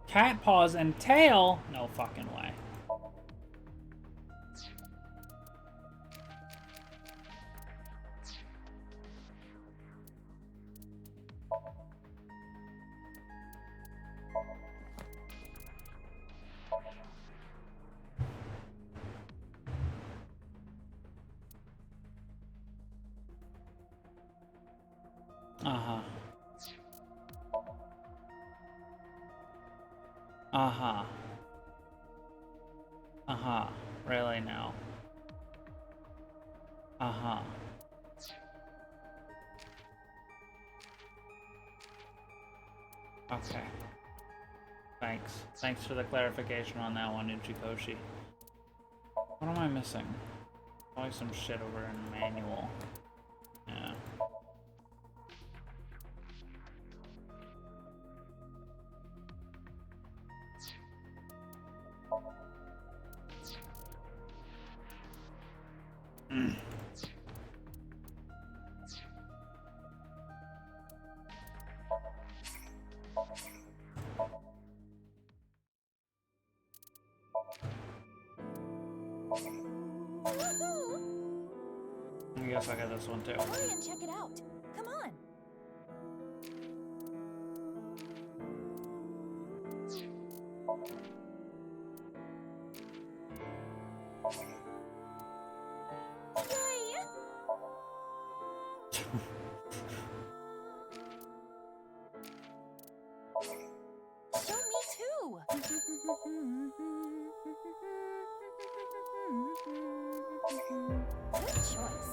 Cat paws and tail? No fucking way. Uh-huh. Uh-huh. Uh-huh. Really now. Uh-huh. Okay. Thanks. Thanks for the clarification on that one, Ichikoshi. What am I missing? Probably some shit over in the manual. Yeah. I guess I got this one too. Hurry and check it out. Come on. Show me too. Good choice.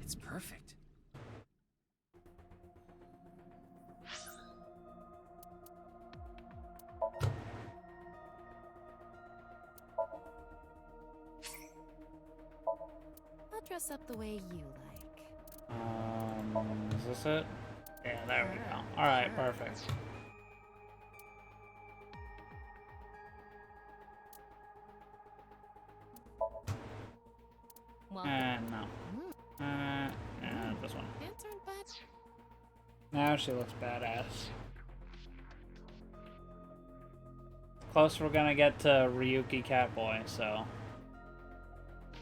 It's perfect. I'll dress up the way you like. Is this it? Yeah, there we go. Alright, perfect. Well, No. This one. Now she looks badass. Close we're gonna get to Ryuki Catboy, so...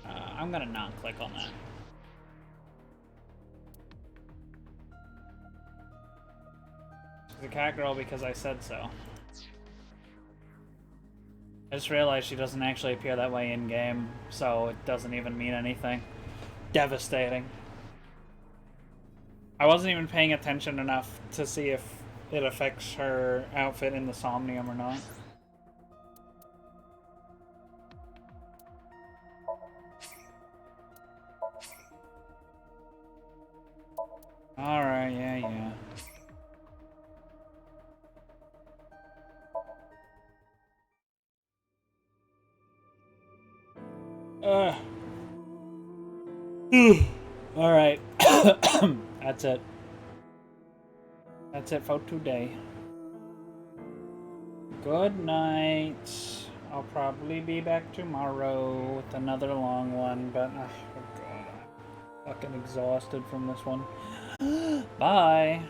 I'm gonna not click on that. She's a cat girl because I said so. I just realized she doesn't actually appear that way in-game, so it doesn't even mean anything. Devastating. I wasn't even paying attention enough to see if it affects her outfit in the Somnium or not. Alright, yeah. Alright. That's it. That's it for today. Good night. I'll probably be back tomorrow with another long one, but oh god, I'm fucking exhausted from this one. Bye.